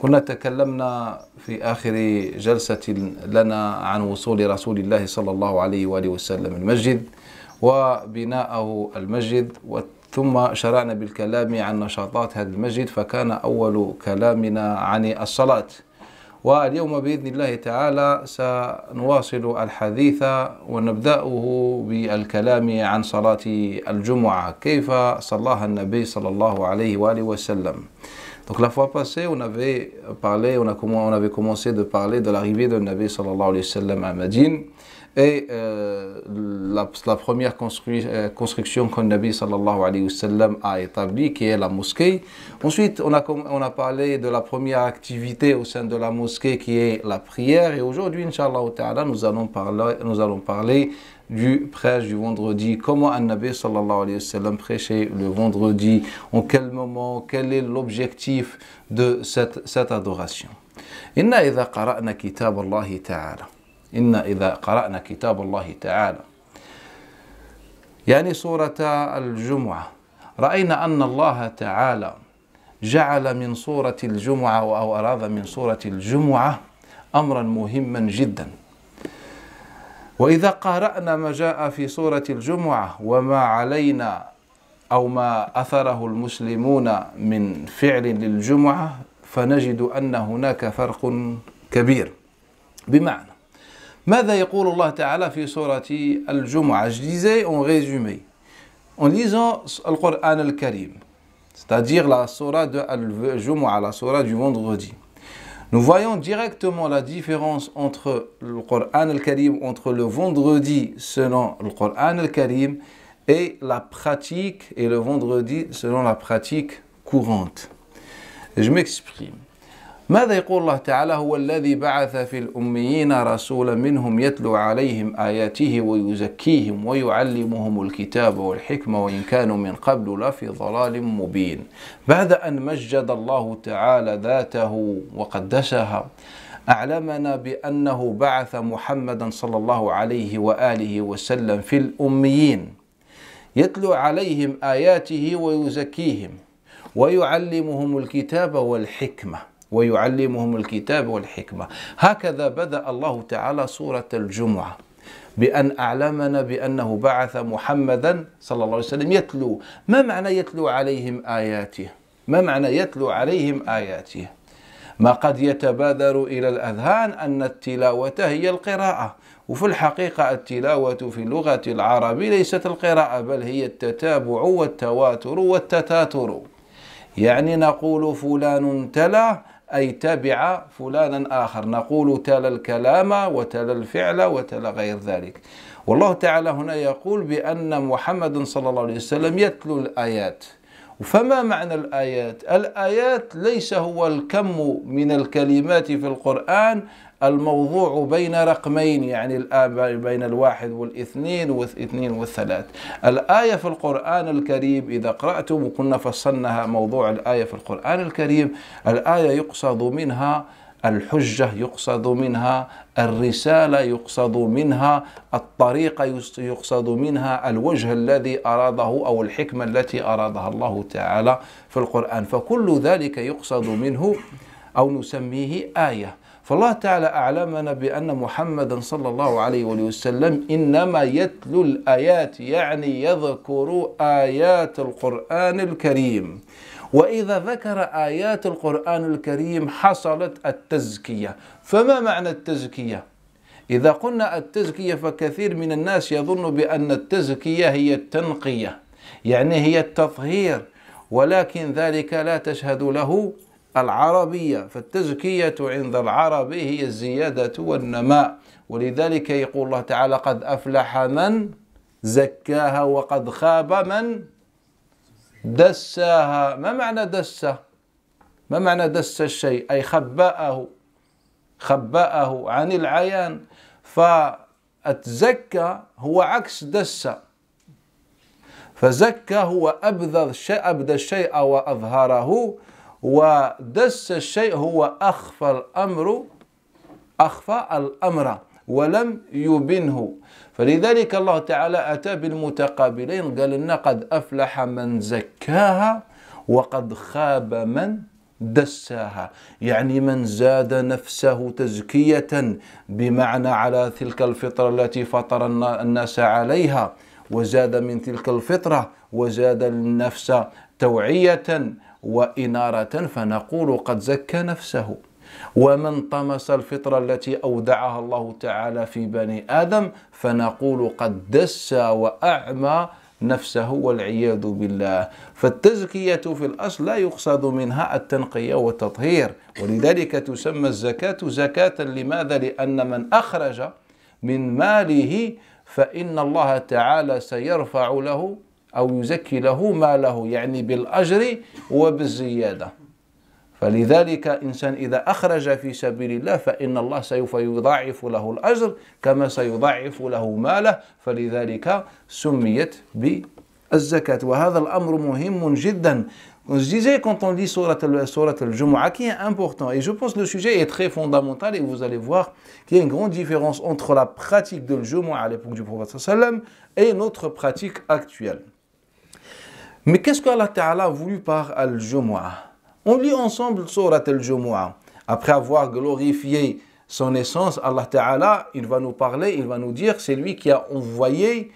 كنا تكلمنا في آخر جلسة لنا عن وصول رسول الله صلى الله عليه وآله وسلم المسجد وبناءه المسجد، ثم شرعنا بالكلام عن نشاطات هذا المسجد، فكان أول كلامنا عن الصلاة. واليوم بإذن الله تعالى سنواصل الحديث ونبدأه بالكلام عن صلاة الجمعة، كيف صلاها النبي صلى الله عليه وآله وسلم. Donc la fois passée, on avait commencé de parler de l'arrivée de Nabi sallallahu alayhi wa sallam à Médine et la première construction que Nabi sallallahu alayhi wa sallam a établie, qui est la mosquée. Ensuite, on a parlé de la première activité au sein de la mosquée, qui est la prière. Et aujourd'hui, Inch'Allah ta'ala, nous allons parler du prêche du vendredi, comment un-Nabi sallallahu alayhi wa sallam prêchait le vendredi, en quel moment, quel est l'objectif de cette adoration. Inna idha qara'na kitab Allah ta'ala, inna idha qara'na kitab Allah ta'ala, يعني سورة الجمعة، رأينا أن الله تعالى جعل من سورة الجمعة أو أراد من سورة الجمعة أمرا مهما جدا. وإذا قرأنا ما جاء في سورة الجمعة وما علينا أو ما أثره المسلمون من فعل للجمعة، فنجد أن هناك فرق كبير. بمعنى ماذا يقول الله تعالى في سورة الجمعة؟ Je disais en résumé, en lisant le Coran al-Karim, c'est-à-dire la surah de al-Jumu'ah, la surah du vendredi, nous voyons directement la différence entre le Coran al-Karim, entre le vendredi selon le Coran al-Karim et la pratique, et le vendredi selon la pratique courante. Je m'exprime. ماذا يقول الله تعالى؟ هو الذي بعث في الأميين رسولا منهم يتلو عليهم آياته ويزكيهم ويعلمهم الكتاب والحكمة وإن كانوا من قبل لفي ضلال مبين. بعد أن مجد الله تعالى ذاته وقدسها، أعلمنا بأنه بعث محمدا صلى الله عليه وآله وسلم في الأميين يتلو عليهم آياته ويزكيهم ويعلمهم الكتاب والحكمة ويعلمهم الكتاب والحكمة. هكذا بدأ الله تعالى سورة الجمعة، بأن أعلمنا بأنه بعث محمدا صلى الله عليه وسلم يتلو. ما معنى يتلو عليهم آياته؟ ما معنى يتلو عليهم آياته؟ ما قد يتبادر إلى الأذهان أن التلاوة هي القراءة، وفي الحقيقة التلاوة في اللغة العربية ليست القراءة، بل هي التتابع والتواتر والتتاتر. يعني نقول فلان تلا أي تبع فلانا آخر، نقول تلا الكلام وتلا الفعل وتلا غير ذلك. والله تعالى هنا يقول بأن محمد صلى الله عليه وسلم يتلو الآيات. فما معنى الآيات؟ الآيات ليس هو الكم من الكلمات في القرآن الموضوع بين رقمين، يعني بين الواحد والاثنين والاثنين والثلاث. الآية في القرآن الكريم إذا قرأتم، وكنا فصلناها موضوع الآية في القرآن الكريم، الآية يقصد منها الحجة، يقصد منها الرسالة، يقصد منها الطريقة، يقصد منها الوجه الذي أراده أو الحكمة التي أرادها الله تعالى في القرآن، فكل ذلك يقصد منه أو نسميه آية. فالله تعالى أعلمنا بأن محمد صلى الله عليه وسلم إنما يتلو الآيات، يعني يذكر آيات القرآن الكريم. وإذا ذكر آيات القرآن الكريم حصلت التزكية. فما معنى التزكية؟ إذا قلنا التزكية فكثير من الناس يظن بأن التزكية هي التنقية، يعني هي التطهير، ولكن ذلك لا تشهد له العربية. فالتزكية عند العرب هي الزيادة والنماء، ولذلك يقول الله تعالى قد أفلح من زكاها وقد خاب من دساها. ما معنى دس؟ ما معنى دس الشيء؟ أي خبأه عن العيان. فالزكى هو عكس دس، فزكى هو أبدى الشيء وأظهره، ودس الشيء هو أخفى الأمر ولم يبنه. فلذلك الله تعالى أتى بالمتقابلين، قال لنا قد أفلح من زكاها وقد خاب من دساها يعني من زاد نفسه تزكية بمعنى على تلك الفطرة التي فطر الناس عليها وزاد من تلك الفطرة وزاد النفس توعية وإنارة فنقول قد زكى نفسه. ومن طمس الفطرة التي أودعها الله تعالى في بني آدم فنقول قد دس وأعمى نفسه والعياذ بالله. فالتزكية في الأصل لا يقصد منها التنقية والتطهير، ولذلك تسمى الزكاة زكاة. لماذا؟ لأن من أخرج من ماله فإن الله تعالى سيرفع له أو يزكي له ماله، يعني بالأجر وبالزيادة. فلذلك إنسان إذا أخرج في سبيل الله فإن الله سوف يضاعف له الأجر كما سيضاعف له ماله، فلذلك سميت بالزكاة. وهذا الأمر مهم جدا. Je disais quand on lit Surat al-Jumu'ah qui est important, et je pense que le sujet est très fondamental, et vous allez voir qu'il y a une grande différence entre la pratique de l'Jumu'ah à l'époque du prophète sallam et notre pratique actuelle. Mais qu'est-ce qu'Allah Ta'ala a voulu par al-Jumu'ah? On lit ensemble Surat al-Jumu'ah. Après avoir glorifié son essence, Allah Ta'ala, il va nous parler, il va nous dire, c'est lui qui a envoyé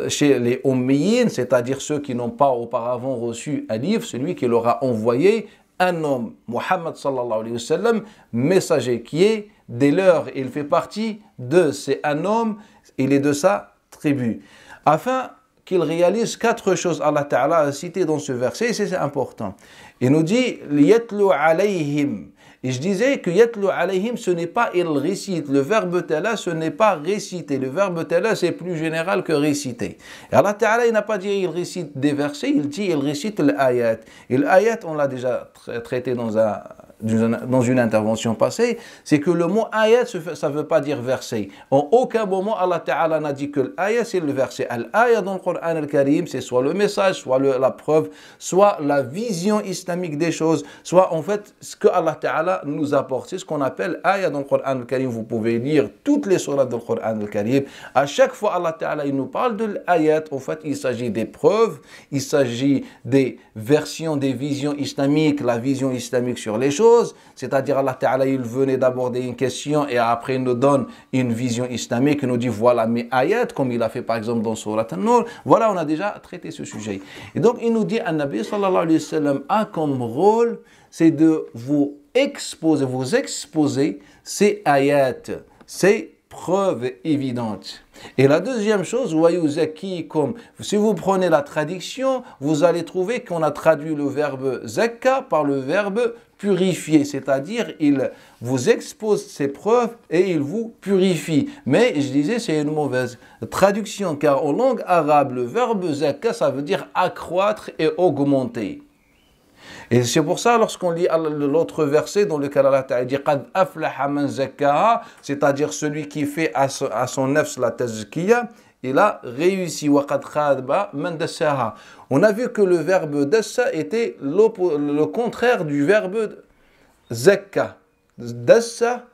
chez les Ummiyin, c'est-à-dire ceux qui n'ont pas auparavant reçu un livre, celui qui leur a envoyé un homme, Muhammad sallallahu alayhi wa sallam, messager, qui est des leurs. Il fait partie de, c'est un homme, il est de sa tribu. Afin qu'il réalise 4 choses, Allah Ta'ala a cité dans ce verset, et c'est important. Il nous dit « Yatlu alayhim ». Et je disais que « Yatlu alayhim », ce n'est pas « il récite ». Le verbe « tala », ce n'est pas « réciter ». Le verbe « tala », c'est plus général que « réciter ». Et Allah Ta'ala, il n'a pas dit « il récite des versets », il dit « il récite l'ayat ». Et l'ayat, on l'a déjà traité dans une intervention passée, c'est que le mot ayat, ça ne veut pas dire verset. En aucun moment, Allah Ta'ala n'a dit que l'ayat, c'est le verset. L'ayat dans le Coran al-Karim, c'est soit le message, soit la preuve, soit la vision islamique des choses, soit en fait ce que Allah Ta'ala nous apporte. C'est ce qu'on appelle ayat dans le Coran al-Karim. Vous pouvez lire toutes les sourates du Coran al-Karim. À chaque fois, Allah Ta'ala, il nous parle de l'ayat. En fait, il s'agit des preuves, il s'agit des versions, des visions islamiques, la vision islamique sur les choses. C'est-à-dire Allah Ta'ala, il venait d'aborder une question et après il nous donne une vision islamique, il nous dit voilà mes ayats, comme il a fait par exemple dans Surat An-Nur. Voilà, on a déjà traité ce sujet. Et donc il nous dit, An-Nabi sallallahu alayhi wa sallam a comme rôle, c'est de vous exposer ces ayats, ces preuves évidentes. Et la deuxième chose, si vous prenez la traduction, vous allez trouver qu'on a traduit le verbe zakka par le verbe purifier, c'est-à-dire il vous expose ses preuves et il vous purifie. Mais je disais, c'est une mauvaise traduction, car en langue arabe, le verbe zakka, ça veut dire accroître et augmenter. Et c'est pour ça, lorsqu'on lit l'autre verset dans lequel Allah Ta'ala dit Qad aflaha man zakkaha, c'est-à-dire celui qui fait à son nafs la tazkiya, il a réussi. Wa qad khaba man dassaha. On a vu que le verbe dassa était le contraire du verbe zakka. Dassa,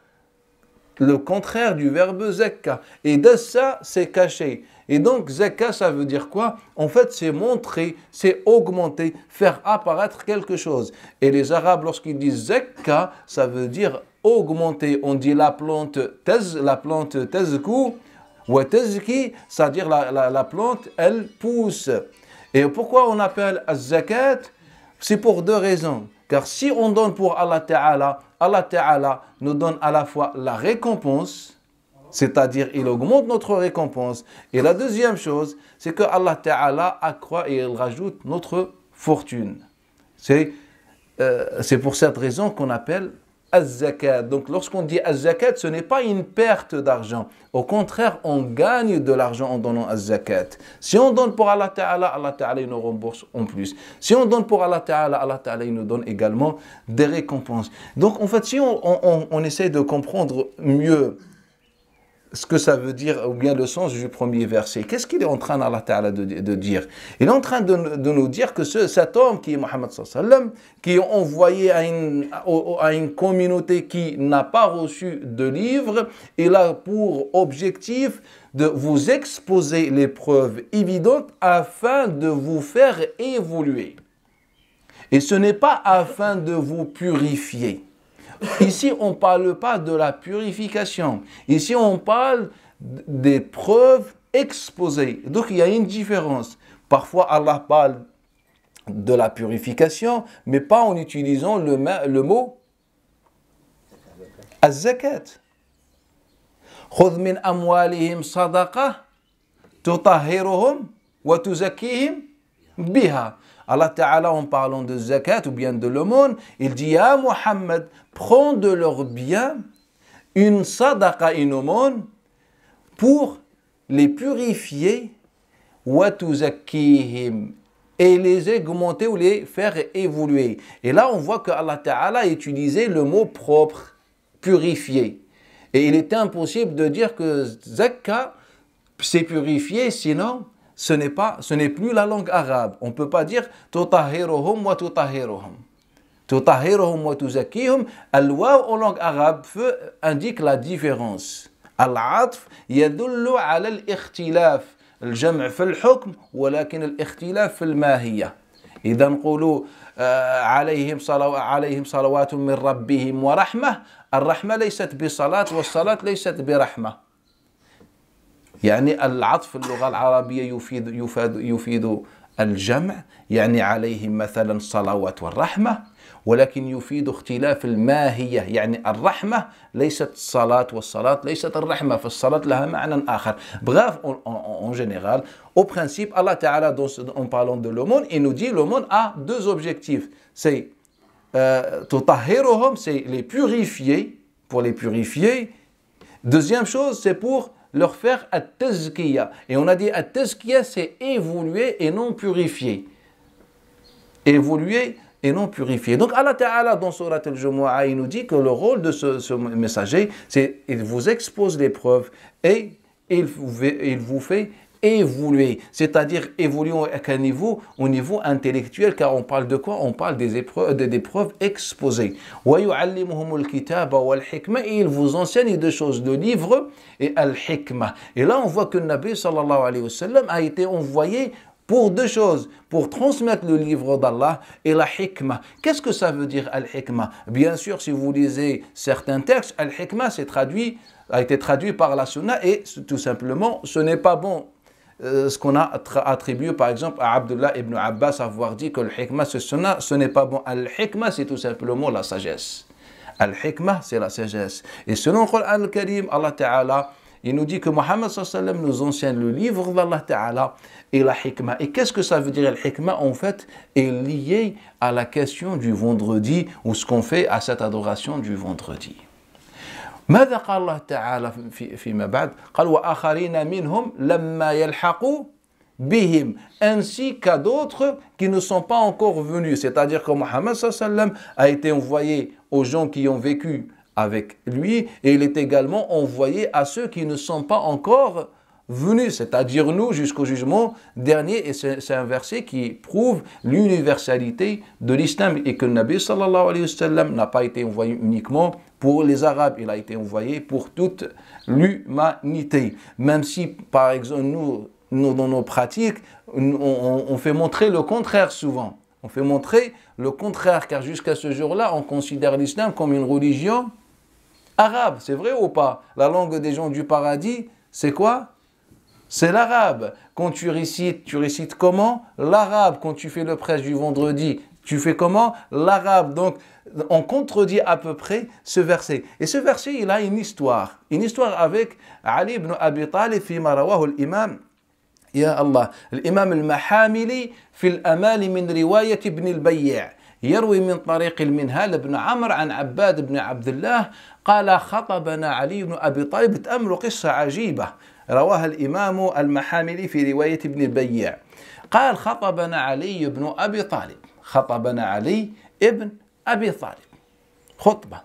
le contraire du verbe zakka. Et dassa, c'est caché. Et donc, zakka, ça veut dire quoi? En fait, c'est montrer, c'est augmenter, faire apparaître quelque chose. Et les Arabes, lorsqu'ils disent zakka, ça veut dire augmenter. On dit la plante tazku, ou tazki, c'est-à-dire la plante, elle pousse. Et pourquoi on appelle az-zakat? C'est pour 2 raisons. Car si on donne pour Allah Ta'ala nous donne à la fois la récompense, c'est-à-dire il augmente notre récompense. Et la deuxième chose, c'est que Allah Ta'ala accroît et il rajoute notre fortune. C'est pour cette raison qu'on appelle az-zakat. Donc lorsqu'on dit az-zakat, ce n'est pas une perte d'argent. Au contraire, on gagne de l'argent en donnant az-zakat. Si on donne pour Allah Ta'ala, il nous rembourse en plus. Si on donne pour Allah Ta'ala, il nous donne également des récompenses. Donc en fait, si on essaie de comprendre mieux ce que ça veut dire, ou bien le sens du premier verset. Qu'est-ce qu'il est en train d'Allah Ta'ala de dire? Il est en train de nous dire que cet homme qui est Muhammad sallallahu alayhi wa sallam, qui est envoyé à une communauté qui n'a pas reçu de livre, il a pour objectif de vous exposer les preuves évidentes afin de vous faire évoluer. Et ce n'est pas afin de vous purifier. Ici, on ne parle pas de la purification. Ici, on parle des preuves exposées. Donc, il y a une différence. Parfois, Allah parle de la purification, mais pas en utilisant le mot az-zakat. خذ من أموالهم صدقة تطهرهم وتزكيهم بها. Allah Ta'ala, en parlant de zakat ou bien de l'aumône, il dit à Muhammad, prends de leurs biens une sadaqa, une aumône, pour les purifier, wa tuzakkihim, et les augmenter ou les faire évoluer. Et là, on voit que Allah Ta'ala a utilisé le mot propre, purifier. Et il était impossible de dire que zakka, c'est purifié, sinon ce n'est plus la langue arabe. On ne peut pas dire tutahhiruhum wa tutahhiruhum. Tutahhiruhum wa tuzakkihum. Al-waw en langue arabe indique la différence. Al-atf yadullu ala al-ikhtilaf. الجمع في الحكم ولكن الاختلاف في الماهية. إذا نقولوا عليهم صلوات من ربهم ورحمة. الرحمة ليست بصلاة والصلاة ليست برحمة. يعني العطف في اللغة العربية يفيد الجمع، يعني عليهم مثلا الصلوات والرحمة، ولكن يفيد اختلاف الماهية، يعني الرحمة ليست الصلاة والصلاة ليست الرحمة، فالصلاة لها معنى آخر. Bref, en général, au principe, Allah Ta'ala, en parlant de l'aumône, il nous dit l'aumône a deux objectifs. C'est tutahhiruhum, c'est les purifier, pour les purifier. Deuxième chose, c'est pour leur faire at-tazkiya. Et on a dit at-tazkiya, c'est évoluer et non purifier. Évoluer et non purifier. Donc Allah Ta'ala dans Surat al-Jumu'ah, il nous dit que le rôle de ce messager, c'est qu'il vous expose les preuves et il vous fait évoluer. C'est-à-dire évoluer à quel niveau? Au niveau intellectuel, car on parle de quoi? On parle des preuves exposées. وَيُعَلِّمُهُمُ الْكِتَابَ وَالْحِكْمَةِ. Et il vous enseigne des choses, le livre et al-hikmah. Et là, on voit que le Nabi sallallahu alayhi wa sallam a été envoyé pour deux choses, pour transmettre le livre d'Allah et la hikmah. Qu'est-ce que ça veut dire al-hikmah? Bien sûr, si vous lisez certains textes, al-hikmah a été traduit par la sunna et tout simplement, ce n'est pas bon. Ce qu'on a attribué par exemple à Abdullah ibn Abbas, avoir dit que le hikmah c'est sunna, ce n'est pas bon. Al-hikmah c'est tout simplement la sagesse. Al-hikmah c'est la sagesse. Et selon le Coran al-Karim, Allah Ta'ala, il nous dit que Muhammad sallallahu alayhi wa sallam nous enseigne le livre d'Allah Ta'ala et la hikmah. Et qu'est-ce que ça veut dire? La hikmah en fait est liée à la question du vendredi ou ce qu'on fait à cette adoration du vendredi. ماذا قال الله تعالى فيما بعد؟ قال وآخرين منهم لما يلحقوا بهم, ainsi qu'à d'autres qui ne sont pas encore venus. C'est-à-dire que Muhammad sallallahu alayhi wa sallam a été envoyé aux gens qui ont vécu avec lui et il est également envoyé à ceux qui ne sont pas encore venus, c'est-à-dire nous jusqu'au jugement dernier. Et c'est un verset qui prouve l'universalité de l'islam et que le Nabi sallallahu alayhi wa sallam n'a pas été envoyé uniquement pour les Arabes, il a été envoyé pour toute l'humanité. Même si, par exemple, nous dans nos pratiques, on fait montrer le contraire souvent. On fait montrer le contraire, car jusqu'à ce jour-là, on considère l'islam comme une religion arabe. C'est vrai ou pas? La langue des gens du paradis, c'est quoi? C'est l'arabe. Quand tu récites comment? L'arabe. Quand tu fais le prêche du vendredi, tu fais comment? L'arabe. Donc, on contredit à peu près ce verset. Et ce verset, il a une histoire. Une histoire avec Ali ibn Abi Talib, fima rawahu al-imam, ya Allah, l'imam al-Mahamili, fi al-amal min riwayat ibn al-Bayy'. يروي من طريق المنهال بن عمرو عن عباد بن عبد الله قال خطبنا علي بن أبي طالب. تأملوا قصة عجيبة رواها الإمام المحاملي في رواية ابن البيع. قال خطبنا علي بن أبي طالب. خطبنا علي ابن أبي طالب خطبة.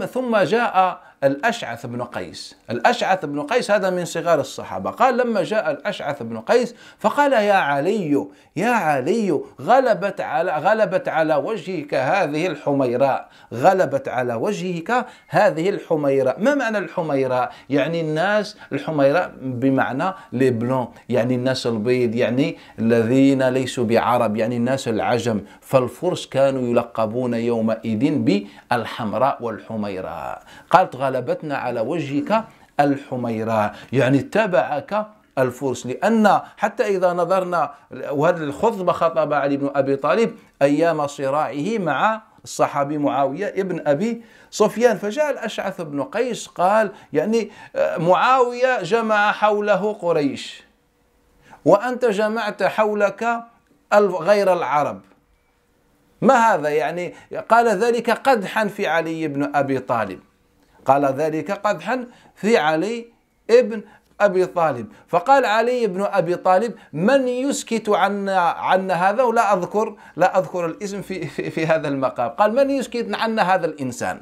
ثم جاء الأشعث بن قيس. الأشعث بن قيس هذا من صغار الصحابة. قال لما جاء الأشعث بن قيس فقال يا علي يا علي غلبت على وجهك هذه الحميراء، غلبت على وجهك هذه الحميراء. ما معنى الحميراء؟ يعني الناس الحميراء بمعنى لي بلون، يعني الناس البيض، يعني الذين ليسوا بعرب، يعني الناس العجم. فالفرس كانوا يلقبون يومئذ بالحمراء والحميراء. قالت غلبتنا على وجهك الحميراء، يعني اتبعك الفرس. لأن حتى إذا نظرنا، وهذه الخطبة خطب علي بن أبي طالب أيام صراعه مع الصحابي معاوية ابن أبي سفيان. فجاء الأشعث بن قيس قال يعني معاوية جمع حوله قريش وأنت جمعت حولك غير العرب، ما هذا؟ يعني قال ذلك قدحا في علي بن أبي طالب، قال ذلك قدحا في علي ابن أبي طالب. فقال علي بن أبي طالب من يسكت عنا هذا، ولا أذكر الاسم في هذا المقام. قال من يسكت عنا هذا الإنسان،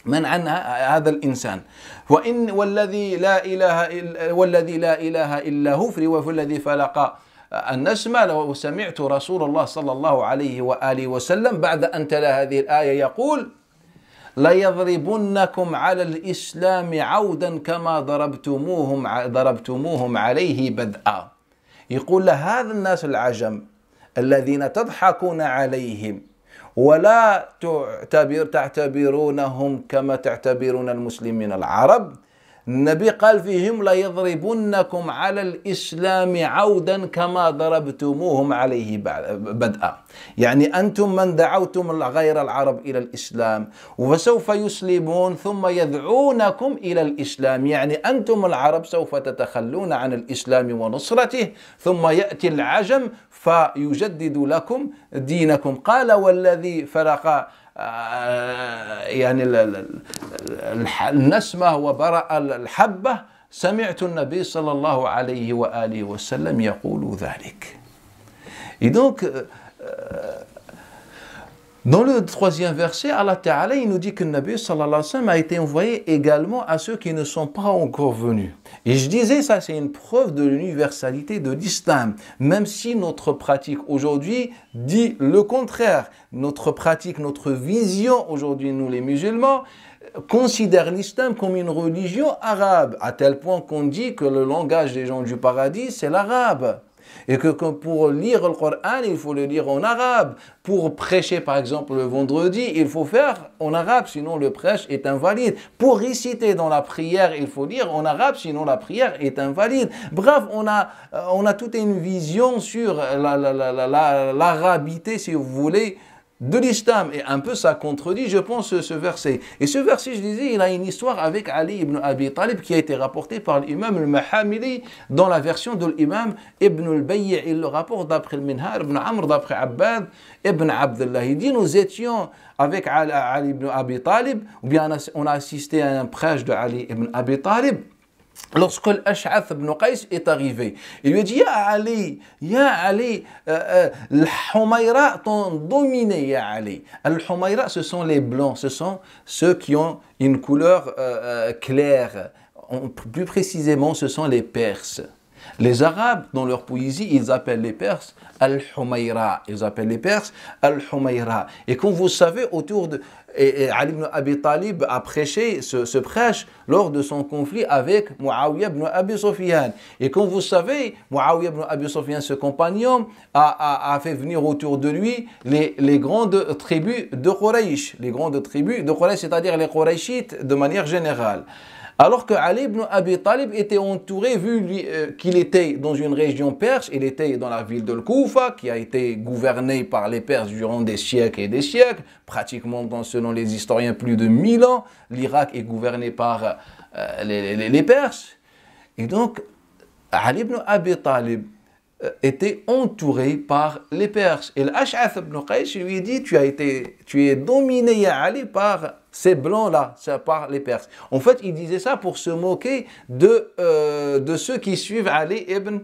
من عن هذا الإنسان؟ والذي لا إله إلا هو، في رواية الذي فلق النسمة. لو سمعت رسول الله صلى الله عليه وآله وسلم بعد أن تلا هذه الآية يقول ليضربنكم على الإسلام عودا كما ضربتموهم عليه بدءا. يقول لهذا الناس العجم الذين تضحكون عليهم ولا تعتبرونهم كما تعتبرون المسلمين العرب، النبي قال فيهم ليضربنكم على الإسلام عودا كما ضربتموهم عليه بدءا. يعني أنتم من دعوتم غير العرب إلى الإسلام وسوف يسلمون ثم يدعونكم إلى الإسلام، يعني أنتم العرب سوف تتخلون عن الإسلام ونصرته ثم يأتي العجم فيجدد لكم دينكم. قال والذي فرق يعني النسمة وبرأ الحبة سمعت النبي صلى الله عليه وآله وسلم يقول ذلك. Et donc, dans le troisième verset, Allah Ta'ala, il nous dit que le Nabi sallallahu alayhi wa sallam a été envoyé également à ceux qui ne sont pas encore venus. Et je disais, ça c'est une preuve de l'universalité de l'islam, même si notre pratique aujourd'hui dit le contraire. Notre pratique, notre vision aujourd'hui, nous les musulmans, considère l'islam comme une religion arabe, à tel point qu'on dit que le langage des gens du paradis, c'est l'arabe. Et que pour lire le Coran, il faut le lire en arabe. Pour prêcher, par exemple, le vendredi, il faut faire en arabe, sinon le prêche est invalide. Pour réciter dans la prière, il faut lire en arabe, sinon la prière est invalide. Bref, on a toute une vision sur l'arabité, si vous voulez, de l'islam. Et un peu ça contredit, je pense, ce verset. Et ce verset, je disais, il a une histoire avec Ali ibn Abi Talib qui a été rapportée par l'imam al-Mahamili dans la version de l'imam ibn al-Bayy'. Il le rapporte d'après le Minhar ibn Amr, d'après Abbad ibn Abdullah. Il dit, nous étions avec Ali ibn Abi Talib, ou bien on a assisté à un prêche de Ali ibn Abi Talib. Lorsque l'Ash'ath ibn Qais est arrivé, il lui a dit Ya Ali, les Humayra t'ont dominé, Ya Ali. Les Humayra, ce sont les blancs, ce sont ceux qui ont une couleur claire. Plus précisément, ce sont les Perses. Les Arabes, dans leur poésie, ils appellent les Perses Al-Humayra. Ils appellent les Perses Al-Humayra. Et comme vous savez, autour de... Et Ali ibn Abi Talib a prêché ce prêche lors de son conflit avec Muawiyah ibn Abi Sufyan. Et comme vous savez, Muawiyah ibn Abi Sufyan, ce compagnon, a fait venir autour de lui les grandes tribus de Quraysh. Les grandes tribus de Quraysh, c'est-à-dire les Qurayshites de manière générale. Alors que Ali ibn Abi Talib était entouré, vu qu'il était dans une région perse, il était dans la ville de Koufa, qui a été gouvernée par les Perses durant des siècles et des siècles, pratiquement, selon les historiens, plus de 1000 ans. L'Irak est gouverné par les Perses. Et donc, Ali ibn Abi Talib était entouré par les Perses. Et l'Ash'ath ibn Qais lui dit, tu es dominé, ya Ali, par ces blancs-là, par les Perses. En fait, il disait ça pour se moquer de ceux qui suivent Ali ibn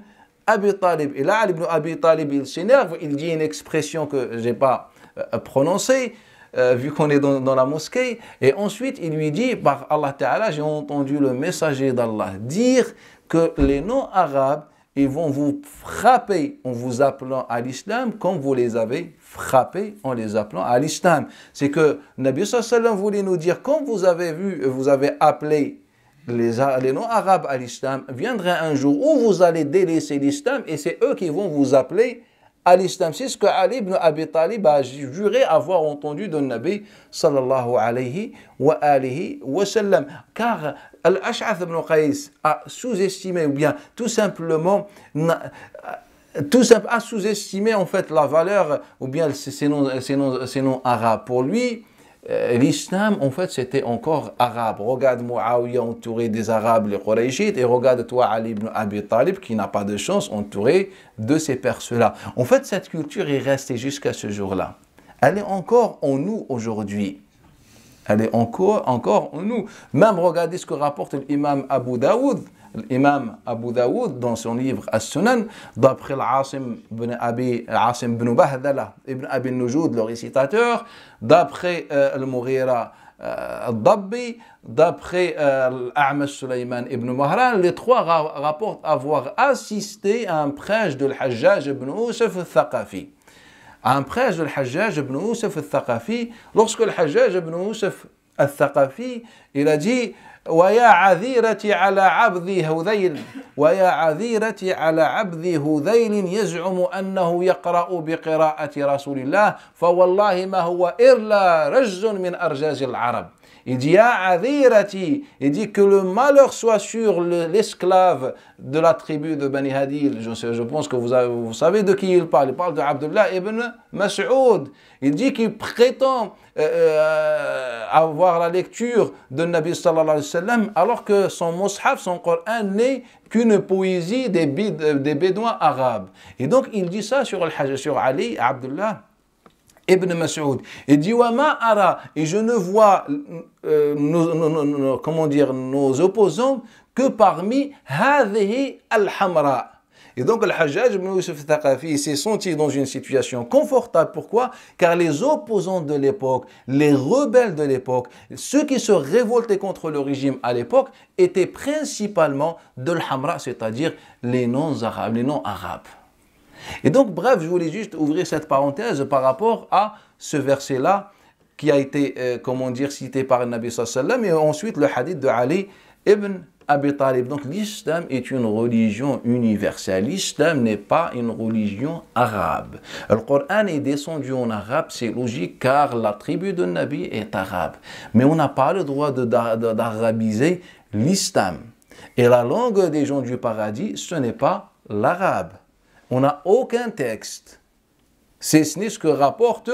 Abi Talib. Et là, Ali ibn Abi Talib, il s'énerve, il dit une expression que je n'ai pas prononcée. vu qu'on est dans la mosquée. Et ensuite, il lui dit, par Allah Ta'ala, j'ai entendu le messager d'Allah dire que les non-arabes, ils vont vous frapper en vous appelant à l'islam comme vous les avez frappés en les appelant à l'islam. C'est que Nabi sallallahu alayhi wa sallam voulait nous dire, quand vous avez vu, vous avez appelé les non-arabes à l'islam, viendra un jour où vous allez délaisser l'islam et c'est eux qui vont vous appeler à l'islam. C'est ce que Ali ibn Abi Talib a juré avoir entendu de Nabi sallallahu alayhi wa sallam. Car Al-Ash'ath ibn Qais a sous-estimé, ou bien tout simplement a sous-estimé en fait la valeur, ou bien ces noms arabes. Pour lui, l'islam, en fait, c'était encore arabe. Regarde Muawiyah entouré des Arabes, les Qurayshites, et regarde toi Ali ibn Abi Talib, qui n'a pas de chance, entouré de ces Perses-là. En fait, cette culture est restée jusqu'à ce jour-là. Elle est encore en nous aujourd'hui. Elle est encore en nous. Même regardez ce que rapporte l'imam Abu Daoud. L'imam Abu Daoud, dans son livre As-Sunan, d'après l'Asim ibn Bahdala, ibn Abi Nujoud, le récitateur, d'après al-Mughira al-Dabbi, d'après l'A'mash Sulayman ibn Mahran, les trois rapportent avoir assisté à un prêche de l'Hajjaj ibn Yusuf al-Thaqafi. Un prêche de l'Hajjaj ibn Yusuf al-Thaqafi, lorsque l'Hajjaj ibn Yusuf al-Thaqafi, il a dit ويا عذيرتي على عبدي هذيل ويا عذيرتي على عبدي هذيل يزعم أنه يقرأ بقراءة رسول الله فوالله ما هو إلا رجز من أرجاز العرب. Il dit, il dit que le malheur soit sur l'esclave de la tribu de Bani Hadil. Je pense que vous savez de qui il parle. Il parle de Abdullah ibn Mas'ud. Il dit qu'il prétend avoir la lecture de Nabi sallallahu alayhi wa sallam, alors que son mushaf, son Coran n'est qu'une poésie des bédouins arabes. Et donc il dit ça sur Ali, Abdullah Ibn Mas'ud. Il dit Wama ara, et je ne vois nos opposants que parmi hadhihi al-hamra. Et donc le Hajjaj ibn Yusuf al-Thaqafi s'est senti dans une situation confortable. Pourquoi? Car les opposants de l'époque, les rebelles de l'époque, ceux qui se révoltaient contre le régime à l'époque, étaient principalement de l'hamra, c'est-à-dire les non-arabes. Et donc, bref, je voulais juste ouvrir cette parenthèse par rapport à ce verset-là qui a été, cité par le Nabi sallallahu alayhi wa sallam, et ensuite le hadith de Ali ibn Abi Talib. Donc, l'islam est une religion universelle. L'islam n'est pas une religion arabe. Le Coran est descendu en arabe, c'est logique, car la tribu de Nabi est arabe. Mais on n'a pas le droit d'arabiser l'islam. Et la langue des gens du paradis, ce n'est pas l'arabe. On n'a aucun texte. C'est ce que rapporte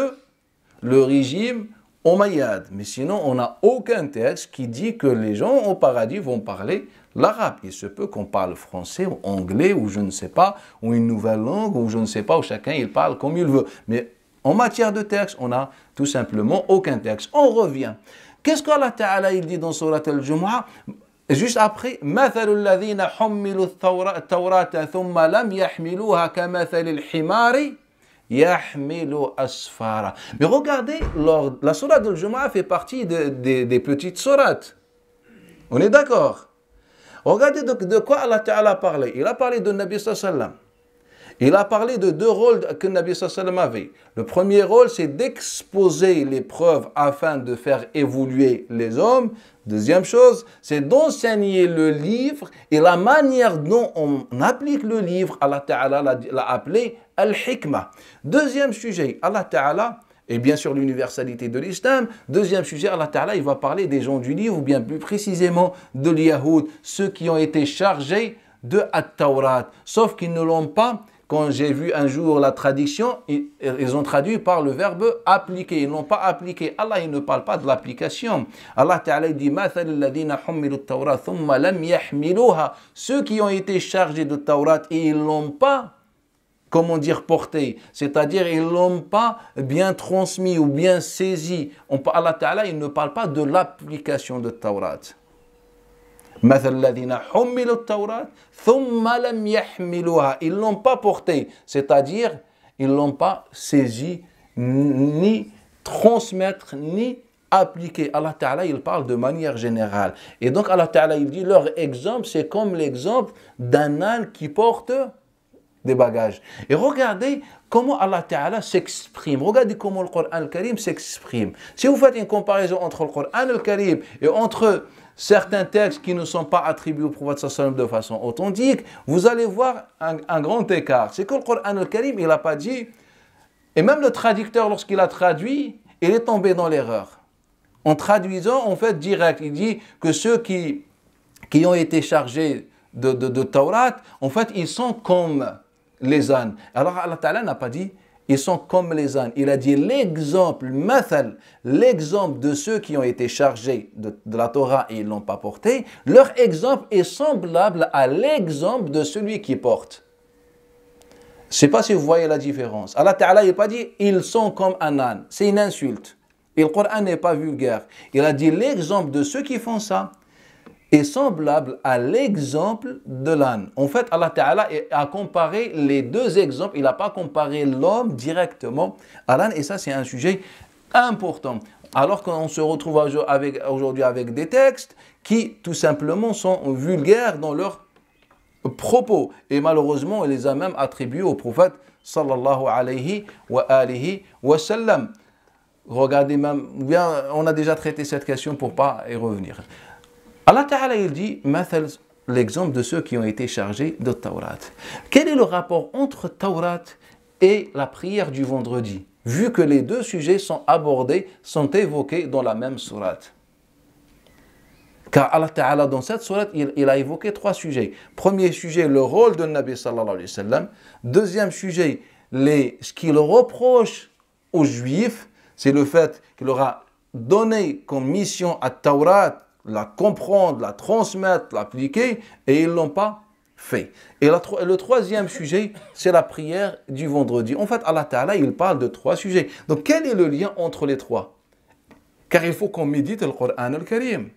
le régime omeyyade. Mais sinon, on n'a aucun texte qui dit que les gens au paradis vont parler l'arabe. Il se peut qu'on parle français ou anglais ou je ne sais pas, ou une nouvelle langue, ou je ne sais pas, où chacun il parle comme il veut. Mais en matière de texte, on n'a tout simplement aucun texte. On revient. Qu'est-ce qu'Allah Ta'ala il dit dans Surat al-Jumu'ah? Juste après, مثل الذين حملوا التوراة ثم لم يحملوها كمثل الحمار يحمل أسفارا. Mais regardez, la sourate al-Jumu'ah fait partie des petites sourates. On est d'accord? Regardez de quoi Allah Ta'ala a parlé. Il a parlé de Nabi sallallahu alayhi wa sallam. Il a parlé de deux rôles que Nabi sallallahu alayhi wa sallam avait. Le premier rôle, c'est d'exposer les preuves afin de faire évoluer les hommes. Deuxième chose, c'est d'enseigner le livre et la manière dont on applique le livre. Allah Ta'ala l'a appelé Al-Hikmah. Deuxième sujet, Allah Ta'ala, et bien sûr l'universalité de l'islam. Deuxième sujet, Allah Ta'ala, il va parler des gens du livre, ou bien plus précisément de l'Yahoud, ceux qui ont été chargés de At-Tawrat, sauf qu'ils ne l'ont pas. Quand j'ai vu un jour la traduction, ils ont traduit par le verbe appliquer. Ils n'ont pas appliqué. Allah, il ne parle pas de l'application. Allah Ta'ala dit ceux qui ont été chargés de Tawrat et ils ne l'ont pas, porté. C'est-à-dire, ils ne l'ont pas bien transmis ou bien saisi. Allah Ta'ala, il ne parle pas de l'application de Tawrat. Ils ne l'ont pas porté, c'est-à-dire ils ne l'ont pas saisi ni transmettre ni appliquer. Allah Ta'ala, il parle de manière générale. Et donc Allah Ta'ala, il dit, leur exemple, c'est comme l'exemple d'un âne qui porte des bagages. Et regardez comment Allah Ta'ala s'exprime. Regardez comment le Coran al-Karim s'exprime. Si vous faites une comparaison entre le Coran al-Karim et entre certains textes qui ne sont pas attribués au prophète sallallahu de façon authentique, vous allez voir un grand écart. C'est que le Coran al-Karim, il n'a pas dit, et même le traducteur, lorsqu'il a traduit, il est tombé dans l'erreur. En traduisant, en fait, direct, il dit que ceux qui ont été chargés de Taurat, en fait, ils sont comme les ânes. Alors Allah Ta'ala n'a pas dit ils sont comme les ânes. Il a dit l'exemple, l'exemple de ceux qui ont été chargés de la Torah et ils ne l'ont pas porté, leur exemple est semblable à l'exemple de celui qui porte. Je ne sais pas si vous voyez la différence. Allah Ta'ala n'a pas dit ils sont comme un âne. C'est une insulte. Et le Coran n'est pas vulgaire. Il a dit l'exemple de ceux qui font ça est semblable à l'exemple de l'âne. En fait, Allah Ta'ala a comparé les deux exemples. Il n'a pas comparé l'homme directement à l'âne. Et ça, c'est un sujet important. Alors qu'on se retrouve aujourd'hui avec des textes qui, tout simplement, sont vulgaires dans leurs propos. Et malheureusement, on les a même attribués au prophète sallallahu alayhi wa alihi wa sallam. Regardez même, bien, on a déjà traité cette question pour ne pas y revenir. Allah Ta'ala, il dit, l'exemple de ceux qui ont été chargés de Taurat. Quel est le rapport entre Taurat et la prière du vendredi, vu que les deux sujets sont abordés, sont évoqués dans la même sourate? Car Allah Ta'ala, dans cette sourate, il a évoqué trois sujets. Premier sujet, le rôle de Nabi sallallahu alayhi wa sallam. Deuxième sujet, ce qu'il reproche aux Juifs, c'est le fait qu'il leur a donné comme mission à Taurat, la comprendre, la transmettre, l'appliquer, et ils ne l'ont pas fait. Et le troisième sujet, c'est la prière du vendredi. En fait, Allah Ta'ala, il parle de trois sujets. Donc, quel est le lien entre les trois? Car il faut qu'on médite le Coran al-Karim.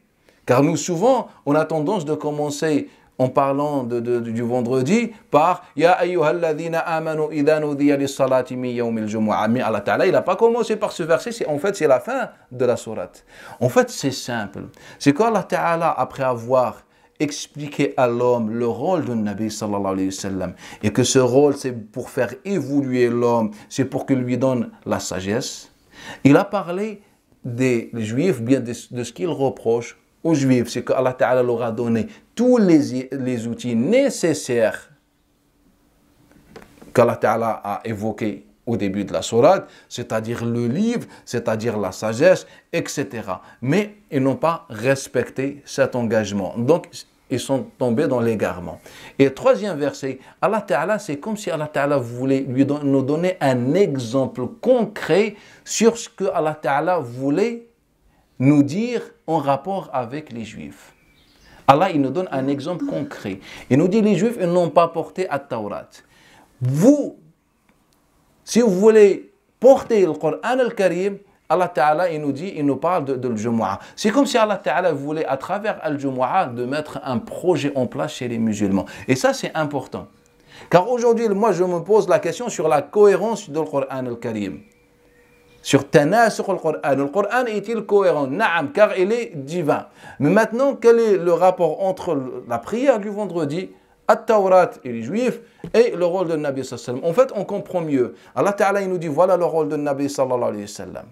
Car nous, souvent, on a tendance de commencer en parlant du vendredi par « Ya ayyuhalladhina amanu idha nudiya lis-salati min yawmil jumu'ah » Mais Allah Ta'ala, il n'a pas commencé par ce verset, en fait, c'est la fin de la sourate. En fait, c'est simple. C'est qu'Allah Ta'ala, après avoir expliqué à l'homme le rôle de Nabi sallallahu alayhi wa sallam, et que ce rôle, c'est pour faire évoluer l'homme, c'est pour qu'il lui donne la sagesse, il a parlé des Juifs, bien de ce qu'ils reprochent aux Juifs, c'est qu'Allah Ta'ala leur a donné tous les outils nécessaires qu'Allah Ta'ala a évoqués au début de la sourate, c'est-à-dire le livre, c'est-à-dire la sagesse, etc. Mais ils n'ont pas respecté cet engagement. Donc, ils sont tombés dans l'égarement. Et troisième verset, Allah Ta'ala, c'est comme si Allah Ta'ala voulait nous donner un exemple concret sur ce que Allah Ta'ala voulait nous dire en rapport avec les Juifs. Allah, il nous donne un exemple concret. Il nous dit, les Juifs, ils n'ont pas porté à Taurat. Vous, si vous voulez porter le Coran al-Karim, Allah Ta'ala, il nous dit, il nous parle de l'Jumu'ah. C'est comme si Allah Ta'ala voulait, à travers al-Jumu'ah, de mettre un projet en place chez les musulmans. Et ça, c'est important. Car aujourd'hui, moi, je me pose la question sur la cohérence du Coran al-Karim. Sur Tanasukh al-Qur'an. Le Coran est-il cohérent? Naam, car il est divin. Mais maintenant, quel est le rapport entre la prière du vendredi, At-Tawrat et les Juifs, et le rôle de Nabi sallallahu alayhi wa sallam? En fait, on comprend mieux. Allah Ta'ala, il nous dit, voilà le rôle de Nabi sallallahu alayhi wa sallam.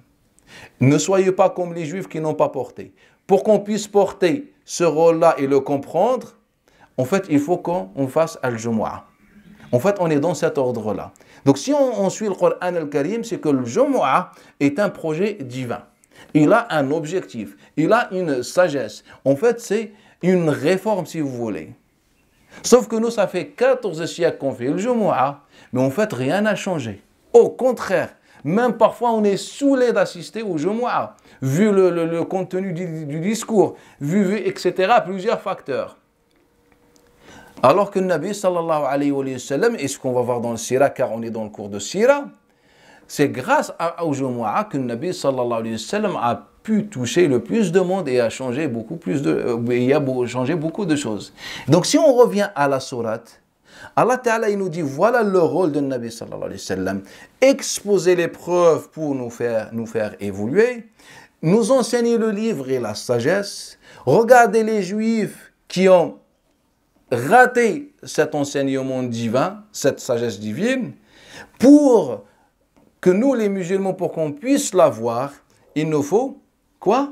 Ne soyez pas comme les Juifs qui n'ont pas porté. Pour qu'on puisse porter ce rôle-là et le comprendre, en fait, il faut qu'on fasse al-Jumu'ah. En fait, on est dans cet ordre-là. Donc, si on suit le Coran al-Karim, c'est que le Jumu'ah est un projet divin. Il a un objectif, il a une sagesse. En fait, c'est une réforme, si vous voulez. Sauf que nous, ça fait 14 siècles qu'on fait le Jumu'ah, mais en fait, rien n'a changé. Au contraire, même parfois, on est saoulé d'assister au Jumu'ah, vu le contenu du discours, vu, etc., plusieurs facteurs. Alors que le Nabi sallallahu alayhi wa sallam, et ce qu'on va voir dans le Sira, car on est dans le cours de Sira, c'est grâce au Jumu'ah que le Nabi sallallahu alayhi wa sallam a pu toucher le plus de monde et a changé beaucoup de choses. Donc si on revient à la sourate, Allah Ta'ala, il nous dit, voilà le rôle de Nabi sallallahu alayhi wa sallam. Exposer les preuves pour nous faire évoluer, nous enseigner le livre et la sagesse. Regardez les Juifs qui ont raté cet enseignement divin, cette sagesse divine, pour que nous, les musulmans, pour qu'on puisse l'avoir, il nous faut quoi?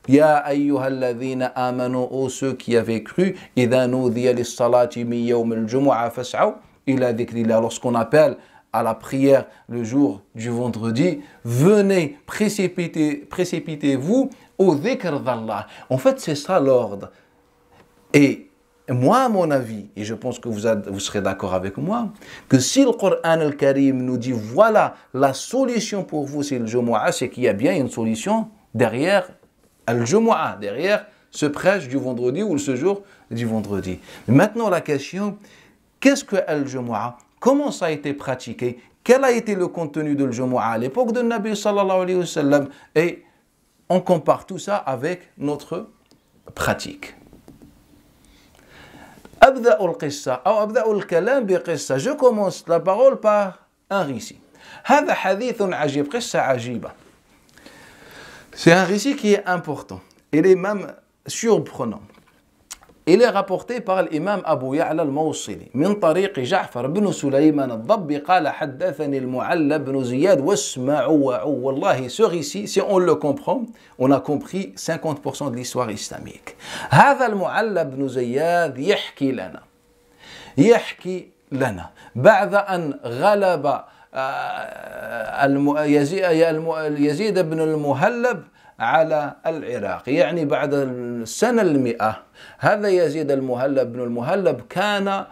Ya ayyuhalladhina amanu, ô ceux qui avaient cru, idha nudiya lis-salati min yawm al-jumu'ah fas'aw ila dhikrillah. Lorsqu'on appelle à la prière le jour du vendredi, venez, précipitez-vous au dhikr d'Allah. En fait, c'est ça l'ordre. Et moi, à mon avis, et je pense que vous serez d'accord avec moi, que si le Coran al-Karim nous dit voilà la solution pour vous, c'est le Jumu'ah, c'est qu'il y a bien une solution derrière al-Jumu'ah, derrière ce prêche du vendredi ou ce jour du vendredi. Mais maintenant, la question, qu'est-ce que al-Jumu'ah? Comment ça a été pratiqué? Quel a été le contenu de al-Jumu'ah à l'époque de Nabi sallallahu alayhi wa sallam? Et on compare tout ça avec notre pratique. Je commence la parole par un récit. C'est un récit qui est important. Il est même surprenant. Il est rapporté par l'imam Abu Ya'la al-Mawsili من طريق جعفر بن سليمان الضبي قال حدثني المعلى بن زياد واسمعوا والله ce récit, si on le comprend, on a compris 50% de l'histoire islamique. هذا المعلى بن زياد يحكي لنا بعد أن غلب يزيد بن المهلب على العراق، يعني بعد السنة 100. هذا يزيد المهلب بن المهلب كان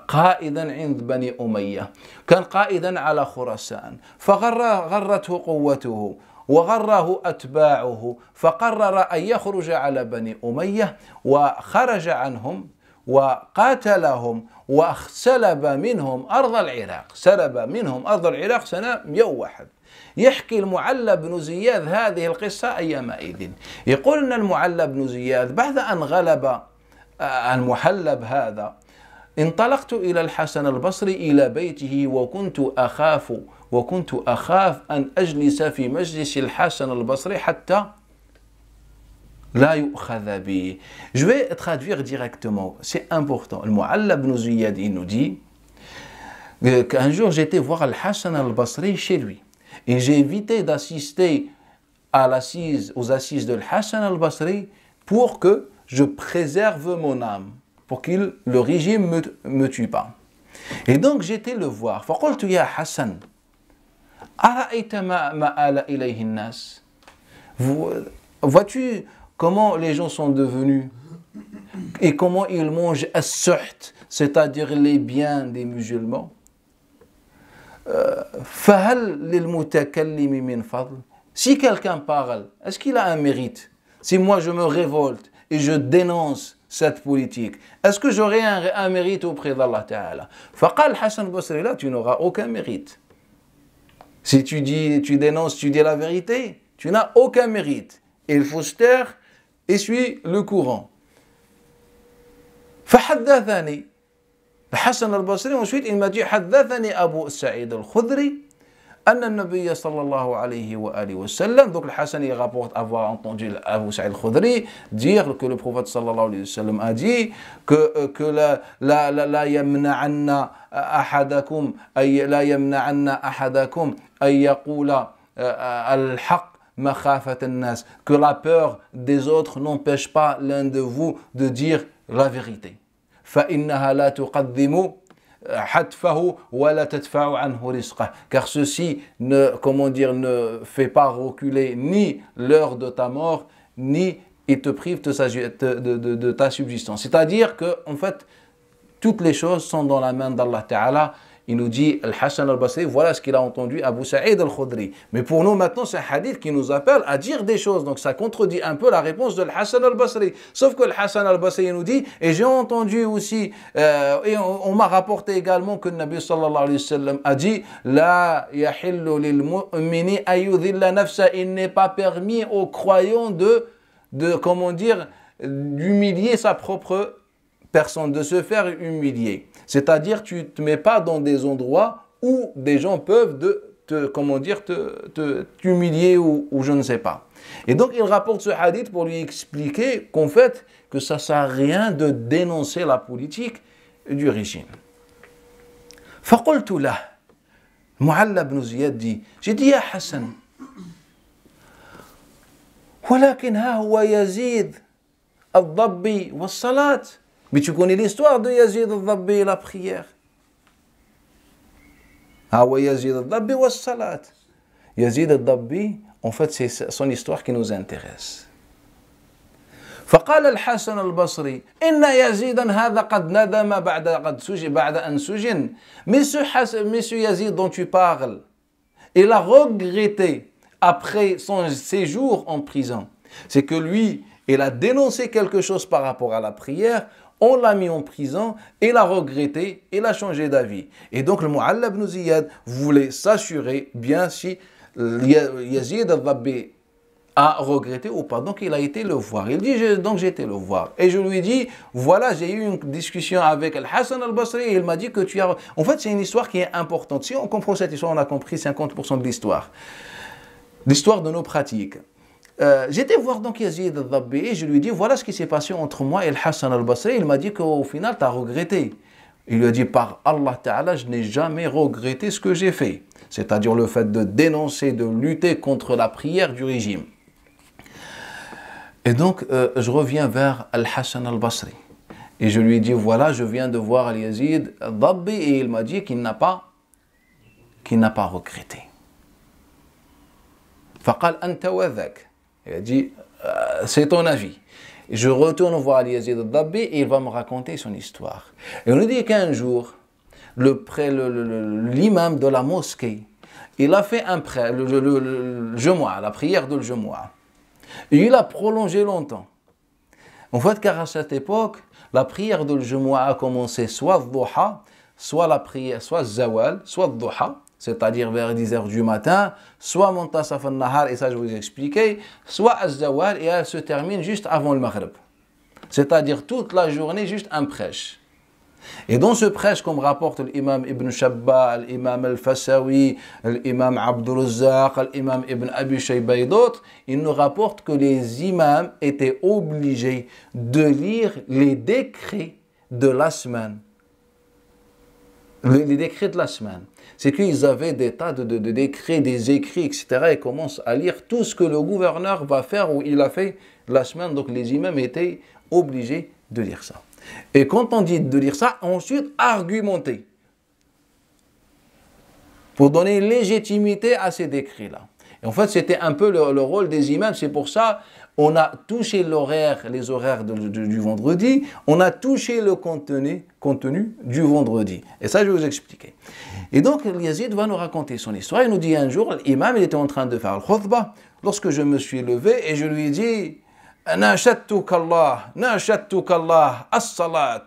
قائدا عند بني أمية، كان قائدا على خراسان، فغرته قوته وغره أتباعه، فقرر أن يخرج على بني أمية، وخرج عنهم وقاتلهم وسلب منهم أرض العراق، سنة 101. يحكي المعلى بن زياد هذه القصة أيامئذ. يقول أن المعلى بن زياد بعد أن غلب المحلب هذا انطلقت إلى الحسن البصري إلى بيته وكنت أخاف أن أجلس في مجلس الحسن البصري حتى لا يؤخذ بي. Je vais traduire directement, c'est important. Le Mu'alla ibn Ziyad, il nous dit qu'un jour j'étais voir Al-Hassan al-Basri chez lui. Et j'ai évité d'assister aux assises de Hassan al-Basri pour que je préserve mon âme, pour que le régime ne me tue pas. Et donc j'étais le voir. فقلت يا حسن أرأيت ما آل إليه الناس? Vois-tu comment les gens sont devenus et comment ils mangent as-suht, c'est-à-dire les biens des musulmans? Si quelqu'un parle, est-ce qu'il a un mérite? Si moi je me révolte et je dénonce cette politique, est-ce que j'aurai un mérite auprès d'Allah Ta'ala? Faqal Hassan Basri, là tu n'auras aucun mérite. Si tu dénonces, tu dis la vérité, tu n'as aucun mérite. Il faut se taire et suivre le courant. فحدثني الحسن البصري ensuite il m'a dit حدثني أبو سعيد الخدري أن النبي صلى الله عليه وآله وسلم. Donc le Hassan il rapporte avoir entendu Abu Sa'id al-Khudri dire que le prophète صلى الله عليه وسلم a dit que لا يمنعن أحدكم أن يقول الحق مخافة الناس, que la peur des autres n'empêche pas l'un de vous de dire la vérité. فإنها لا تقدم حتفه ولا تدفع عنه رزقه, car ceci ne fait pas reculer ni l'heure de ta mort ni il te prive de ta subsistance. C'est-à-dire que en fait toutes les choses sont dans la main d'Allah Ta'ala. Il nous dit Al-Hassan al-Basri, voilà ce qu'il a entendu Abu Sa'id al-Khudri. Mais pour nous maintenant, c'est un hadith qui nous appelle à dire des choses. Donc ça contredit un peu la réponse de Al-Hassan al-Basri. Sauf que Al-Hassan al-Basri nous dit, et j'ai entendu aussi, et on m'a rapporté également que le Nabi sallallahu alayhi wa sallam a dit La yahillu lil mu'mini ayudhilla nafsa. Il n'est pas permis aux croyants d'humilier sa propre personne, de se faire humilier. C'est-à-dire, tu ne te mets pas dans des endroits où des gens peuvent t'humilier ou je ne sais pas. Et donc, il rapporte ce hadith pour lui expliquer qu'en fait, que ça ne sert à rien de dénoncer la politique du régime. فقلت له, Mu'alla ibn Ziyad dit, j'ai dit à Hassan, ولكن ها هو يزيد الضبي والصلاة. Mais tu connais l'histoire de Yazid al-Dabbi et la prière. ها هو يزيد الضبي والصلاة. Yazid al-Dabbi, en fait, c'est son histoire qui nous intéresse. فقال الحسن البصري إن يزيدا هذا قد ندم بعد أن سجن. Monsieur Yazid dont tu parles, il a regretté après son séjour en prison. C'est que lui, il a dénoncé quelque chose par rapport à la prière, on l'a mis en prison, il a regretté, il a changé d'avis. Et donc le Mu'alla ibn Ziyad voulait s'assurer bien si Yazid al-Dabbi a regretté ou pas. Donc il a été le voir. Il dit, donc j'ai été le voir. Et je lui dis, voilà, j'ai eu une discussion avec Al-Hassan al-Basri et il m'a dit que tu as... En fait, c'est une histoire qui est importante. Si on comprend cette histoire, on a compris 50% de l'histoire. L'histoire de nos pratiques. J'étais voir donc Yazid al-Dabbi et je lui dis, voilà ce qui s'est passé entre moi et Al-Hassan al-Basri. Il m'a dit qu'au final, tu as regretté. Il lui a dit, par Allah Ta'ala, je n'ai jamais regretté ce que j'ai fait. C'est-à-dire le fait de dénoncer, de lutter contre la prière du régime. Et donc, je reviens vers Al-Hassan al-Basri. Et je lui dis, voilà, je viens de voir Yazid al-Dabbi et il m'a dit qu'il n'a pas regretté. Faqal anta wa dhak. Il a dit, c'est ton avis. Et je retourne voir Yazid al-Dabbi et il va me raconter son histoire. Et on nous dit qu'un jour, l'imam de la mosquée, il a fait un prêt, le Jumu'ah, la prière de le Jumu'ah. Et il a prolongé longtemps. En fait, car à cette époque, la prière de Jumu'ah a commencé soit Dhuha, soit la prière, soit Zawal, soit Dhuha, c'est-à-dire vers 10h du matin, soit Muntasaf al-Nahar, et ça je vous ai expliqué, soit Az-Zawal, et elle se termine juste avant le Maghrib. C'est-à-dire toute la journée, juste un prêche. Et dans ce prêche, comme rapporte l'imam Ibn Shabba, l'imam Al-Fasawi, l'imam Abdul Razzaq, l'imam Ibn Abi Shayba et d'autres, il nous rapporte que les imams étaient obligés de lire les décrets de la semaine. Les décrets de la semaine. C'est qu'ils avaient des tas de décrets, des écrits, etc. Et commencent à lire tout ce que le gouverneur va faire ou il a fait la semaine. Donc les imams étaient obligés de lire ça. Et quand on dit de lire ça, ensuite argumenter pour donner légitimité à ces décrets-là. Et en fait, c'était un peu le rôle des imams. C'est pour ça on a touché les horaires du vendredi, on a touché le contenu du vendredi. Et ça, je vais vous expliquer. Et donc, Yazid va nous raconter son histoire. Il nous dit un jour, l'imam, il était en train de faire le khutbah, lorsque je me suis levé et je lui ai dit, ناشدتك الله الصلاة.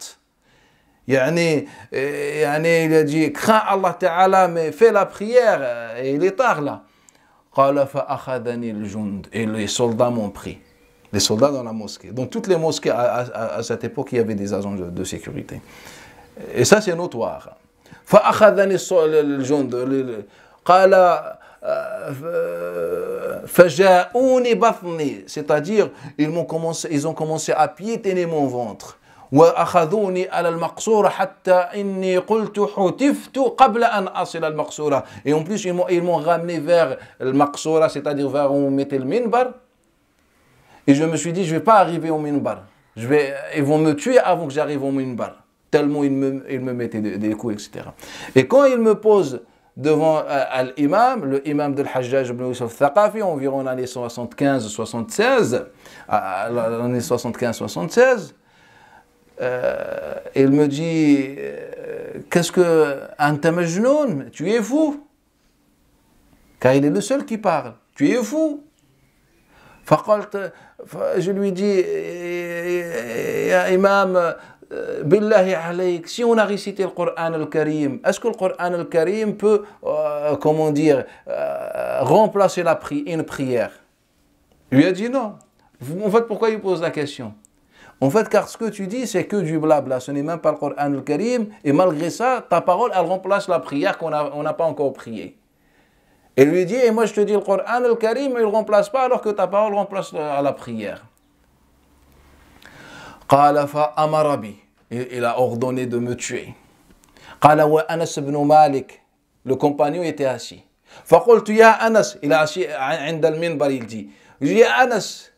يعني il a dit, crains Allah Ta'ala, mais fais la prière, et il est tard là. قال فأخذني الجند. Et les soldats m'ont pris. Les soldats dans la mosquée. Dans toutes les mosquées, à cette époque, il y avait des agents de sécurité. Et ça, c'est notoire. فأخذني الجند. قال فجاءوني بطني. C'est-à-dire, ils ont commencé à piétiner mon ventre. وأخذوني على المقصورة حتى إني قلت حتفت قبل أن أصل المقصورة. Et en plus, ils m'ont ramené vers le maqsoura, c'est-à-dire vers où on mettait le minbar. Et je me suis dit, je ne vais pas arriver au minbar. Ils vont me tuer avant que j'arrive au minbar. Tellement ils me mettaient des coups, etc. Et quand ils me posent devant l'imam, le imam de l'Hajjaj ibn Yusuf Thaqafi, environ l'année 75-76, l'année 75-76, il me dit, qu'est-ce que anta majnoun, tu es fou? Car il est le seul qui parle. Tu es fou? Je lui dis, ya imam, billahi alayk, si on a récité le Coran al-Karim, est-ce que le Coran al-Karim peut, remplacer une prière? Il lui a dit non. En fait, pourquoi il pose la question? En fait, car ce que tu dis, c'est que du blabla. Ce n'est même pas le Coran al-Karim. Et malgré ça, ta parole, elle remplace la prière qu'on n'a pas encore priée. Et lui dit, et moi je te dis le Coran al-Karim, il ne remplace pas alors que ta parole remplace la prière. قال فأمر بي. Il a ordonné de me tuer. قال وأنس بن مالك. Le compagnon était assis. فقلت يا أنس. Il est assis عند المنبر, il dit, يا أنس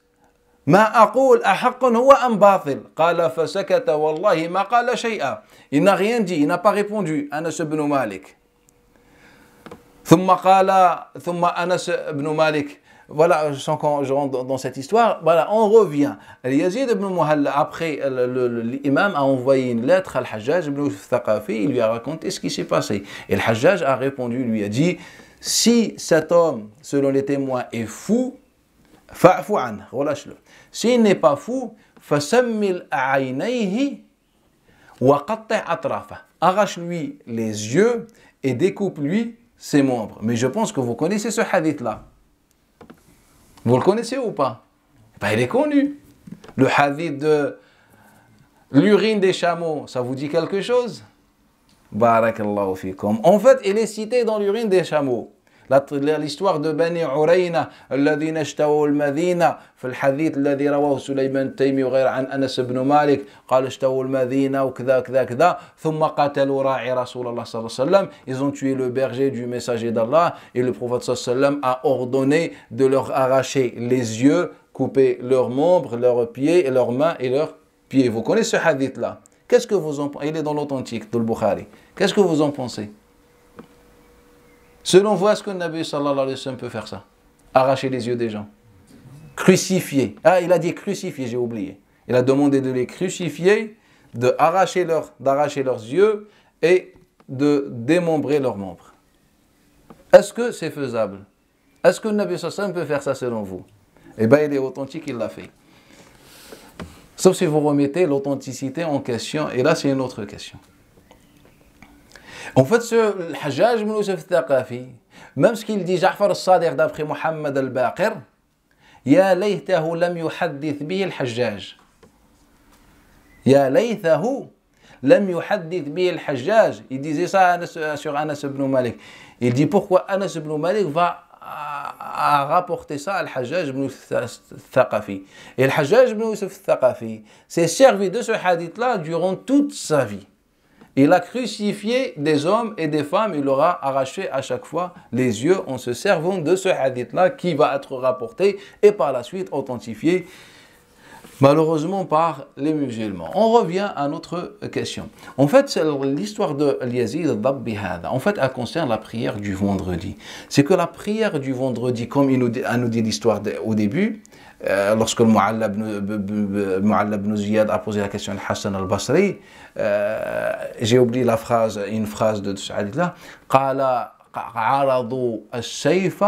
ما أقول أحق هو أم باطل قال فسكت والله ما قال شيئا. Il n'a rien dit, il n'a pas répondu. Anas ibn Malik. ثم أنس بن مالك. Voilà, je sens quand je rentre dans cette histoire, voilà, on revient. Yazid ibn Muhalla, après l'imam a envoyé une lettre à Al-Hajjaj ibn Thaqafi, il lui a raconté ce qui s'est passé. Et Al-Hajjaj a répondu, lui a dit, si cet homme, selon les témoins, est fou, fa'fu an, relâche-le. S'il n'est pas fou, fasammil a'aynayhi wa qatti' atrafa. Arrache-lui les yeux et découpe-lui ses membres. Mais je pense que vous connaissez ce hadith-là. Vous le connaissez ou pas? Ben, il est connu. Le hadith de l'urine des chameaux, ça vous dit quelque chose? Barakallahu fikum. En fait, il est cité dans l'urine des chameaux. L'histoire de Bani Urayna, الذين اشتروا المدينة, في الحديث الذي رواه سليمان التيمي وغير عن أنس بن مالك, قال اشتروا المدينة وكذا كذا كذا, ثم قتلوا راعي رسول الله صلى الله عليه وسلم. Ils ont tué le berger du messager d'Allah et le prophète صلى الله عليه وسلم a ordonné de leur arracher les yeux, couper leurs membres, leurs pieds, leurs mains et leurs pieds. Vous connaissez ce hadith-là? Qu'est-ce que vous en pensez? Il est dans l'authentique de Bukhari. Qu'est-ce que vous en pensez? Selon vous, est-ce que le Nabi sallallahu alayhi wa sallam peut faire ça? Arracher les yeux des gens? Crucifier. Ah, il a dit crucifier, j'ai oublié. Il a demandé de les crucifier, d'arracher leurs yeux et de démembrer leurs membres. Est-ce que c'est faisable? Est-ce que le Nabi sallallahu alayhi wa sallam peut faire ça selon vous? Eh bien, il est authentique, il l'a fait. Sauf si vous remettez l'authenticité en question, et là, c'est une autre question. En fait, ce Hajjaj ibn Yusuf al-Thaqafi, même ce qu'il dit Ja'far al-Sadiq d'après Muhammad al-Baqir, Ya laytahu lam yuhaddith bihi al-Hajjaj. Ya laytahu lam yuhaddith bihi al-Hajjaj. Il disait ça sur Anas ibn Malik. Il dit pourquoi Anas ibn Malik va rapporter ça à Al-Hajjaj ibn al-Thaqafi. Et Al-Hajjaj ibn Yusuf al-Thaqafi s'est servi de ce hadith-là durant toute sa vie. Il a crucifié des hommes et des femmes, il leur a arraché à chaque fois les yeux en se servant de ce hadith-là qui va être rapporté et par la suite authentifié, malheureusement par les musulmans. On revient à notre question. En fait, l'histoire de Yazid al-Dabbi, en fait, elle concerne la prière du vendredi. C'est que la prière du vendredi, comme il nous dit l'histoire au début, lorsque le Mu'alla ibn Ziyad a posé la question à Hassan al-Basri, j'ai oublié une phrase de ce hadith-là, قال عرضوا السيف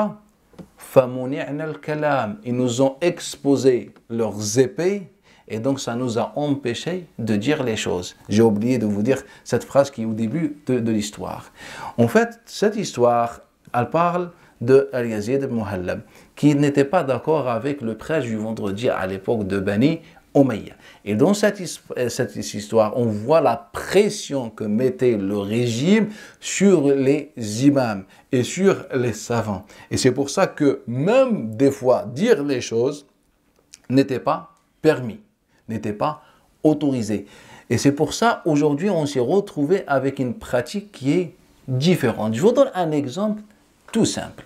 فمنعنا الكلام. Ils nous ont exposé leurs épées et donc ça nous a empêché de dire les choses. J'ai oublié de vous dire cette phrase qui est au début de l'histoire. En fait, cette histoire, elle parle de Al-Yazid ibn Muhallab, qui n'était pas d'accord avec le prêche du vendredi à l'époque de Bani Umayya. Et dans cette histoire, on voit la pression que mettait le régime sur les imams et sur les savants. Et c'est pour ça que même des fois, dire les choses n'était pas permis, n'était pas autorisé. Et c'est pour ça, aujourd'hui, on s'est retrouvé avec une pratique qui est différente. Je vous donne un exemple tout simple.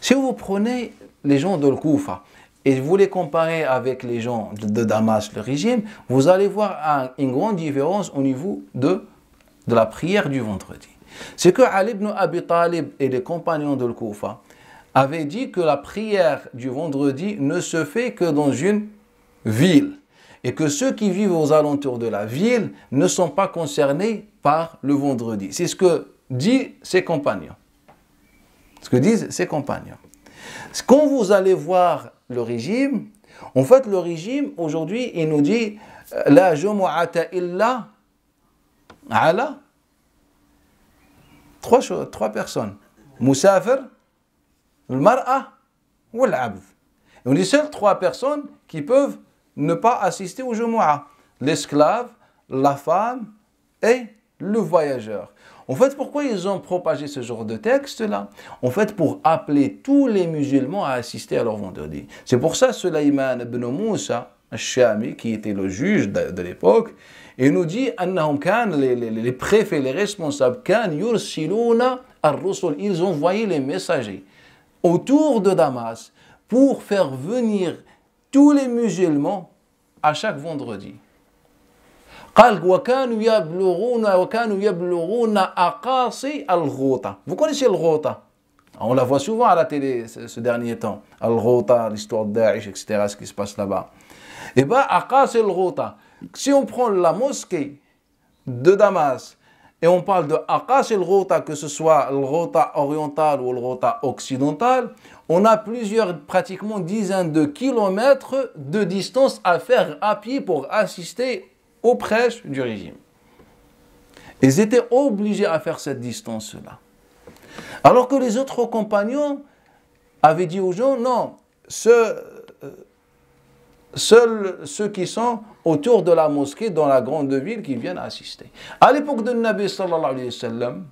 Si vous prenez les gens de Koufa et vous les comparez avec les gens de Damas, le régime, vous allez voir une grande différence au niveau de la prière du vendredi. C'est que Ali ibn Abi Talib et les compagnons de Koufa avaient dit que la prière du vendredi ne se fait que dans une ville et que ceux qui vivent aux alentours de la ville ne sont pas concernés par le vendredi. C'est ce que disent ses compagnons. Quand vous allez voir le régime, en fait le régime aujourd'hui il nous dit la jumu'ata illa ala trois personnes, musafir, al-mar'a ou al-abd. Et on dit seules 3 personnes qui peuvent ne pas assister au Jumu'ah. L'esclave, la femme et le voyageur. En fait, pourquoi ils ont propagé ce genre de texte-là? En fait, pour appeler tous les musulmans à assister à leur vendredi. C'est pour ça Sulayman ibn Moussa, al-Shami, qui était le juge de l'époque, il nous dit les préfets, les responsables, ils envoyaient les messagers autour de Damas pour faire venir tous les musulmans à chaque vendredi. Vous connaissez le Ghouta? On la voit souvent à la télé ce dernier temps. Al-Ghouta, l'histoire de Daesh, etc., ce qui se passe là-bas. Et bien, Aqas et al-Ghouta, si on prend la mosquée de Damas et on parle de Aqas et al-Ghouta, que ce soit le Ghouta oriental ou le Ghouta occidental, on a pratiquement dizaines de kilomètres de distance à faire à pied pour assister aux prêches du régime. Ils étaient obligés à faire cette distance-là. Alors que les autres compagnons avaient dit aux gens, non, seuls ceux qui sont autour de la mosquée dans la grande ville qui viennent assister. À l'époque de Nabi sallallahu alayhi wa sallam,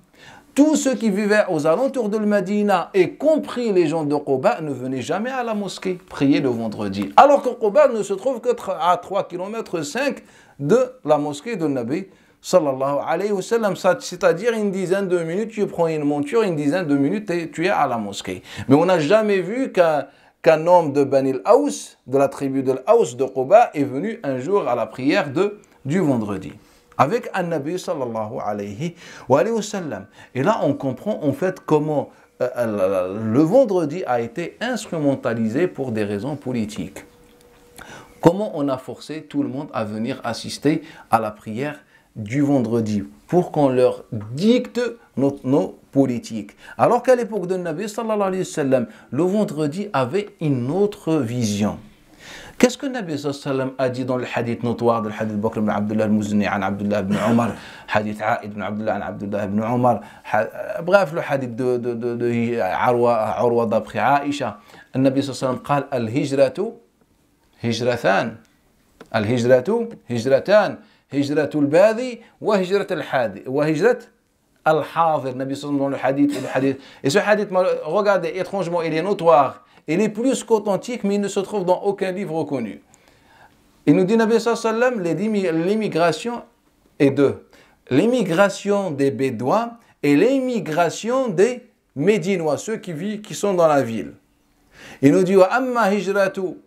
tous ceux qui vivaient aux alentours de Medina, y compris les gens de Quba, ne venaient jamais à la mosquée prier le vendredi. Alors que Quba ne se trouve que à 3,5 km de la mosquée de Nabi sallallahu alayhi wa sallam, c'est-à-dire une dizaine de minutes, tu prends une monture, une dizaine de minutes et tu es à la mosquée. Mais on n'a jamais vu qu'un homme de Bani al-Aws, de la tribu de l'Aws de Quba, est venu un jour à la prière du vendredi avec un Nabi sallallahu alayhi wa sallam. Et là, on comprend en fait comment le vendredi a été instrumentalisé pour des raisons politiques. Comment on a forcé tout le monde à venir assister à la prière du vendredi pour qu'on leur dicte nos politiques. Alors qu'à l'époque de Nabi sallallahu alayhi wa sallam, le vendredi avait une autre vision. Qu'est-ce que Nabi sallallahu alayhi wa sallam a dit dans le hadith notoire, le hadith Bakr ibn Abdullah al-Muzni an Abdullah ibn Omar, hadith Aïd ibn Abdullah an Abdullah ibn Omar, bref, le hadith de Urwa d'après Aïcha. Nabi sallallahu alayhi wa sallam قال الهجرة هجرتان الهجرة هجرتان هجرة الباذي وهجرة الحاذي وهجرة الحاضر. Nabi sallallahu alayhi wa sallam dans le hadith. Et ce hadith, regardez, étrangement, il est notoire. Il est plus qu'authentique, mais il ne se trouve dans aucun livre reconnu. Il nous dit, Nabi sallallahu alayhi wa sallam, l'immigration est deux. L'immigration des Bédouins et l'immigration des Médinois, ceux qui sont dans la ville. Il nous dit, wa amma hijratu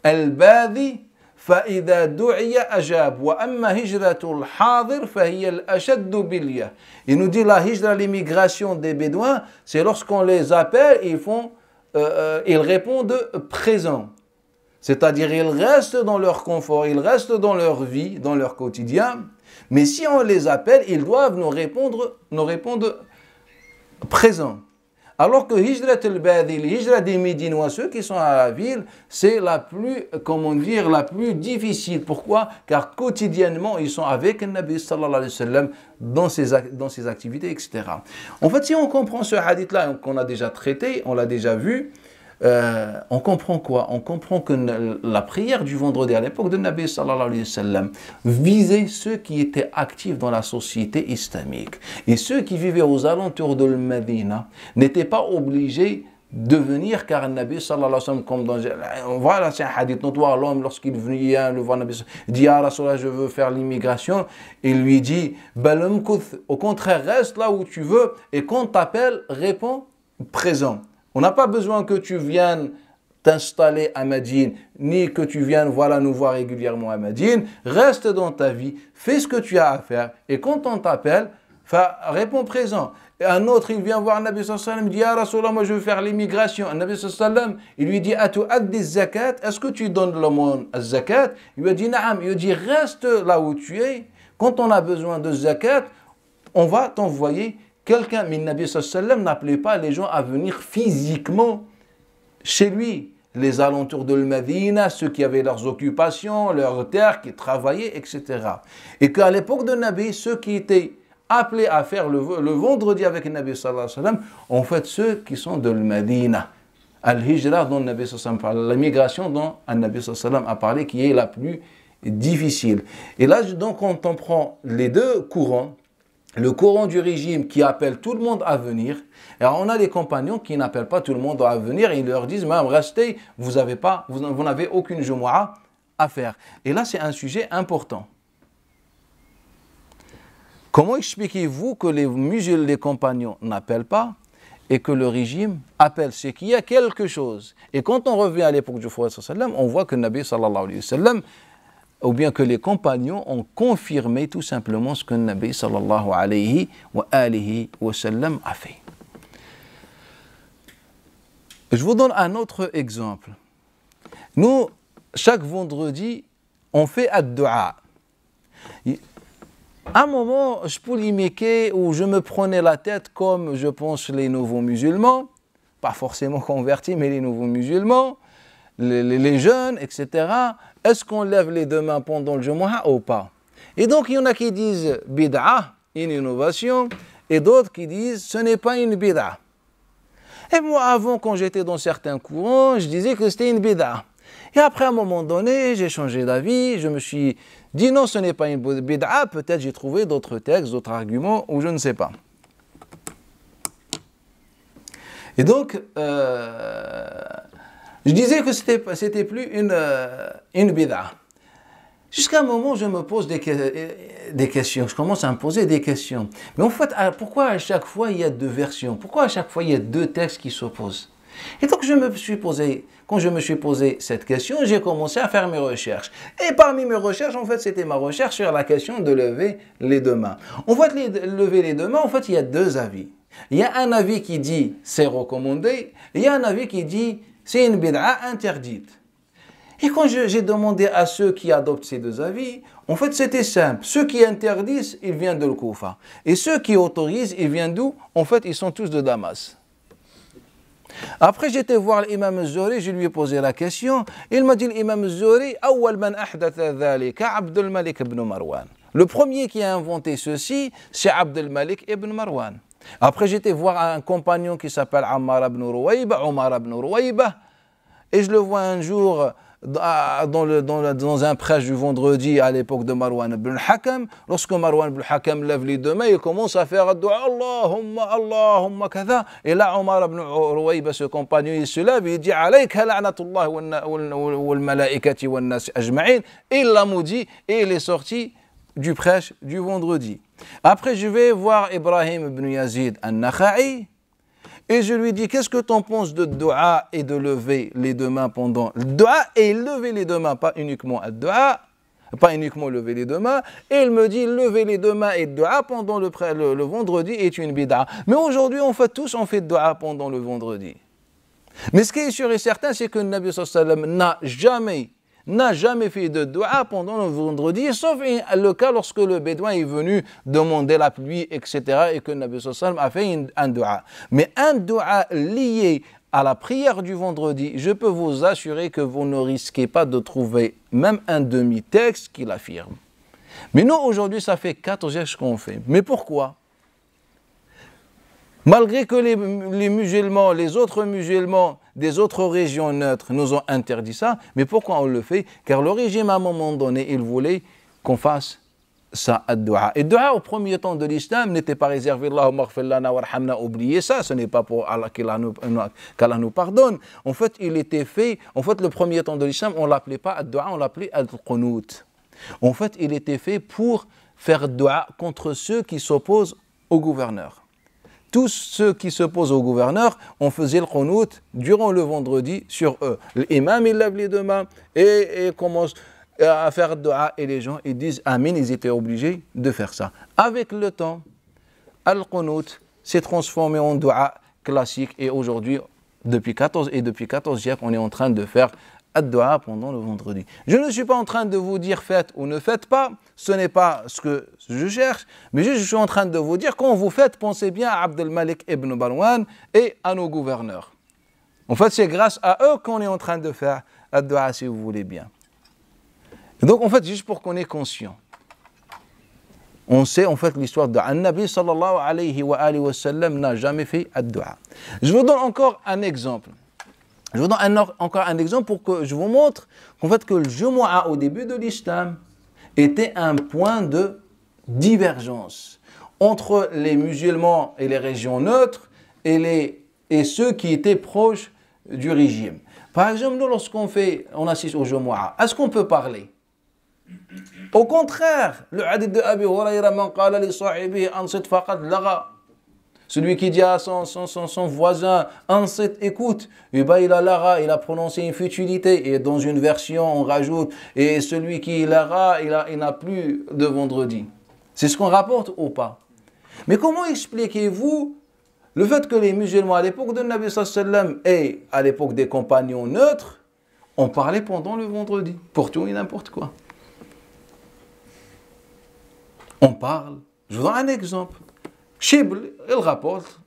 al-badi فإذا دعي أجاب وأما هجرة الحاضر فهي الأشد بالية. Il nous dit la hijra, l'immigration des Bédouins, c'est lorsqu'on les appelle, ils répondent présent. C'est-à-dire ils restent dans leur confort, ils restent dans leur vie, dans leur quotidien. Mais si on les appelle, ils doivent nous répondre présent. Alors que hijrat al-badi, l'hijra des Médinois, ceux qui sont à la ville, c'est la plus difficile. Pourquoi? Car quotidiennement, ils sont avec le Nabi sallallahu alayhi wa sallam dans ses activités, etc. En fait, si on comprend ce hadith-là, qu'on a déjà traité, on l'a déjà vu, on comprend quoi? On comprend que la prière du vendredi à l'époque de Nabi sallallahu alayhi wa sallam visait ceux qui étaient actifs dans la société islamique. Et ceux qui vivaient aux alentours de Medina n'étaient pas obligés de venir, car Nabi sallallahu alayhi wa sallam, comme dans, voilà, c'est un hadith notoire, l'homme lorsqu'il vient le voir Nabi, dit ya Rasulallah, je veux faire l'immigration, il lui dit au contraire, reste là où tu veux et quand t'appelle, réponds présent. On n'a pas besoin que tu viennes t'installer à Médine, ni que tu viennes nous voir régulièrement à Médine. Reste dans ta vie, fais ce que tu as à faire. Et quand on t'appelle, réponds présent. Et un autre, il vient voir Nabi sallallahu alayhi wa sallam, il dit, ya Rasulallah, moi je veux faire l'immigration. Nabi sallallahu alayhi wa sallam, il lui dit, atu'addi zakat, est-ce que tu donnes l'aumône à zakat? Il lui dit, naam. Il lui dit, reste là où tu es. Quand on a besoin de zakat, on va t'envoyer quelqu'un. Mais Nabi sallallahu alayhi wa sallam n'appelait pas les gens à venir physiquement chez lui. Les alentours de Medina, ceux qui avaient leurs occupations, leurs terres, qui travaillaient, etc. Et qu'à l'époque de Nabi, ceux qui étaient appelés à faire le vendredi avec le Nabi sallallahu alayhi wa sallam, en fait ceux qui sont de Medina. Al-Hijra dont le Nabi sallallahu alayhi wa sallam parle, la migration dont le Nabi sallallahu alayhi wa sallam a parlé, qui est la plus difficile. Et là, donc, quand on prend les deux courants, le courant du régime qui appelle tout le monde à venir, et on a les compagnons qui n'appellent pas tout le monde à venir, et ils leur disent même restez, vous n'avez aucune Jumu'ah à faire. Et là, c'est un sujet important. Comment expliquez-vous que les compagnons n'appellent pas et que le régime appelle? C'est qu'il y a quelque chose. Et quand on revient à l'époque du prophète sallallahu alayhi wa sallam, on voit que le Nabi sallallahu alayhi wa sallam, ou bien que les compagnons ont confirmé tout simplement ce que le Nabi sallallahu alayhi wa sallam a fait. Je vous donne un autre exemple. Nous, chaque vendredi, on fait ad-du'a. À un moment, je polémiquais ou je me prenais la tête comme, je pense, les nouveaux musulmans, pas forcément convertis, mais les nouveaux musulmans, les jeunes, etc. Est-ce qu'on lève les deux mains pendant le Jumu'ah ou pas? Et donc, il y en a qui disent bid'a, une innovation, et d'autres qui disent ce n'est pas une bid'a. Et moi, avant, quand j'étais dans certains courants, je disais que c'était une bid'a. Et après, à un moment donné, j'ai changé d'avis, je me suis dit non, ce n'est pas une bid'a, peut-être j'ai trouvé d'autres textes, d'autres arguments, ou je ne sais pas. Et donc, je disais que c'était plus une bid'a. Jusqu'à un moment, je me pose des questions. Je commence à me poser des questions. Mais en fait, pourquoi à chaque fois il y a deux versions? Pourquoi à chaque fois il y a deux textes qui s'opposent? Et donc, quand je me suis posé cette question, j'ai commencé à faire mes recherches. Et parmi mes recherches, en fait, c'était ma recherche sur la question de lever les deux mains. En fait, lever les deux mains, en fait, il y a deux avis. Il y a un avis qui dit c'est recommandé, et il y a un avis qui dit c'est une bid'a interdite. Et quand j'ai demandé à ceux qui adoptent ces deux avis, en fait c'était simple. Ceux qui interdisent, ils viennent de Koufa. Et ceux qui autorisent, ils viennent d'où? En fait, ils sont tous de Damas. Après, j'étais voir l'imam al-Zuhri, je lui ai posé la question. Il m'a dit l'imam al-Zuhri, awwal man ahdatha dhalika Abdul Malik ibn Marwan. Le premier qui a inventé ceci, c'est Abdul Malik ibn Marwan. Après, j'étais voir un compagnon qui s'appelle Omar ibn Rouaïba, et je le vois un jour dans un prêche du vendredi à l'époque de Marwan ibn al-Hakam. Lorsque Marwan ibn al-Hakam lève les deux mains, il commence à faire dua Allahumma, Allahumma, kada. Et là, Omar ibn Rouaïba, ce compagnon, il se lève et il dit alayka la'natullah wal malaikati wan nas ajma'in. Et il l'a maudit et il est sorti du prêche du vendredi. Après, je vais voir Ibrahim ibn Yazid al-Nakha'i et je lui dis qu'est-ce que tu en penses de dua et de lever les deux mains pendant le dua et lever les deux mains, pas uniquement le dua, pas uniquement lever les deux mains. Et il me dit lever les deux mains et dua pendant le vendredi est une bid'a. Mais aujourd'hui, on fait dua pendant le vendredi. Mais ce qui est sûr et certain, c'est que le Nabi sallallahu alayhi wa sallam n'a jamais fait de dua pendant le vendredi, sauf le cas lorsque le bédouin est venu demander la pluie, etc., et que le Nabi sallallahu alayhi wa sallam a fait un dua. Mais un dua lié à la prière du vendredi, je peux vous assurer que vous ne risquez pas de trouver même un demi-texte qui l'affirme. Mais nous, aujourd'hui, ça fait 14 ans qu'on fait. Mais pourquoi? Malgré que les musulmans, les autres musulmans des autres régions neutres nous ont interdit ça, mais pourquoi on le fait? Car le régime, à un moment donné, il voulait qu'on fasse ça, ad-du'a. Et le dua, au premier temps de l'islam, n'était pas réservé Allahumma ighfir lana warhamna, oubliez ça, ce n'est pas pour Allah qu'Allah nous pardonne. En fait, il était fait, le premier temps de l'islam, on ne l'appelait pas ad-du'a, on l'appelait al-qunut. En fait, il était fait pour faire dua contre ceux qui s'opposent au gouverneur. Tous ceux qui s'opposent au gouverneur, on faisait le qunut durant le vendredi sur eux. L'imam, il lève les deux mains et commence à faire dua et les gens ils disent amin, ils étaient obligés de faire ça. Avec le temps, al-qunut s'est transformé en dua classique et aujourd'hui, depuis 14 siècles, on est en train de faire ad-dua pendant le vendredi. Je ne suis pas en train de vous dire faites ou ne faites pas, ce n'est pas ce que je cherche, mais je suis en train de vous dire quand vous faites, pensez bien à Abdul Malik ibn Marwan et à nos gouverneurs. En fait, c'est grâce à eux qu'on est en train de faire ad-dua, si vous voulez bien. Et donc, en fait, juste pour qu'on est conscient, on sait en fait l'histoire de An-Nabi sallallahu alayhi wa sallam n'a jamais fait ad-dua. Je vous donne encore un exemple. Je vous donne encore un exemple pour que je vous montre qu'en fait que le Jumu'ah au début de l'islam était un point de divergence entre les musulmans et les régions neutres et ceux qui étaient proches du régime. Par exemple, nous, lorsqu'on assiste au Jumu'ah, est-ce qu'on peut parler? Au contraire, le hadith de Abi Hurayra, man qala li sahibihi ansit faqad laga. Celui qui dit à son voisin, ansit, écoute, eh ben, il a prononcé une futilité. Et dans une version, on rajoute, et celui qui lara, il n'a plus de vendredi. C'est ce qu'on rapporte ou pas? Mais comment expliquez-vous le fait que les musulmans à l'époque de Nabi sallallahu alayhi wa sallam et à l'époque des compagnons neutres, on parlait pendant le vendredi, pour tout et n'importe quoi? On parle. Je vous donne un exemple. Shibl, il rapporte,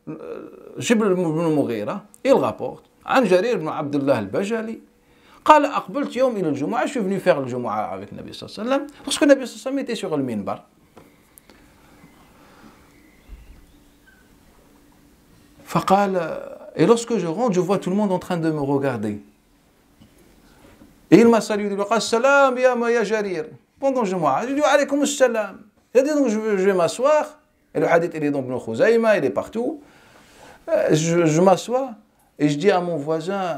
Shibl ibn Mughira, il rapporte, عن جرير بن عبد الله البجلي قال أقبلت يوم إلى الجمعة, je suis venu faire le Jumu'ah avec Nabi sallallahu alayhi wa sallam, parce que Nabi sallallahu alayhi wa sallam était sur le minbar. Et lorsque je rentre, je vois tout le monde en train de me regarder. Et il m'a salué, il m'a dit Salam ya Jarir. Pendant le Jumu'ah, je lui ai dit Alaykoum salam. Il a dit donc je vais m'asseoir. Et le hadith il est dans Ibn Khuzayma, il est partout. Je m'assois et je dis à mon voisin,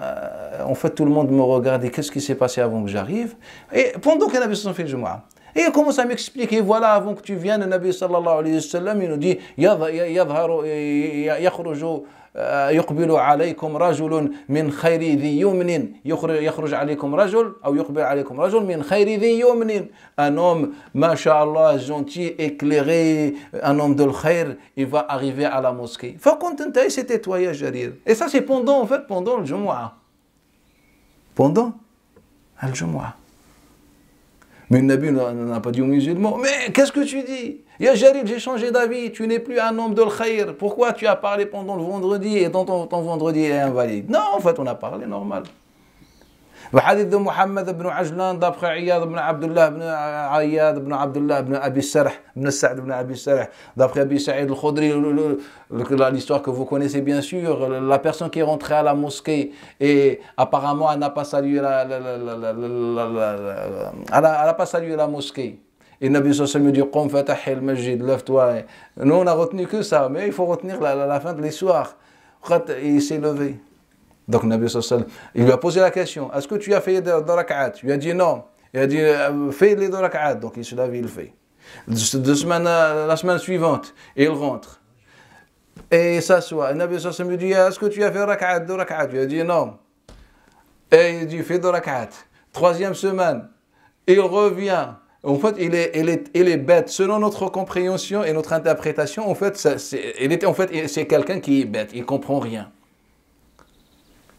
en fait tout le monde me regarde, et qu'est-ce qui s'est passé avant que j'arrive? Et pendant que Nabi sallallahu alayhi wa sallam fait le Jumu'ah. Et il commence à m'expliquer, voilà, avant que tu viennes, le Nabi sallallahu alayhi wa sallam, il nous dit يقبل عليكم رجل من خير ذي يمن يخرج عليكم رجل أو يقبل عليكم رجل من خير ذي يمن. Un homme, masha'Allah, gentil, éclairé, un homme de l'khair, il va arriver à la mosquée. فكنت انت, c'était toi ya Jarir. Et ça c'est pendant le Jumu'ah. Pendant le Jumu'ah. Mais le Nabi n'a pas dit aux musulmans, mais qu'est-ce que tu dis? Ya Jarir, j'ai changé d'avis, tu n'es plus un homme de l'khair. Pourquoi tu as parlé pendant le vendredi et ton vendredi est invalide? Non, en fait, on a parlé normal. Le hadith de Muhammad ibn Ajlan, d'après Iyad ibn Abdullah ibn Ayyad ibn Abdullah ibn Abi Sarh, ibn Sa'd ibn Abi Sarh, d'après Abi Sa'id al-Khudri, l'histoire que vous connaissez bien sûr, la personne qui est rentrée à la mosquée et apparemment elle n'a pas salué elle n'a pas salué la mosquée. Et le Nabi sallallahu alayhi wa sallam lui dit Qum fatah al-masjid, lève-toi. Nous on a retenu que ça, mais il faut retenir la fin de l'histoire. Il s'est levé. Donc, le Nabi sallallahu alayhi wa sallam, il lui a posé la question, est-ce que tu as fait des rak'at? Il lui a dit non. Il a dit, fais les 2 rak'at. Donc, il se lève, il le fait. La semaine suivante, il rentre. Et il s'assoit. Le Nabi sallallahu alayhi wa sallam lui dit, est-ce que tu as fait rak'at, 2 rak'at? Il a dit non. Et il dit, fais 2 rak'at. 3e semaine, il revient. En fait, il est bête. Selon notre compréhension et notre interprétation, en fait, c'est quelqu'un qui est bête. Il ne comprend rien.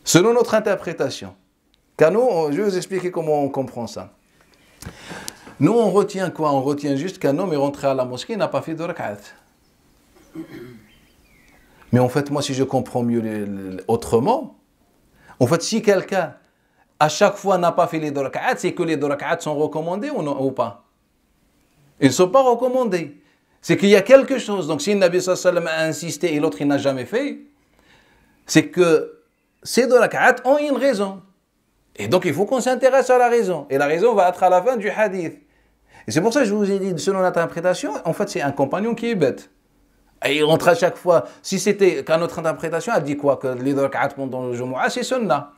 Selon notre interprétation. Car nous, je vais vous expliquer comment on comprend ça. Nous, on retient quoi? On retient juste qu'un homme est rentré à la mosquée et n'a pas fait de rak'at. Mais en fait, moi, si je comprends mieux autrement, en fait, si quelqu'un, à chaque fois, n'a pas fait les 2 rak'at, c'est que les 2 rak'at sont recommandés ou pas? Ils ne sont pas recommandés. C'est qu'il y a quelque chose. Donc, si le Nabi sallallahu alayhi wa sallam a insisté et l'autre, il n'a jamais fait, c'est que ces 2 rak'at ont une raison. Et donc, il faut qu'on s'intéresse à la raison. Et la raison va être à la fin du hadith. Et c'est pour ça que je vous ai dit, selon l'interprétation, en fait, c'est un compagnon qui est bête. Et il rentre à chaque fois. Si c'était qu'à notre interprétation, elle dit quoi? Que les 2 rak'at pendant le Jumu'ah, c'est sunnah.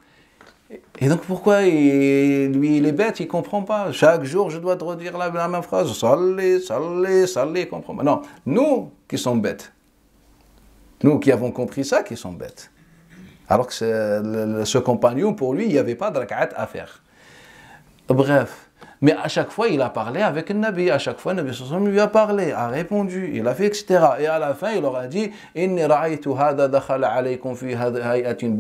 Et donc, pourquoi lui, il est bête, il ne comprend pas. Chaque jour, je dois te redire la même phrase. Salli, salli, salli, il ne comprend pas. Non, nous qui sommes bêtes. Nous qui avons compris ça, qui sommes bêtes. Alors que ce compagnon, pour lui, il n'y avait pas de rak'at à faire. Bref. Mais à chaque fois, il a parlé avec le Nabi. À chaque fois, le Nabi sallallahu alayhi wa sallam lui a parlé, a répondu, il a fait, etc. Et à la fin, il leur a dit Inni ra'aytu hada dakhala alaykum fi hay'atin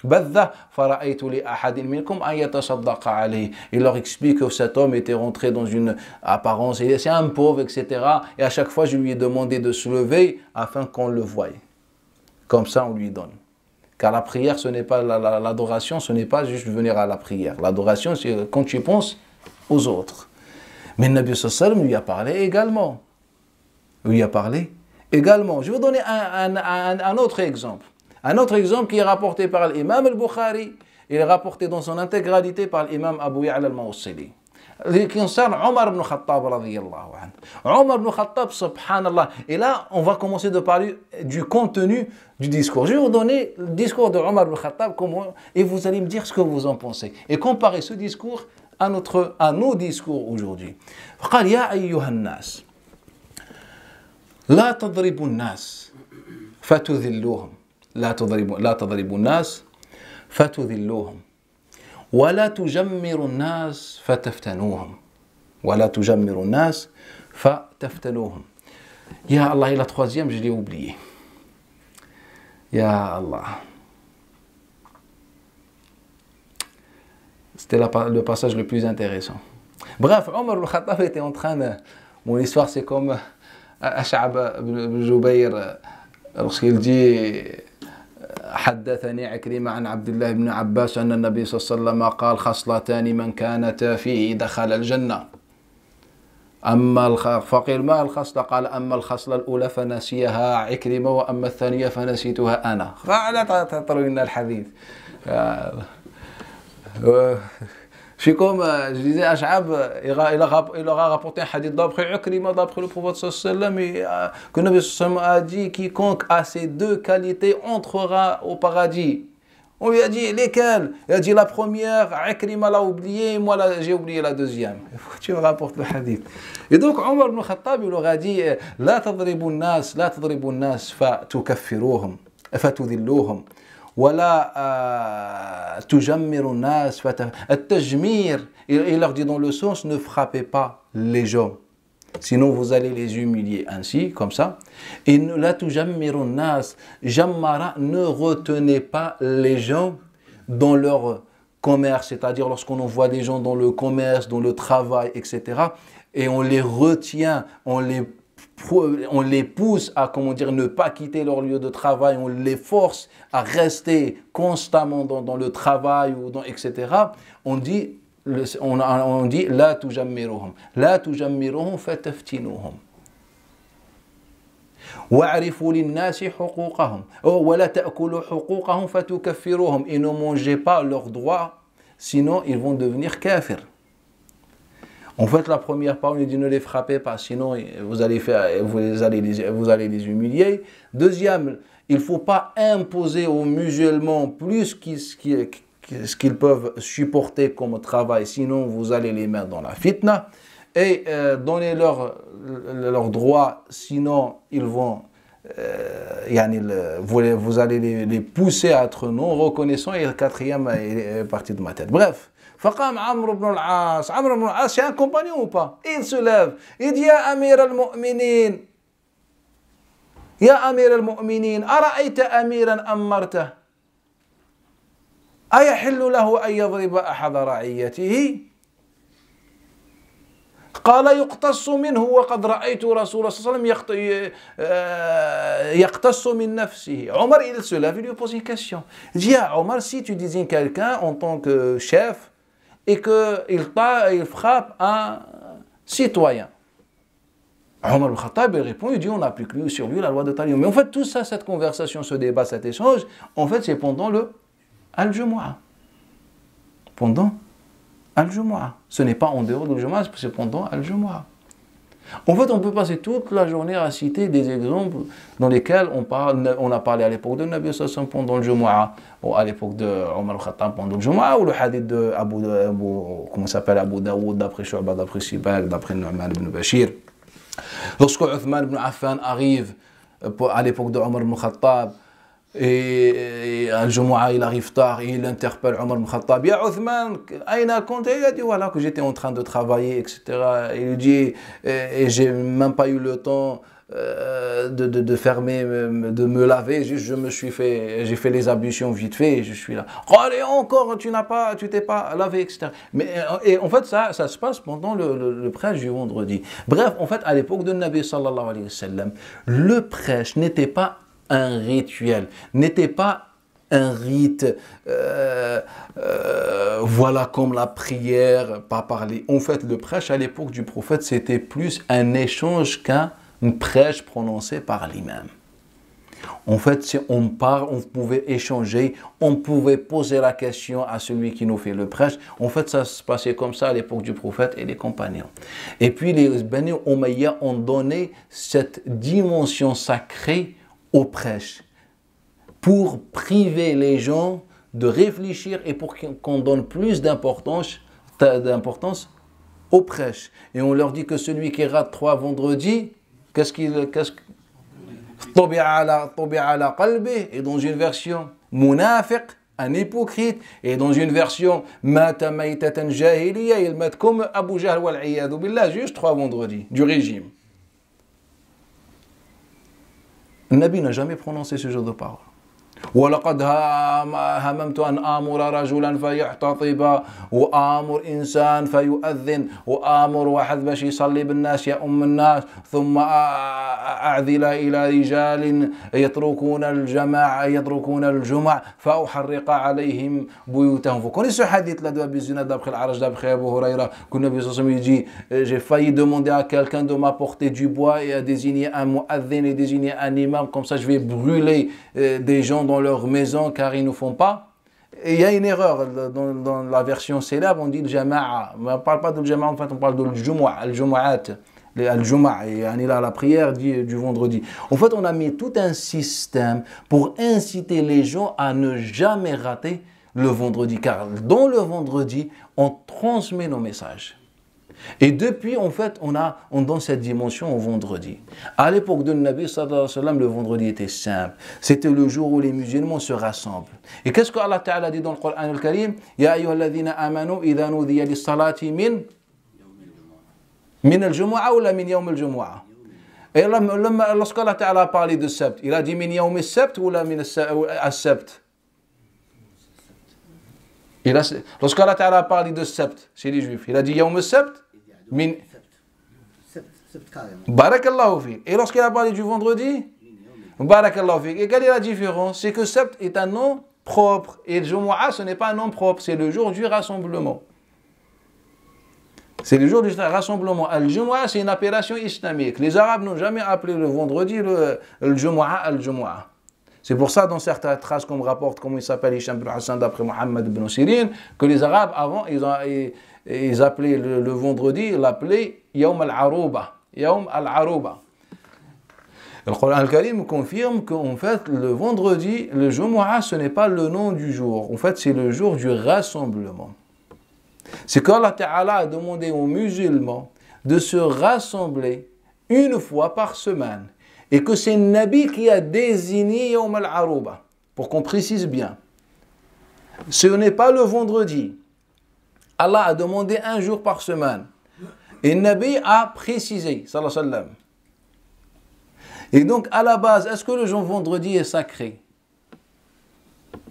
badha fara'aytu li ahadin minkum an yatasaddaqa alayhi. Il leur explique que cet homme était rentré dans une apparence, c'est un pauvre, etc. Et à chaque fois, je lui ai demandé de se lever afin qu'on le voie. Comme ça, on lui donne. Car la prière, ce n'est pas l'adoration, ce n'est pas juste venir à la prière. L'adoration, c'est quand tu penses aux autres. Mais le Nabi sallallahu alayhi wa sallam lui a parlé également. Lui a parlé également. Je vais vous donner un autre exemple. Un autre exemple qui est rapporté par l'imam al-Bukhari, il est rapporté dans son intégralité par l'imam Abu Ya'la al-Mawsili. Qui concerne Omar ibn Khattab radiyallahu anhu. Omar ibn Khattab, subhanallah. Et là, on va commencer de parler du contenu du discours. Je vais vous donner le discours de Omar ibn Khattab et vous allez me dire ce que vous en pensez. Et comparer ce discours à nos discours aujourd'hui. فقال يا أيها الناس لا تضربوا الناس فتذلوهم لا تضربوا الناس فتذلوهم ولا تجمروا الناس فتفتنوهم ولا تجمروا الناس فتفتنوهم. Ya Allah, et la troisième, je l'ai oublié. Ya Allah. C'était le passage le plus intéressant. Bref, Omar al-Khattab était en train de... Mon histoire, c'est comme Ash'ab ibn Jubayr, lorsqu'il dit حدثني عكرمة عن عبد الله بن عباس أن النبي صلى الله عليه وسلم قال خصلتان من كانتا فيه دخل الجنة أما فقيل ما الخصلة قال أما الخصلة الأولى فنسيها عكرمة وأما الثانية فنسيتها أنا. لا تطرون الحديث. Je suis comme, je disais, Ash'ab, il aura rapporté un hadith d'après Ukrima, d'après le prophète sallallahu alayhi wa sallam, que le Nabi sallallahu alayhi wa sallam a dit, quiconque a ces deux qualités entrera au paradis. On lui a dit, lesquelles? Il a dit, la première, Ukrima l'a oublié, moi j'ai oublié la deuxième. Il faut que tu me rapportes le hadith. Et donc, Omar ibn Khattab, il leur a dit, la tadribu nas fa tukaffiruhum, fa tudilluhum. ولا تجمر الناس التجمير, il leur dit dans le sens, ne frappez pas les gens, sinon vous allez les humilier, ainsi, comme ça. Et la تجمر الناس, jammara, ne retenez pas les gens dans leur commerce, c'est-à-dire lorsqu'on envoie des gens dans le commerce, dans le travail, etc. Et on les retient, on les pousse à, comment dire, ne pas quitter leur lieu de travail, on les force à rester constamment dans le travail, etc. On dit, la tujammiruhum fataftinuhum. Wa'rifu linnasi huquqahum. Wa la ta'kulu huquqahum fatukaffiruhum. Et ne mangez pas leurs droits, sinon ils vont devenir kafirs. En fait, la première parole, il dit ne les frappez pas, sinon vous allez les humilier. Deuxième, il ne faut pas imposer aux musulmans plus ce qu'ils peuvent supporter comme travail, sinon vous allez les mettre dans la fitna. Et donnez leurs droits, sinon ils vont, vous allez les pousser à être non reconnaissants. Et le quatrième est parti de ma tête. Bref. فقام عمرو بن العاص. عمرو بن العاص, c'est un compagnon ou pas? Il se lève, il dit يا أمير المؤمنين يا أمير المؤمنين أرأيت أميرا أمرته أيحل له أن يضرب أحد رعيته؟ قال يقتص منه وقد رأيت رسول الله صلى الله عليه وسلم يقتص من نفسه. Omar, il se lève, il lui pose une question. Il dit à Omar, si tu désignes quelqu'un en tant que chef et qu'il frappe un citoyen. Omar al-Khattab répond, il dit, on applique sur lui la loi de Talion. Mais en fait, tout ça, cette conversation, ce débat, cet échange, en fait, c'est pendant le Al-Jumu'ah. Pendant Al-Jumu'ah. Ce n'est pas en dehors du Jumu'ah, c'est pendant Al-Jumu'ah. En fait, on peut passer toute la journée à citer des exemples dans lesquels on a parlé à l'époque de Nabi sallallahu alayhi wa sallam pendant le Jumu'ah, ou à l'époque de Omar al-Khattab pendant le Jumu'ah, ou le hadith de Abu Daoud, d'après Shu'ba, d'après Sibak, d'après Nu'man ibn Bashir. Lorsque Uthman ibn Affan arrive à l'époque de Omar ibn Khattab, et Al-Jumu'ah, il arrive tard, et il interpelle Omar ibn Khattab. Ya Uthman, aïna konta? Il a dit voilà que j'étais en train de travailler, etc. Il lui dit, et j'ai même pas eu le temps de fermer, de me laver, j'ai fait les ablutions vite fait, et je suis là. Allez, encore, tu t'es pas lavé, etc. Mais, et en fait, ça se passe pendant le prêche du vendredi. Bref, en fait, à l'époque de Nabi sallallahu alayhi wa sallam, le prêche n'était pas un rituel, n'était pas un rite, voilà, comme la prière, pas parler. En fait, le prêche à l'époque du prophète, c'était plus un échange qu'un prêche prononcé par l'imam. En fait, on parle, on pouvait échanger, on pouvait poser la question à celui qui nous fait le prêche. En fait, ça se passait comme ça à l'époque du prophète et des compagnons. Et puis les Bani Umayya ont donné cette dimension sacrée au prêche pour priver les gens de réfléchir et pour qu'on donne plus d'importance au prêche. Et on leur dit que celui qui rate 3 vendredis, et dans une version munafiq, un hypocrite, et dans une version mata maytatan jahiliya, ils mettent comme Abu Jahl wal iyadu billah, juste 3 vendredis du régime. Le Nabi n'a jamais prononcé ce genre de paroles. ولقد هممت أن آمر رجلا فيحتطب وآمر إنسان فيؤذن وآمر واحد باش يصلي بالناس يا أم الناس ثم أعذل إلى رجال يتركون الجمع فأحرق عليهم بيوتهم. Vous connaissez ce hadith là de Abi Zinad d'après l'Araj d'après Abu Huraira que le Nabi sallallahu alayhi wa sallam dit j'ai failli demander à quelqu'un de m'apporter du bois et à désigner un mu'adhin et désigner un imam, comme ça je vais brûler des gens dans leur maison car ils ne font pas. Et il y a une erreur dans la version célèbre, on dit le jama'a, mais on ne parle pas de jama'a, en fait on parle de al-jumu'at, al-jumu'at, et la prière du vendredi. En fait on a mis tout un système pour inciter les gens à ne jamais rater le vendredi, car dans le vendredi on transmet nos messages. Et depuis, en fait, on donne cette dimension au vendredi. À l'époque de Nabi sallallahu alayhi wa sallam, le vendredi était simple. C'était le jour où les musulmans se rassemblent. Et qu'est-ce que Allah Ta'ala dit dans le Coran al-Karim? Ya ayyuhalladhina amanu idha nudiya lis-salati min al-jumu'ah ou la min yawm al-jumu'ah? Et lorsqu'Allah Ta'ala a parlé de Sabt, il a dit min yawm al-sabt ou la min al-sabt? Lorsqu'Allah Ta'ala a parlé de Sabt chez les Juifs, il a dit yawm al-sabt? Min Barakallahu fi. Et lorsqu'il a parlé du vendredi, Barakallahu fi. Et quelle est la différence? C'est que Sabt est un nom propre et le Jumu'ah ce n'est pas un nom propre, c'est le jour du rassemblement. C'est le jour du rassemblement. Al-Jumu'ah c'est une appellation islamique. Les Arabes n'ont jamais appelé le vendredi le Jumu'ah al-Jumu'ah. C'est pour ça dans certaines traces comme rapporte, comme il s'appelle Hisham ibn Hassan d'après Muhammad ibn Sirin, que les Arabes avant ils appelaient le vendredi, ils l'appelaient Yawm al-Aruba. Yawm al-Aruba. Le Coran al-Karim confirme qu'en fait, le vendredi, le Jumu'ah, ce n'est pas le nom du jour. En fait, c'est le jour du rassemblement. C'est qu'Allah Ta'ala a demandé aux musulmans de se rassembler une fois par semaine. Et que c'est Nabi qui a désigné Yawm al-Aruba. Pour qu'on précise bien. Ce n'est pas le vendredi. Allah a demandé un jour par semaine. Et Nabi a précisé, sallallahu alayhi wa sallam. Et donc, à la base, est-ce que le jour vendredi est sacré?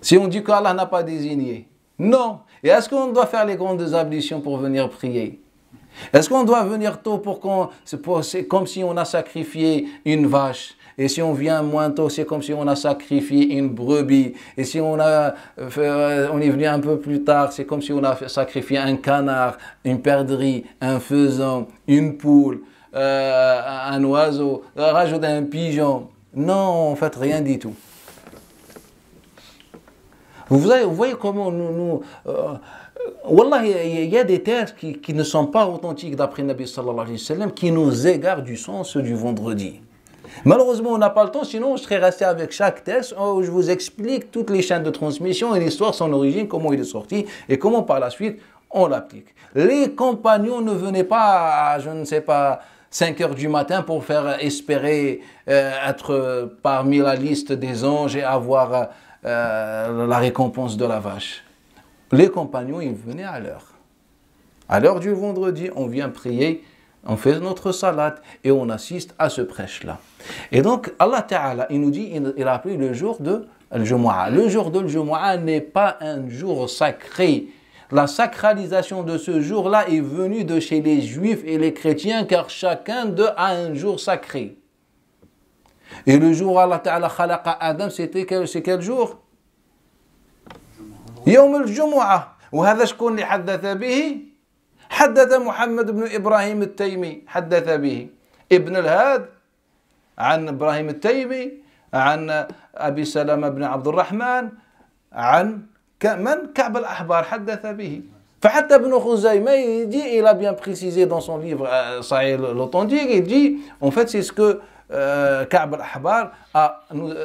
Si on dit qu'Allah n'a pas désigné. Non. Et est-ce qu'on doit faire les grandes ablutions pour venir prier? Est-ce qu'on doit venir tôt c'est comme si on a sacrifié une vache? Et si on vient moins tôt, c'est comme si on a sacrifié une brebis. Et si on est venu un peu plus tard, c'est comme si on a sacrifié un canard, une perdrix, un faisan, une poule, un oiseau, rajouter un pigeon. Non, en fait, rien du tout. Vous voyez comment Wallah, il y a des textes qui ne sont pas authentiques d'après Nabi sallallahu alayhi wa sallam, qui nous égarent du sens du vendredi. Malheureusement, on n'a pas le temps, sinon je serais resté avec chaque texte où je vous explique toutes les chaînes de transmission et l'histoire, son origine, comment il est sorti et comment par la suite on l'applique. Les compagnons ne venaient pas à, je ne sais pas, 5 heures du matin pour faire espérer être parmi la liste des anges et avoir la récompense de la vache. Les compagnons, ils venaient à l'heure. À l'heure du vendredi, on vient prier, on fait notre salat et on assiste à ce prêche-là. Et donc, Allah Ta'ala, il nous dit, il a appelé le jour de Al-Jumu'ah. Le jour de Al-Jumu'ah n'est pas un jour sacré. La sacralisation de ce jour-là est venue de chez les Juifs et les chrétiens, car chacun d'eux a un jour sacré. Et le jour où Allah Ta'ala khalaqa Adam, c'est quel jour? يوم الجمعة. وهذا شكون اللي حدث به؟ حدث محمد بن إبراهيم التيمي، حدث به ابن الهاد عن إبراهيم التيمي عن أبي سلمة بن عبد الرحمن عن من كعب الأحبار حدث به. فحتى ابن خزيمة il dit, il a bien précisé dans son livre Sahih l'authentique, il dit en fait c'est ce que Ka'b al-Ahbar a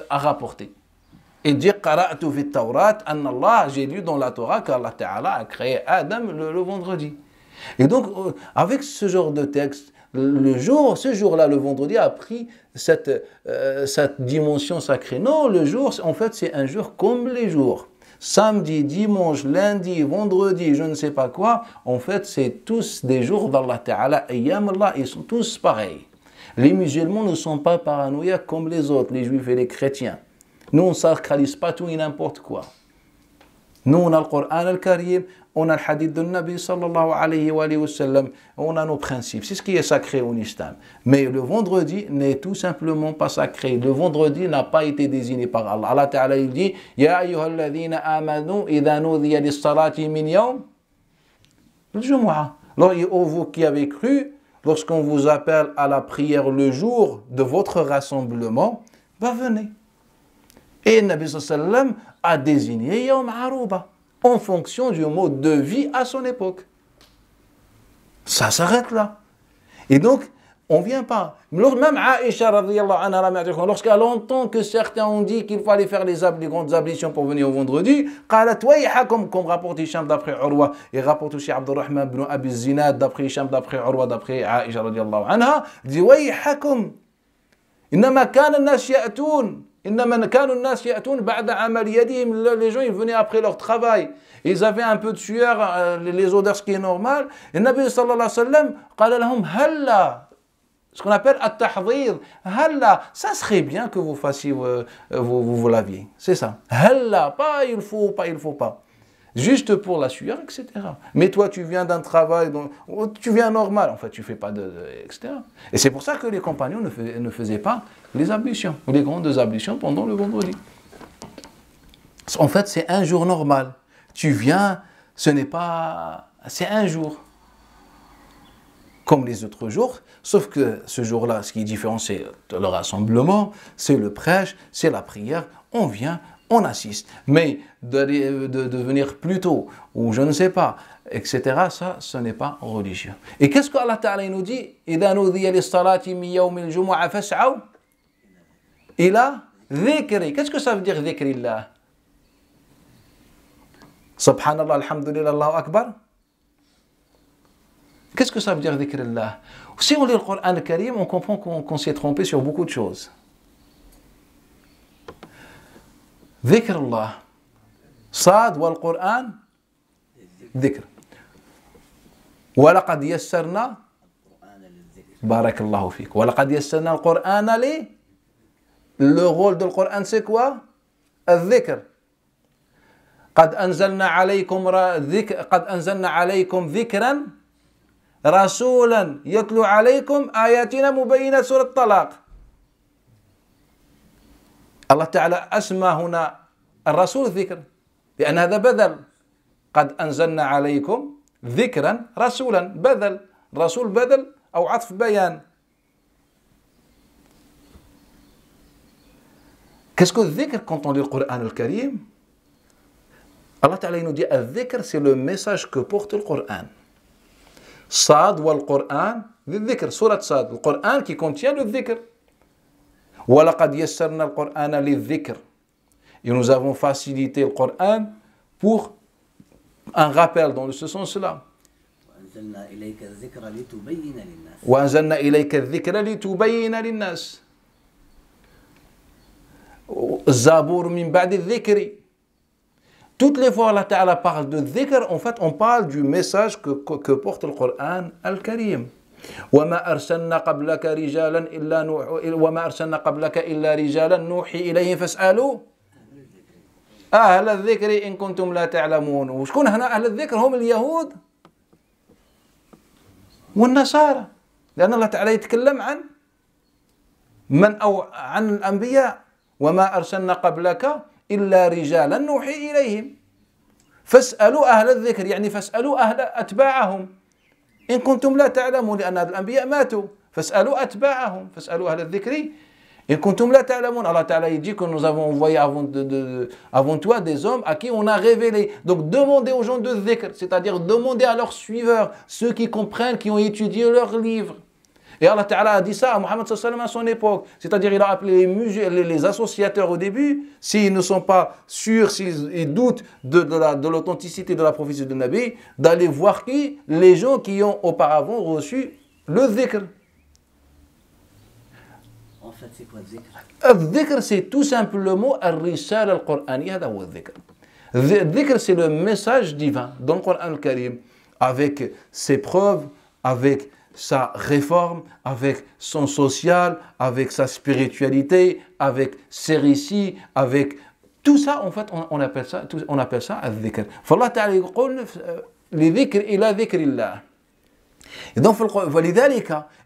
rapporté. Il dit قرأت في التوراة أن الله, j'ai lu dans la Torah qu'Allah Ta'ala a créé Adam le vendredi. Et donc avec ce genre de texte, ce jour-là, le vendredi a pris cette dimension sacrée. Non, le jour, en fait, c'est un jour comme les jours. Samedi, dimanche, lundi, vendredi, je ne sais pas quoi. En fait, c'est tous des jours d'Allah Ta'ala. Ayyam Allah, ils sont tous pareils. Les musulmans ne sont pas paranoïaques comme les autres, les juifs et les chrétiens. Nous, on ne sacralise pas tout et n'importe quoi. Nous, on a le Coran al-Karim, on a le hadith de Nabi sallallahu alayhi wa sallam, on a nos principes. C'est ce qui est sacré en islam. Mais le vendredi n'est tout simplement pas sacré. Le vendredi n'a pas été désigné par Allah. Allah Ta'ala il dit Ya ayyuhalladhina amanu idha nudiya lis-salati min yawm al-jumu'ah. Alors, vous qui avez cru, lorsqu'on vous appelle à la prière le jour de votre rassemblement, venez. Et Nabi sallallahu alayhi wa sallam a désigné Yawm Aruba en fonction du mode de vie à son époque. Ça s'arrête là. Et donc, on ne vient pas. Même Aïcha, lorsqu'elle entend que certains ont dit qu'il fallait faire les grandes ablutions pour venir au vendredi, comme rapporte Hicham d'après Urwa, et rapporte aussi Abdurrahman ibn Abi Zinad d'après Hicham, d'après Urwa, d'après Aïcha, dit Wayhakum, innama kana an-nas ya'tun. Les gens ils venaient après leur travail, ils avaient un peu de sueur, les odeurs, ce qui est normal. Et le Nabi sallallahu alayhi wa sallam قال لهم هلا, ce qu'on appelle at-tahdhir, halla, ça serait bien que vous fassiez vous laviez, c'est ça, halla, pas il faut pas, juste pour la sueur, etc. Mais toi, tu viens d'un travail, tu viens normal, en fait, tu fais pas etc. Et c'est pour ça que les compagnons ne faisaient pas les ablutions, ou les grandes ablutions pendant le vendredi. En fait, c'est un jour normal. Tu viens, c'est un jour. Comme les autres jours, sauf que ce jour-là, ce qui est différent, c'est le rassemblement, c'est le prêche, c'est la prière, on vient, on assiste. Mais de venir plus tôt, ou je ne sais pas, etc., ça, ce n'est pas religieux. Et qu'est-ce qu'Allah Ta'ala nous dit? إِذَا نُودِيَ لِلصَّلَاةِ مِنْ يَوْمِ الْجُمُعَةِ فَاسْعَوْا إِلَى ذِكْرِ. Qu'est-ce que ça veut dire dhikrillah? Subhanallah, alhamdulillah, Allahu Akbar. Qu'est-ce que ça veut dire dhikrillah? Si on lit le Coran al-Karim, on comprend qu'on s'est trompé sur beaucoup de choses. ذكر الله صاد والقرآن ذكر ولقد يسرنا بارك الله فيك ولقد يسرنا القرآن le rôle du Coran c'est quoi? الذكر قد أنزلنا عليكم ذكرا رسولا يتلو عليكم آياتنا مبينات سورة الطلاق. الله تعالى أسمى هنا الرسول ذكر لأن هذا بدل. قد أنزلنا عليكم ذكرا رسولا بدل، رسول بدل أو عطف بيان. Qu'est-ce que le dhikr quand on lit le Coran al-Karim? Allah Ta'ala nous dit al-dhikr c'est le message que porte le Coran. Sad wal Coran dhikr, surat Sad, le Coran qui contient le dhikr. وَلَقَدْ يَسَّرْنَا الْقُرْآنَ لِلذِّكْرِ. Et nous avons facilité le Coran pour un rappel dans ce sens-là. وَأَنزَلْنَا إِلَيْكَ الذِّكْرَ لِتُبَيِّنَ لِلنَّاسِ. الزَّبُورُ مِنْ بَعْدِ الذِّكْرِ. Toutes les fois Allah Ta'ala parle de dhikr, en fait on parle du message que porte le Coran al-Karim. وما أرسلنا قبلك إلا رجالا نوحي إليهم فاسألوا أهل الذكر إن كنتم لا تعلمون. وشكون هنا أهل الذكر؟ هم اليهود والنصارى، لأن الله تعالى يتكلم عن الأنبياء وما أرسلنا قبلك إلا رجالا نوحي إليهم فاسألوا أهل الذكر، يعني فاسألوا أهل أتباعهم إن كنتم لا تعلمون، لأن الأنبياء ماتوا فاسألوا أتباعهم، فاسألوا أهل الذكر Et kuntum la ta'lamun, Allah Ta'ala il dit que nous avons envoyé avant toi des hommes à qui on a révélé. Donc demandez aux gens de dhikr, c'est-à-dire demandez à leurs suiveurs, ceux qui comprennent, qui ont étudié leurs livres. Et Allah Ta'ala a dit ça à Muhammad sallallahu alayhi wa sallam à son époque. C'est-à-dire il a appelé les associateurs au début, s'ils ne sont pas sûrs, s'ils doutent de l'authenticité de la prophétie de Nabi, d'aller voir qui? Les gens qui ont auparavant reçu le dhikr. En fait, c'est quoi le dhikr? Le dhikr, c'est tout simplement al-risala al-Qur'aniyya, le dhikr. Le dhikr, c'est le message divin dans le Coran al-Karim, avec ses preuves, avec sa réforme, avec son social, avec sa spiritualité, avec ses récits, avec tout ça, en fait, on appelle ça al-dhikr. فالله تعالى يقول لذكر إلى ذكر الله. Et donc,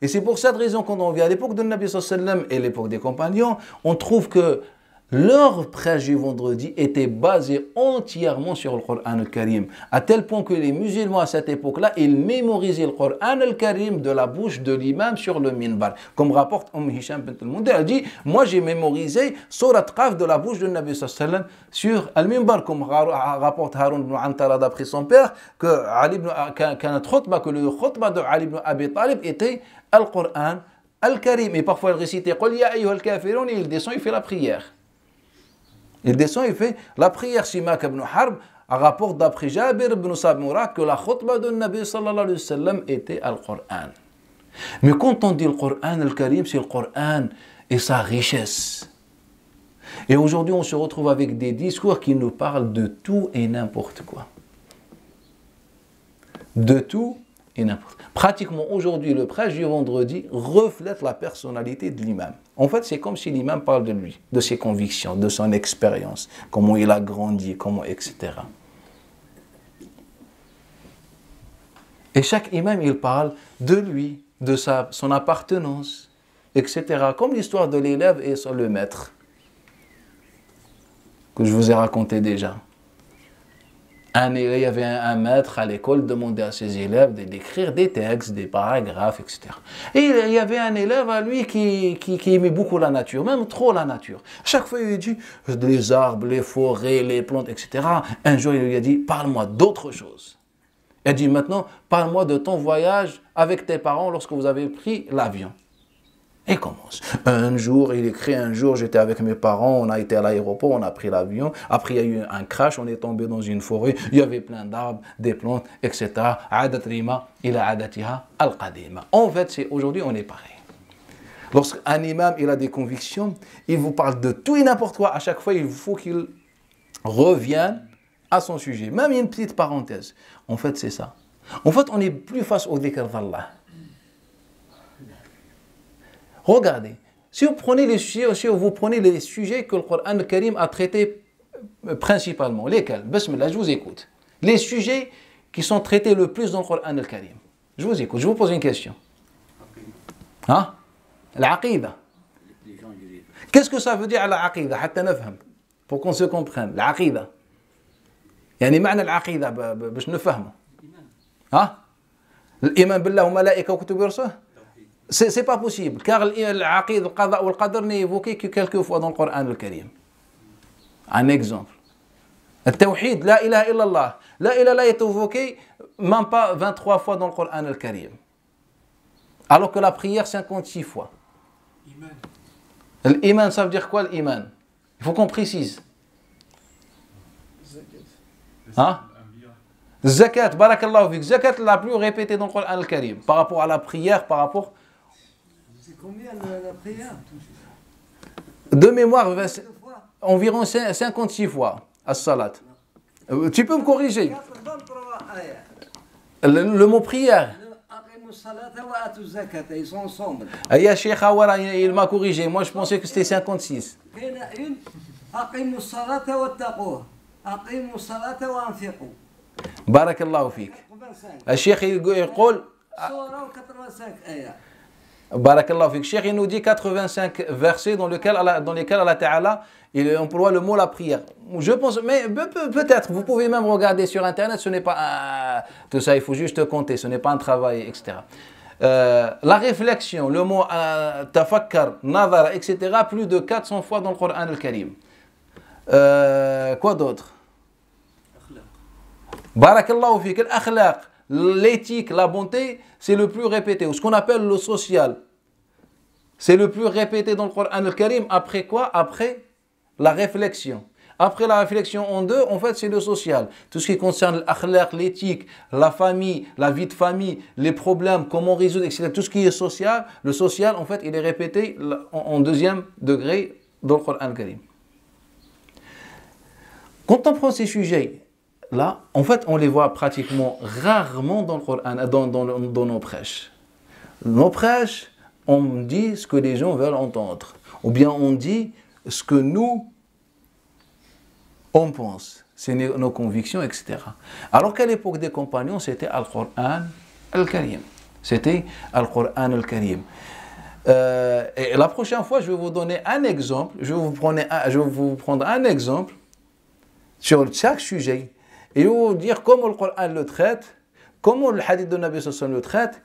et c'est pour cette raison quand on vient à l'époque de Nabi sallallahu alayhi wa sallam et l'époque des compagnons, on trouve que leur prêche du vendredi était basé entièrement sur le Coran al-Karim, à tel point que les musulmans à cette époque-là, ils mémorisaient le Coran al-Karim de la bouche de l'imam sur le minbar. Comme rapporte Hisham bint al-Mundhir, elle dit, moi j'ai mémorisé Surat Qaf de la bouche de Nabi sallallahu alayhi wa sallam sur al-minbar, comme rapporte Harun ibn Antara d'après son père, que le khutbah de Ali ibn Abi Talib était al-Qur'an al-Karim. Et parfois il récitait Qul ya ayyuhal kafirun, et il descend, il fait la prière. Il descend, il fait la prière. Simak ibn Harb rapporte d'après Jabir ibn Samura que la khutbah de Nabi sallallahu alayhi wa sallam était al-Qur'an. Mais quand on dit le Qur'an al-Karim, c'est le Qur'an et sa richesse. Et aujourd'hui, on se retrouve avec des discours qui nous parlent de tout et n'importe quoi. De tout et n'importe quoi. Pratiquement aujourd'hui, le prêche du vendredi reflète la personnalité de l'imam. En fait, c'est comme si l'imam parle de lui, de ses convictions, de son expérience, comment il a grandi, etc. Et chaque imam, il parle de lui, de son appartenance, etc. Comme l'histoire de l'élève et le maître, que je vous ai raconté déjà. Il y avait un maître à l'école demandait à ses élèves d'écrire des textes, des paragraphes, etc. Et il y avait un élève à lui qui aimait beaucoup la nature, même trop la nature. Chaque fois, il dit les arbres, les forêts, les plantes, etc. Un jour, il lui a dit, parle-moi d'autre chose. Il a dit, maintenant, parle-moi de ton voyage avec tes parents lorsque vous avez pris l'avion. Et commence. Un jour, il écrit, un jour, j'étais avec mes parents, on a été à l'aéroport, on a pris l'avion. Après, il y a eu un crash, on est tombé dans une forêt, il y avait plein d'arbres, des plantes, etc. Adat rima ila adatiha al-qadima. En fait, aujourd'hui, on est pareil. Lorsqu'un imam, il a des convictions, il vous parle de tout et n'importe quoi. À chaque fois, il faut qu'il revienne à son sujet. Même une petite parenthèse. En fait, c'est ça. En fait, on n'est plus face au dhikr d'Allah. Regardez, si vous prenez les sujets que le Coran al-Karim a traités principalement, lesquels? Bismillah, je vous écoute. Les sujets qui sont traités le plus dans le Coran al-Karim. Je vous écoute, je vous pose une question. Hein? L'aqida. Qu'est-ce que ça veut dire l'aqida? Pour qu'on se comprenne. L'aqida. يعني معنى العقيدة باش نفهمه. ها؟ الإيمان بالله وملائكته وكتبه ورسله. C'est pas possible, car l'aqid, le qada ou le qadr n'est évoqué que quelques fois dans le Coran al-Karim. Un exemple. Le tawhid, la ilaha illallah. La ilaha est évoqué même pas 23 fois dans le Coran al-Karim. Alors que la prière, 56 fois. L'iman, ça veut dire quoi l'iman? Il faut qu'on précise. Hein? Zakat, barakallahu fik. Zakat la plus répétée dans le Coran al-Karim. Par rapport à la prière, par rapport... C'est combien la prière? De mémoire, environ 56 fois, as-salat. Tu peux me corriger? Le mot prière. Ils sont ensemble. Aya Cheikh Awara, il m'a corrigé. Moi, je pensais que c'était 56. Barakallahu fik. Cheikh, il dit... Barakallahu fik. Cheikh, il nous dit 85 versets dans lesquels Allah Ta'ala il emploie le mot la prière. Je pense, mais peut-être, vous pouvez même regarder sur Internet, ce n'est pas tout ça, il faut juste compter, ce n'est pas un travail, etc. la réflexion, le mot tafakkar, nadara, etc., plus de 400 fois dans le Coran al-Karim. Quoi d'autre? Barakallahu fik, al-akhlaq, l'éthique, la bonté, c'est le plus répété. Ou ce qu'on appelle le social. C'est le plus répété dans le Coran al-Karim. Après quoi? Après la réflexion. Après la réflexion en deux, en fait, c'est le social. Tout ce qui concerne l'akhlaq, l'éthique, la famille, la vie de famille, les problèmes, comment résoudre, etc. Tout ce qui est social, le social, en fait, il est répété en deuxième degré dans le Coran al-Karim. Quand on prend ces sujets-là, en fait, on les voit pratiquement rarement dans le Coran, dans nos prêches. Nos prêches, on dit ce que les gens veulent entendre. Ou bien on dit ce que nous, on pense. C'est nos convictions, etc. Alors qu'à l'époque des compagnons, c'était Al-Qur'an Al-Karim. C'était Al-Qur'an Al-Karim. Et la prochaine fois, je vais vous donner un exemple. Je vais vous prendre un exemple sur chaque sujet. Et je vais vous dire comment le Coran le traite, comment le hadith de Nabi sallallahu alayhi wa sallam le traite,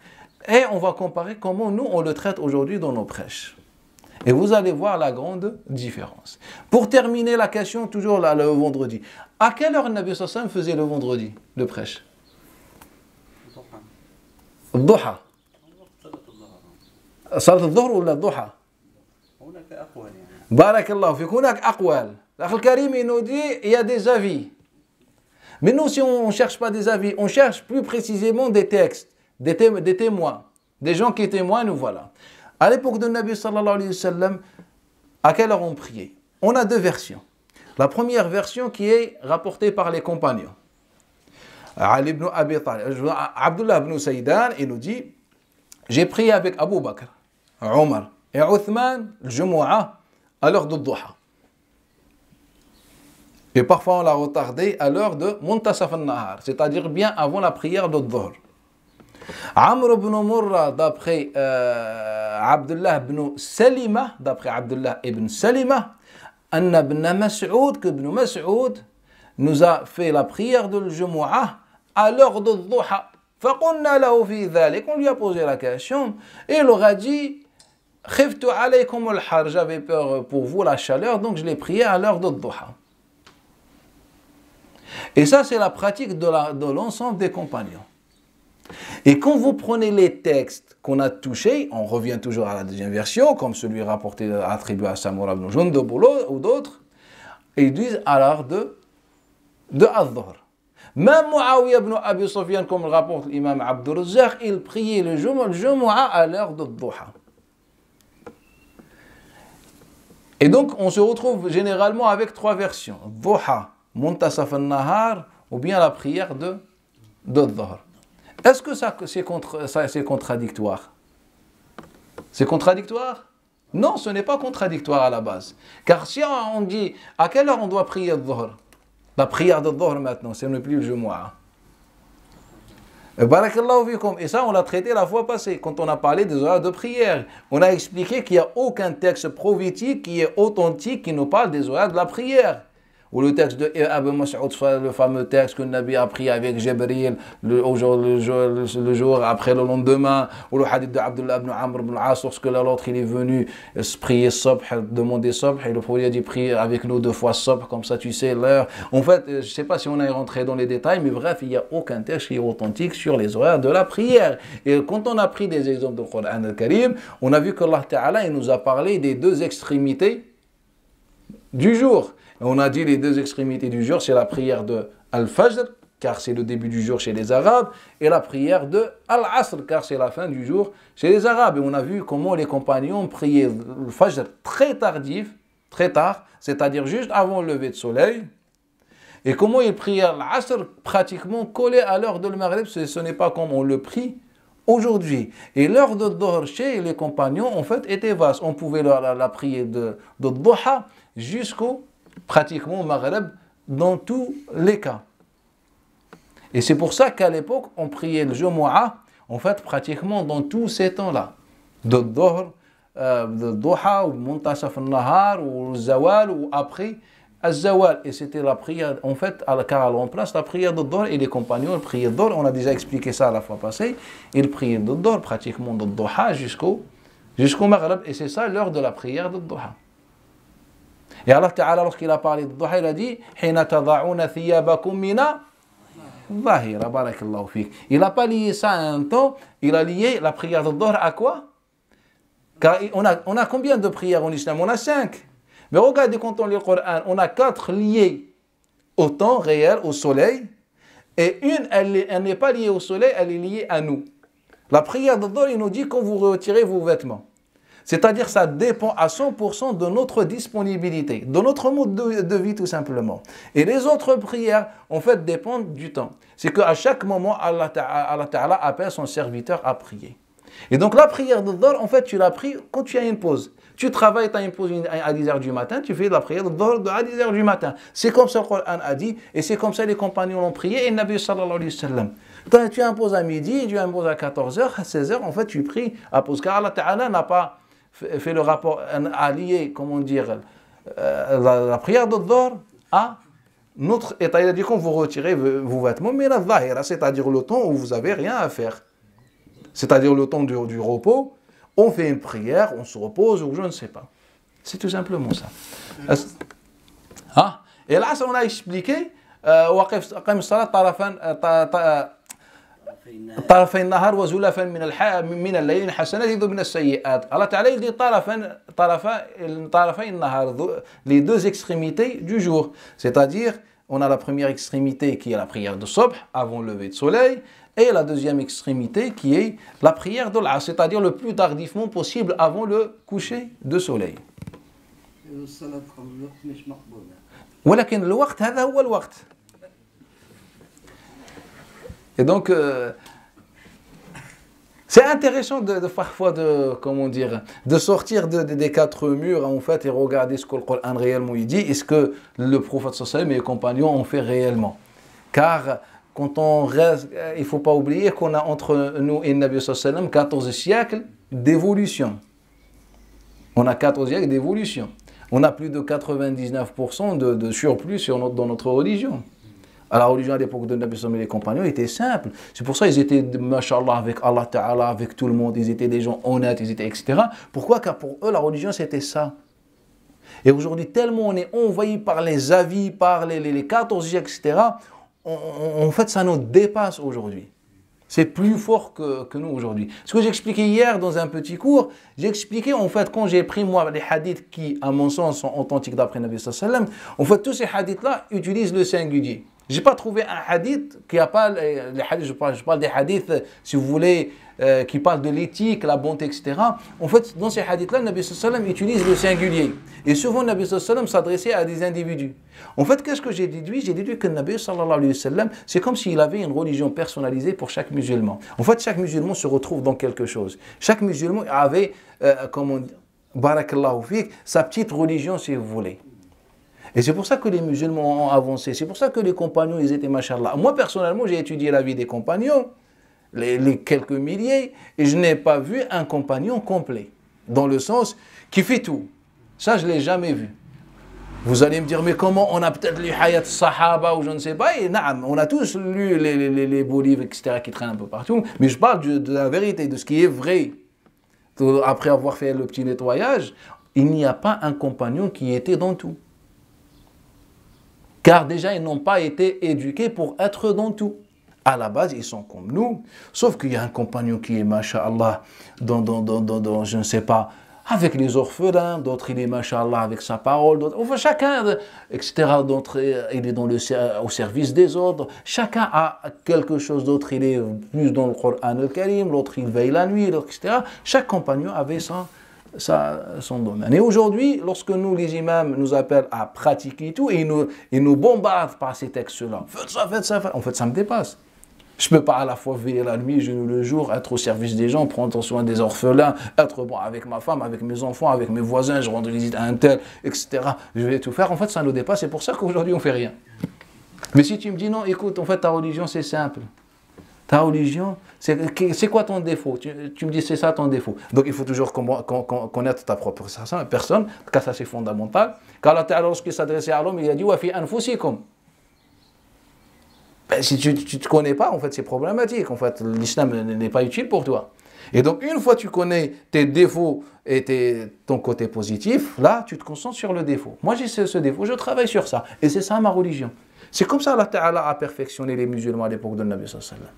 et on va comparer comment nous, on le traite aujourd'hui dans nos prêches. Et vous allez voir la grande différence. Pour terminer la question, toujours là, le vendredi. À quelle heure Nabi sallallahu alayhi wa sallam faisait le vendredi, le prêche? Duha. Salat al-Dhuhr ou la Duha? Barakallahu fik, hunak aqwal. L'Akhl Karim, il nous dit, il y a des avis. Mais nous, si on ne cherche pas des avis, on cherche plus précisément des textes, des témoins, des gens qui témoignent, nous voilà. À l'époque de Nabi sallallahu alayhi wa sallam, à quelle heure on priait? On a deux versions. La première version qui est rapportée par les compagnons. Ali ibn Abi Talib, Abdullah ibn Saydan, il nous dit, j'ai prié avec Abu Bakr, Omar et Uthman, le Jumu'ah, à l'heure de Duha. Et parfois on l'a retardé à l'heure de Muntasaf al-Nahar, c'est-à-dire bien avant la prière de Dhuhr. Amr ibn Murra, d'après Abdullah ibn Salima, d'après Abdullah ibn Salima, Anna ibn Mas'ud, que ibn Mas'ud nous a fait la prière de Jumu'ah à l'heure de Dhuha. فقلنا له في ذلك, on lui a posé la question, et il leur a dit, خفت عليكم الحر, j'avais peur pour vous la chaleur, donc je l'ai prié à l'heure de Dhuha. Et ça, c'est la pratique de l'ensemble des compagnons. Et quand vous prenez les textes qu'on a touchés, on revient toujours à la deuxième version, comme celui rapporté, attribué à Samura ibn Jundub ou d'autres, et ils disent à l'heure de Al-Dhuhr. Même Muawiyah ibn Abi Sufyan, comme le rapporte l'imam Abdur Razzaq, il priait le Jumu'ah à l'heure de Dhuha. Et donc, on se retrouve généralement avec trois versions. Dhuha, Muntasaf al-Nahar, ou bien la prière de Dhuhr. Est-ce que c'est contradictoire? C'est contradictoire? Non, ce n'est pas contradictoire à la base. Car si on dit à quelle heure on doit prier Dhuhr, la prière de Dhuhr maintenant, ce n'est plus le Jumu'ah. Barakallahu fikum. Et ça, on l'a traité la fois passée, quand on a parlé des horaires de prière. On a expliqué qu'il n'y a aucun texte prophétique qui est authentique qui nous parle des horaires de la prière. Ou le texte de Abu Mas'ud, le fameux texte que le Nabi a pris avec Jibril le jour après le lendemain, ou le hadith de Abdullah ibn Amr ibn al-As, lorsque l'autre il est venu se prier Subh, demander Subh, et le prophète a dit prie avec nous 2 fois Subh, comme ça tu sais l'heure. En fait, je ne sais pas si on est rentré dans les détails, mais bref, il n'y a aucun texte qui est authentique sur les horaires de la prière. Et quand on a pris des exemples du Coran al-Karim, on a vu qu'Allah Ta'ala il nous a parlé des deux extrémités du jour. On a dit les deux extrémités du jour, c'est la prière de Al-Fajr, car c'est le début du jour chez les Arabes, et la prière de Al-Asr, car c'est la fin du jour chez les Arabes. Et on a vu comment les compagnons priaient le Fajr très tardif, très tard, c'est-à-dire juste avant le lever de soleil, et comment ils priaient Al-Asr pratiquement collé à l'heure de le Maghrib, ce n'est pas comme on le prie aujourd'hui. Et l'heure de Dhuhr chez les compagnons, en fait, était vaste. On pouvait la prier de Dhuha jusqu'au pratiquement au Maghreb dans tous les cas. Et c'est pour ça qu'à l'époque, on priait le Jumu'ah, en fait, pratiquement dans tous ces temps-là. De Dhuhr, de Dhuha, ou Muntasaf al-Nahar, ou Zawal, ou après Az-Zawal, et c'était la prière, en fait, car elle remplace la prière de Dhuhr, et les compagnons, ils priaient Dhuhr, on a déjà expliqué ça la fois passée, ils priaient de Dhuhr, pratiquement de Dhuhr jusqu'au Maghrib, et c'est ça l'heure de la prière de Dhuhr. Et Allah Ta'ala, lorsqu'il a parlé de Dhuhr, il a dit Hina tada'una thiyabakum mina dhahira, barakallahu fik. Il n'a pas lié ça à un temps, il a lié la prière de Dhuhr à quoi? Car on a combien de prières en islam? On a 5. Mais regardez, quand on lit le Coran, on a 4 liées au temps réel, au soleil, et une, elle n'est pas liée au soleil, elle est liée à nous. La prière de Dhuhr, il nous dit quand vous retirez vos vêtements. C'est-à-dire ça dépend à 100% de notre disponibilité, de notre mode de vie tout simplement. Et les autres prières, en fait, dépendent du temps. C'est qu'à chaque moment, Allah Ta'ala appelle son serviteur à prier. Et donc la prière de Dhuhr, en fait, tu l'as pris quand tu as une pause. Tu travailles, tu as une pause à 10h du matin, tu fais la prière de Dhuhr à 10h du matin. C'est comme ça le Coran a dit, et c'est comme ça les compagnons l'ont prié, et le Nabi sallallahu alayhi wa sallam. Tu as une pause à midi, tu as une pause à 14h, à 16h, en fait, tu pries à pause. Car Allah Ta'ala n'a pas fait le rapport, à lier, comment dire, la prière de Dhuhr à notre état. Il a dit quand vous retirez vos vêtements, mais la Dhahira, c'est-à-dire le temps où vous n'avez rien à faire. C'est-à-dire le temps du repos, on fait une prière, on se repose ou je ne sais pas. C'est tout simplement ça. Et là, on a expliqué طرفي النهار وزلفا من الليل حسنات يذهب من السيئات. Allah Ta'ala il dit طرفي النهار, les deux extrémités du jour. C'est-à-dire, on a la première extrémité qui est la prière de Subh avant le lever de soleil, et la deuxième extrémité qui est la prière de l'Asr, c'est-à-dire le plus tardivement possible avant le coucher de soleil. ولكن الوقت هذا هو الوقت. Et donc, c'est intéressant parfois de sortir des 4 murs en fait et regarder ce que le Coran réellement il dit et ce que le prophète sallallahu alayhi wa sallam et les compagnons ont fait réellement. Car quand on reste, il ne faut pas oublier qu'on a entre nous et le Nabi sallallahu alayhi wa sallam 14 siècles d'évolution. On a 14 siècles d'évolution. On a plus de 99% de surplus dans notre religion. À la religion à l'époque de Nabi sallallahu alayhi wa sallam et les compagnons était simple. C'est pour ça qu'ils étaient, mashallah, avec Allah Ta'ala, avec tout le monde. Ils étaient des gens honnêtes, ils étaient, etc. Pourquoi? Car pour eux, la religion, c'était ça. Et aujourd'hui, tellement on est envahi par les avis, par les 14 etc., en fait, ça nous dépasse aujourd'hui. C'est plus fort que nous aujourd'hui. Ce que j'expliquais hier dans un petit cours, j'ai expliqué en fait quand j'ai pris moi les hadiths qui, à mon sens, sont authentiques d'après Nabi sallallahu alayhi wa sallam, en fait tous ces hadiths-là utilisent le singulier. Je n'ai pas trouvé un hadith qui n'a pas les hadiths, je parle des hadiths, si vous voulez, qui parlent de l'éthique, la bonté, etc. En fait, dans ces hadiths-là, le Nabi sallallahu alayhi wa sallam utilise le singulier. Et souvent, le Nabi sallallahu alayhi wa sallam s'adressait à des individus. En fait, qu'est-ce que j'ai déduit? J'ai déduit que le Nabi sallallahu alayhi wa sallam, c'est comme s'il avait une religion personnalisée pour chaque musulman. En fait, chaque musulman se retrouve dans quelque chose. Chaque musulman avait, barakallahu fik, sa petite religion, si vous voulez. Et c'est pour ça que les musulmans ont avancé. C'est pour ça que les compagnons, ils étaient machallah. Moi, personnellement, j'ai étudié la vie des compagnons, les quelques milliers, et je n'ai pas vu un compagnon complet. Dans le sens qui fait tout. Ça, je ne l'ai jamais vu. Vous allez me dire, mais comment on a peut-être lu Hayat Sahaba ou je ne sais pas. Et naam, on a tous lu les beaux livres, etc., qui traînent un peu partout. Mais je parle de la vérité, de ce qui est vrai. Après avoir fait le petit nettoyage, il n'y a pas un compagnon qui était dans tout. Car déjà, ils n'ont pas été éduqués pour être dans tout. À la base, ils sont comme nous. Sauf qu'il y a un compagnon qui est, masha'Allah, dans je ne sais pas, avec les orphelins, d'autres il est, masha'Allah, avec sa parole, enfin chacun, etc. D'autres, il est au service des autres. Chacun a quelque chose d'autre. Il est plus dans le Coran al-Karim, l'autre il veille la nuit, etc. Chaque compagnon avait son domaine. Et aujourd'hui, lorsque nous, les imams, nous appellent à pratiquer tout, et ils nous bombardent par ces textes-là. Faites ça, faites ça, faites ça. En fait, ça me dépasse. Je ne peux pas à la fois veiller la nuit, jeûner le jour, être au service des gens, prendre soin des orphelins, être bon avec ma femme, avec mes enfants, avec mes voisins, je rends visite à un tel, etc. Je vais tout faire. En fait, ça nous dépasse. C'est pour ça qu'aujourd'hui, on ne fait rien. Mais si tu me dis non, écoute, en fait, ta religion, c'est simple. Ta religion, c'est quoi ton défaut? Tu me dis c'est ça ton défaut. Donc il faut toujours connaître ta propre personne, car ça c'est fondamental. Car Allah Ta'ala, lorsqu'il s'adressait à l'homme, il a dit wa fi anfusikum. Ben, si tu ne te connais pas, en fait, c'est problématique. En fait, l'islam n'est pas utile pour toi. Et donc, une fois que tu connais tes défauts et ton côté positif, là, tu te concentres sur le défaut. Moi, j'ai ce défaut, je travaille sur ça. Et c'est ça ma religion. C'est comme ça Allah Ta'ala a perfectionné les musulmans à l'époque de Nabi sallallahu alayhi wa sallam.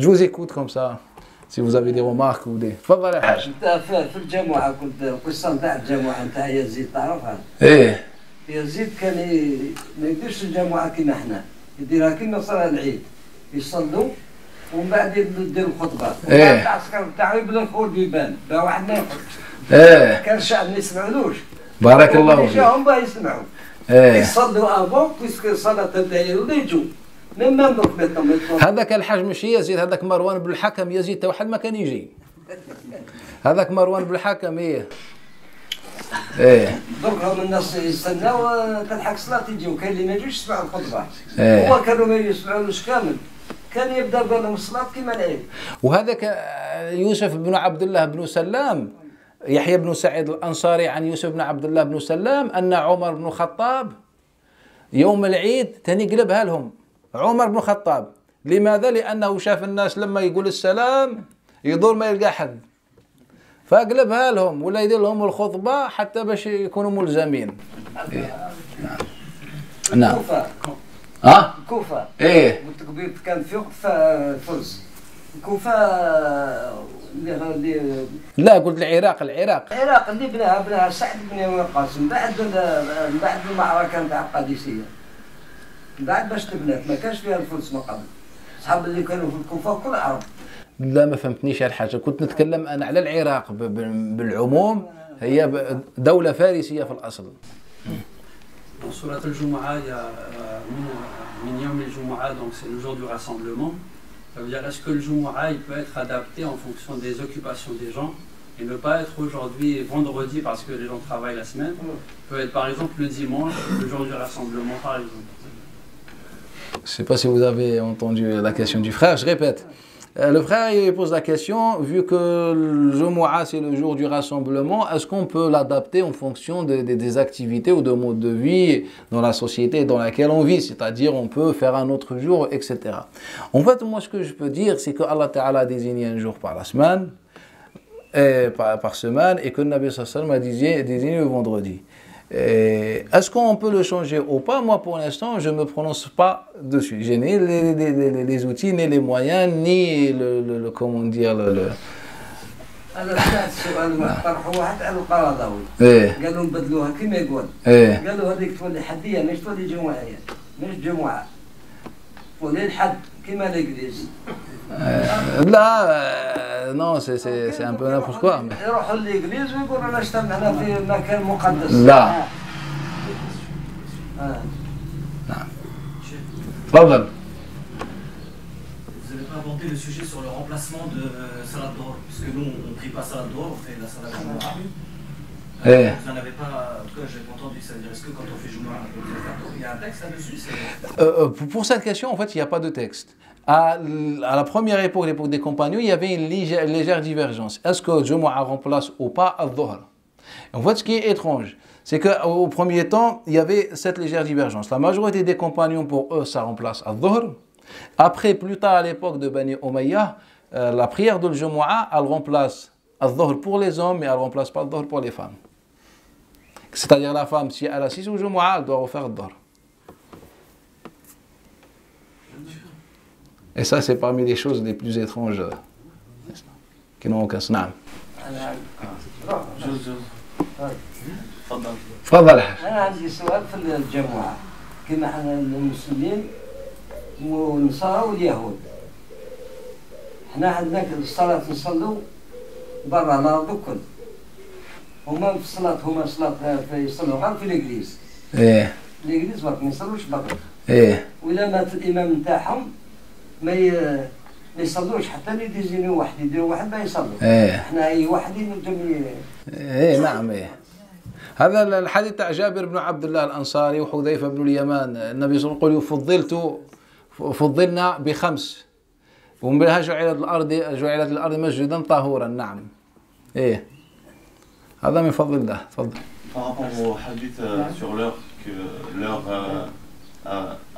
Je vous écoute comme ça, si vous avez des remarques ou des... تفضل يا حاج. انت في الجامعه كنت القصه نتاع الجامعه نتاع يزيد تعرفها؟ ايه. يزيد كان ما يديرش الجامعه كيما حنا، يديرها كيما صلاه العيد، يصلوا ومن بعد يديروا الخطبه، ومن بعد العسكر تاعو يبدا الخروج يبان، باه واحد ما يخرج. كان الشعب ما يسمعلوش. بارك الله فيك. جاهم باه يسمعوا. يصلوا افون بيسك صلاه تنتهي ولا يجوا. هذاك الحاج مش يزيد، هذاك مروان بن الحكم. يزيد تا واحد ما كان يجي. هذاك مروان بن الحكم. ايه درك هم الناس يستناو تلحق صلاه يجيو، كاين اللي ما يجوش يسمعوا الخطبه. هو كانوا ما يسمعولوش كامل، كان يبدا قال لهم الصلاه كيما العيد. وهذاك يوسف بن عبد الله بن سلام، يحيى بن سعيد الانصاري عن يوسف بن عبد الله بن سلام ان عمر بن الخطاب يوم العيد تاني قلبها لهم. عمر بن الخطاب، لماذا؟ لأنه شاف الناس لما يقول السلام يدور ما يلقى حد، فأقلبها لهم ولا يدير لهم الخطبة حتى باش يكونوا ملزمين. نعم. الكوفة. الكوفة. إيه. بالتكبير كان في وقت فرس. الكوفة اللي لا قلت العراق. العراق اللي بناها سعد بن وقاص من بعد المعركة نتاع القادسية. بعد باش تبنات ما كانش فيها الفرس ما قبل. صحاب اللي كانوا في الكوفة كل عرب. لا ما فهمتنيش الحاجة، كنت نتكلم أنا على العراق بالعموم، هي دولة فارسية في الأصل. Dans Surat al-Jumu'ah, il y a min yawm al-Jumu'ah, donc c'est le jour du rassemblement. Ça veut dire, est-ce que le Jumu'ah il peut être adapté en fonction des occupations des gens et ne pas être aujourd'hui vendredi parce que les gens travaillent la semaine, peut être par exemple le dimanche, le jour du rassemblement par exemple. Je ne sais pas si vous avez entendu la question du frère, je répète. Le frère il pose la question, vu que le Jumu'ah c'est le jour du rassemblement, est-ce qu'on peut l'adapter en fonction des activités ou de mode de vie dans la société dans laquelle on vit, c'est-à-dire on peut faire un autre jour, etc. En fait, moi ce que je peux dire, c'est que Allah Ta'ala a désigné un jour par la semaine, par semaine, et que le Nabi sallallahu alayhi wa sallam a désigné le vendredi. Est-ce qu'on peut le changer ou pas? Moi, pour l'instant, je ne me prononce pas dessus. Je n'ai les outils, ni les moyens, ni comment dire, أنا سمعت سؤال واحد طرحوا واحد على القرضاوي. قالوا نبدلوها كيما يقول. قالوا هذيك تولي حدية مش تولي جمعية، مش جمعة. تولي الحد كيما الإنجليز. لا non c'est un peu n'importe quoi. يروحوا للإنجليز ويقولوا أنا اجتمعنا في مكان مقدس. لا. نعم. تفضل. Vous n'avez pas abordé le sujet sur le remplacement de Salat Dhuhr, puisque nous on ne prie pas Salat Dhuhr, on fait la Salat Jumu'ah. Vous n'en avez pas, en tout cas je n'ai pas entendu, ça veut dire est-ce que quand on fait Jumu'ah, il y a un texte là-dessus? Pour cette question, en fait, il n'y a pas de texte. À la première époque, l'époque des compagnons, il y avait une légère divergence. Est-ce que Jumu'ah remplace ou pas al-Dhuhr? En fait, ce qui est étrange, c'est qu'au premier temps, il y avait cette légère divergence. La majorité des compagnons, pour eux, ça remplace al-Dhuhr. Après, plus tard, à l'époque de Bani Umayya, la prière de Jumu'ah, elle remplace al-Dhuhr pour les hommes, mais elle ne remplace pas al-Dhuhr pour les femmes. C'est-à-dire la femme, si elle assiste au Jumu'ah, elle doit refaire al-Dhuhr. Et ça, c'est parmi les choses les plus étranges qui n'ont aucun sens. تفضل. أنا عندي سؤال في الجمعة، كما احنا المسلمين والنصارى واليهود. احنا عندنا الصلاة نصلوا برا الأرض الكل. هما في الصلاة صلاة يصلوا غير في الإنجليز. الإنجليز برك ما يصلوش برا. وإلا مات الإمام نتاعهم ما يصلوش حتى يديزينوا واحد يديروا واحد ما يصلوا. احنا أي واحد ينجم. نعم. هذا الحديث تاع جابر بن عبد الله الأنصاري وحذيفة بن اليمان، النبي صلى الله عليه وسلم يقول فضلنا بخمس ومن بينها جعلت الأرض مسجدا طهورا. نعم. إيه هذا من فضل الله. تفضل. Par rapport au hadith sur l'heure, que l'heure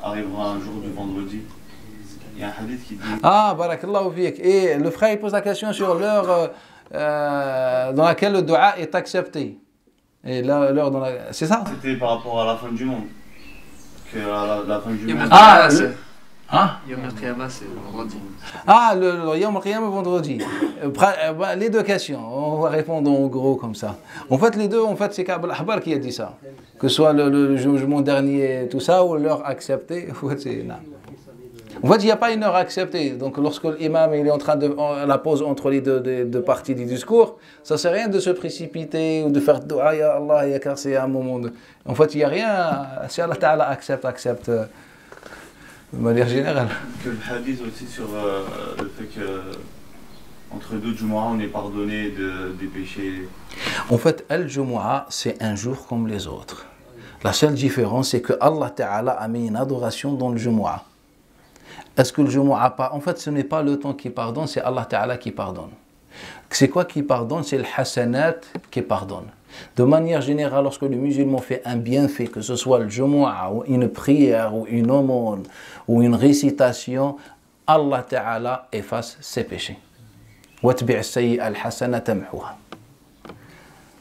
arrivera un jour du vendredi, il y a un hadith qui dit... Ah, barakallahu fik. Et le frère il pose la question sur l'heure dans laquelle le dua est accepté. Et l'heure dans la... C'est ça? C'était par rapport à la fin du monde. Que à la fin du monde... Ah, Yom al-Qiyamah, c'est vendredi. Ah, le Yom al-Qiyamah vendredi. Les deux questions, on va répondre en gros comme ça. En fait, les deux, c'est Ka'b al-Ahbar qui a dit ça. Que ce soit le jugement dernier, tout ça, ou l'heure acceptée. En fait, il n'y a pas une heure acceptée. Donc, lorsque l'imam est en train de la pause entre les deux parties du discours, ça ne sert à rien de se précipiter ou de faire dua, ya Allah, ya car c'est un moment de... En fait, il n'y a rien. Si Allah Ta'ala accepte. De manière générale. Que le hadith aussi sur le fait que entre deux Jumu'ah on est pardonné des péchés. En fait, Al-Jumu'ah, c'est un jour comme les autres. La seule différence, c'est que Allah Ta'ala a mis une adoration dans le Jumu'ah. Est-ce que le Jumu'ah pas? En fait, ce n'est pas le temps qui pardonne, c'est Allah Ta'ala qui pardonne. C'est quoi qui pardonne? C'est le hasanat qui pardonne. De manière générale, lorsque le musulman fait un bienfait, que ce soit le Jumu'ah ou une prière ou une aumône ou une récitation, Allah Ta'ala efface ses péchés.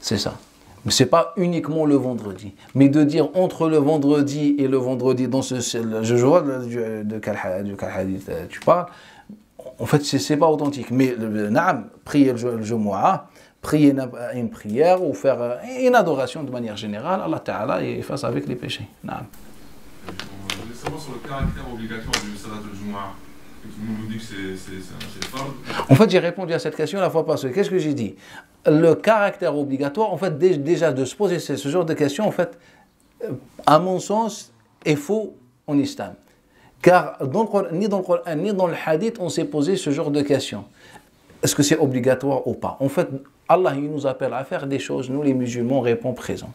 C'est ça. Mais ce n'est pas uniquement le vendredi. Mais de dire entre le vendredi et le vendredi, dans je vois de quel hadith tu parles, en fait, ce n'est pas authentique. Mais prier le Jumu'ah, prier une prière ou faire une adoration de manière générale, Allah Ta'ala efface avec les péchés. Je voulais savoir sur le caractère obligatoire du Salat al-Jumu'ah. Tout le monde nous dit que c'est fard. En fait, j'ai répondu à cette question la fois passée. Qu'est-ce que j'ai dit? Le caractère obligatoire, en fait, déjà de se poser ce genre de questions, en fait, à mon sens, est faux en islam. Car ni dans le Coran, ni dans le hadith, on s'est posé ce genre de questions. Est-ce que c'est obligatoire ou pas? En fait, Allah il nous appelle à faire des choses, nous les musulmans répondons présent.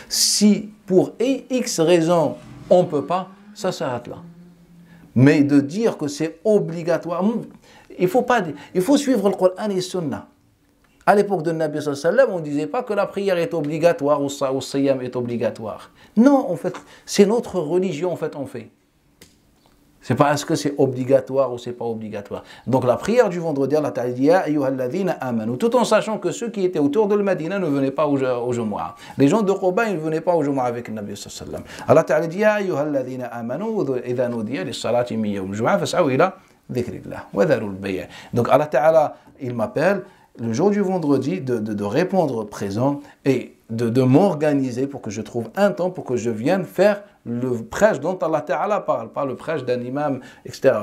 Si pour X raisons on ne peut pas, ça s'arrête là. Mais de dire que c'est obligatoire, il faut suivre le Coran et le Sunna. À l'époque de Nabi sallallahu alayhi wa sallam, on ne disait pas que la prière est obligatoire ou le siyam est obligatoire. Non, en fait, c'est notre religion, en fait, on fait. C'est pas est-ce que c'est obligatoire ou c'est pas obligatoire. Donc la prière du vendredi, Allah Ta'ala dit Ya ayyuhalladhina amanu, tout en sachant que ceux qui étaient autour de Medina ne venaient pas au Jumu'ah. Les gens de Quba, ils ne venaient pas au Jumu'ah avec le Nabi sallallahu alayhi wa sallam. Allah Ta'ala dit Ya ayyuhalladhina amanu idha nudiya lis-salati min yawm al-jumu'ah fas'aw ila dhikrillah wa dharu al-bay'. Donc Allah Ta'ala, il m'appelle le jour du vendredi de répondre présent et de m'organiser pour que je trouve un temps pour que je vienne faire le prêche dont Allah Ta'ala parle, pas le prêche d'un imam, etc.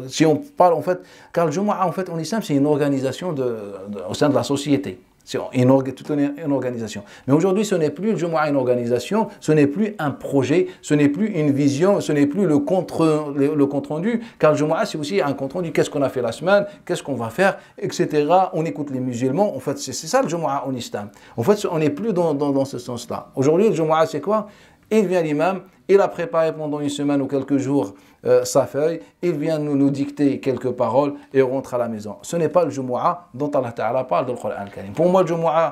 Si on parle en fait, car le Jumu'ah en fait en islam c'est une organisation au sein de la société. C'est toute une organisation. Mais aujourd'hui, ce n'est plus le Jumu'ah une organisation, ce n'est plus un projet, ce n'est plus une vision, ce n'est plus le compte rendu, car le Jumu'ah c'est aussi un compte rendu. Qu'est-ce qu'on a fait la semaine, qu'est-ce qu'on va faire, etc. On écoute les musulmans. En fait, c'est ça le Jumu'ah en islam. En fait, on n'est plus dans ce sens-là. Aujourd'hui, le Jumu'ah c'est quoi? Il vient l'imam, il a préparé pendant une semaine ou quelques jours sa feuille, il vient nous dicter quelques paroles et on rentre à la maison. Ce n'est pas le Jumu'ah dont Allah Ta'ala parle dans le Coran al-Karim. Pour moi, le Jumu'ah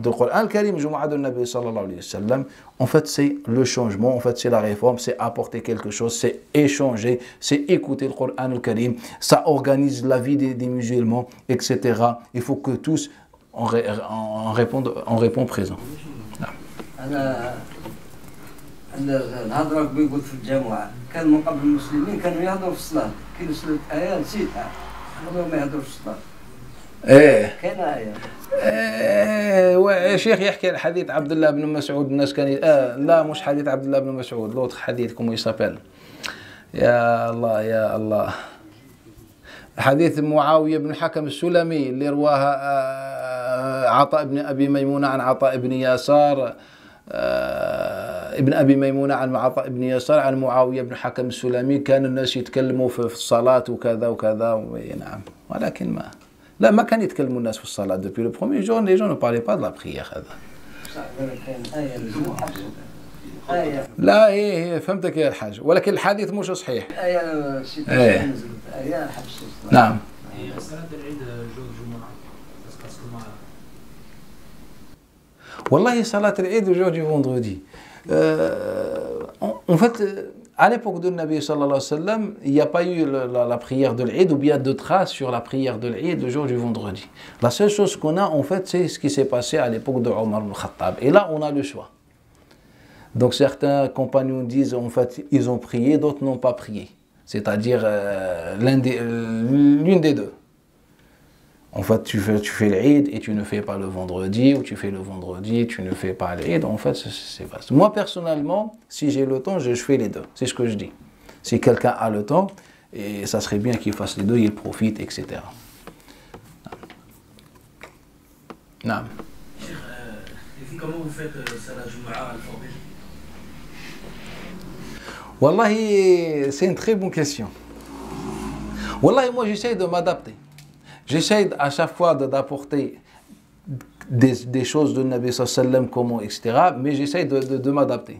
dans le Coran al-Karim, le Jumu'ah de Nabi sallallahu alayhi wa sallam, en fait, c'est le changement, en fait, c'est la réforme, c'est apporter quelque chose, c'est échanger, c'est écouter le Coran al-Karim, ça organise la vie des musulmans, etc. Il faut que tous on répond présent. الهضره بيقول في الجامعه كان من قبل المسلمين كانوا يهضروا في الصلاه كي نزلت ايه نسيتها ما يهضروش في الصلاه كاين ايه الشيخ يحكي عن حديث عبد الله بن مسعود الناس كان لا مش حديث عبد الله بن مسعود لوطخ حديث كومو يسابيل يا الله يا الله حديث معاويه بن الحكم السلمي اللي رواها عطاء بن ابي ميمونه عن عطاء بن يسار ابن أبي ميمونة عن عطاء بن يسار عن معاوية بن حكم السلمي كان الناس يتكلموا في الصلاة وكذا وكذا نعم ولكن ما كان يتكلموا الناس في الصلاة depuis le premier jour les gens ne parlaient pas de la prière هذا لا هي فهمتك يا الحاج ولكن الحديث مش صحيح. نعم. والله صلاة العيد le jour du vendredi. En fait, à l'époque de Nabi sallallahu alayhi wa sallam, il n'y a pas eu la prière de l'Eid ou bien de traces sur la prière de l'Eid le jour du vendredi. La seule chose qu'on a, en fait, c'est ce qui s'est passé à l'époque de Omar ibn Khattab. Et là, on a le choix. Donc certains compagnons disent, en fait, ils ont prié, d'autres n'ont pas prié. C'est-à-dire l'une des deux. En fait, tu fais l'Eid et tu ne fais pas le vendredi, ou tu fais le vendredi et tu ne fais pas l'Eid. En fait, c'est vaste. Moi, personnellement, si j'ai le temps, je fais les deux. C'est ce que je dis. Si quelqu'un a le temps, et ça serait bien qu'il fasse les deux, il profite, etc. Non. Et vous, comment vous faites Salat Jumu'ah al-Fardhi? Wallahi, c'est une très bonne question. Wallahi, moi, j'essaie de m'adapter. J'essaie à chaque fois d'apporter des choses de Nabi sallallahu alayhi wa sallam, comment, etc. Mais j'essaie de m'adapter.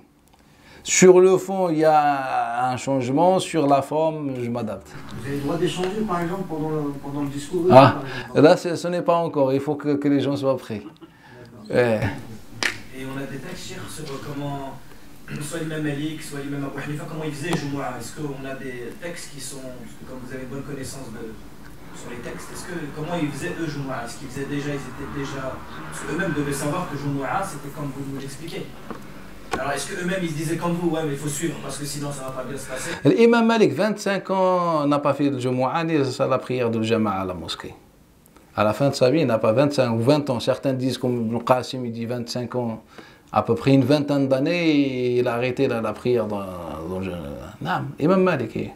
Sur le fond, il y a un changement. Sur la forme, je m'adapte. Vous avez le droit d'échanger, par exemple, pendant le discours? Ah, là, ce n'est pas encore. Il faut que les gens soient prêts. Et on a des textes sur comment, soit l'imam Malik, soit l'imam Abu Hanifa, comment ils faisaient Jumu'ah. Est-ce qu'on a des textes qui sont, comme vous avez bonne connaissance sur les textes, comment ils faisaient eux Jumu'ah? Est-ce qu'ils faisaient déjà, parce qu'eux-mêmes devaient savoir que Jumu'ah c'était comme vous nous l'expliquez. Alors est-ce qu'eux-mêmes ils se disaient comme vous, ouais mais il faut suivre parce que sinon ça ne va pas bien se passer? L'imam Malik, 25 ans, n'a pas fait le Jumu'ah ni la prière de Jama'a à la mosquée. À la fin de sa vie, il n'a pas 25 ou 20 ans. Certains disent, comme Ibn Qasim, il dit 25 ans, à peu près une vingtaine d'années, il a arrêté la prière dans le... Non, Imam Malik.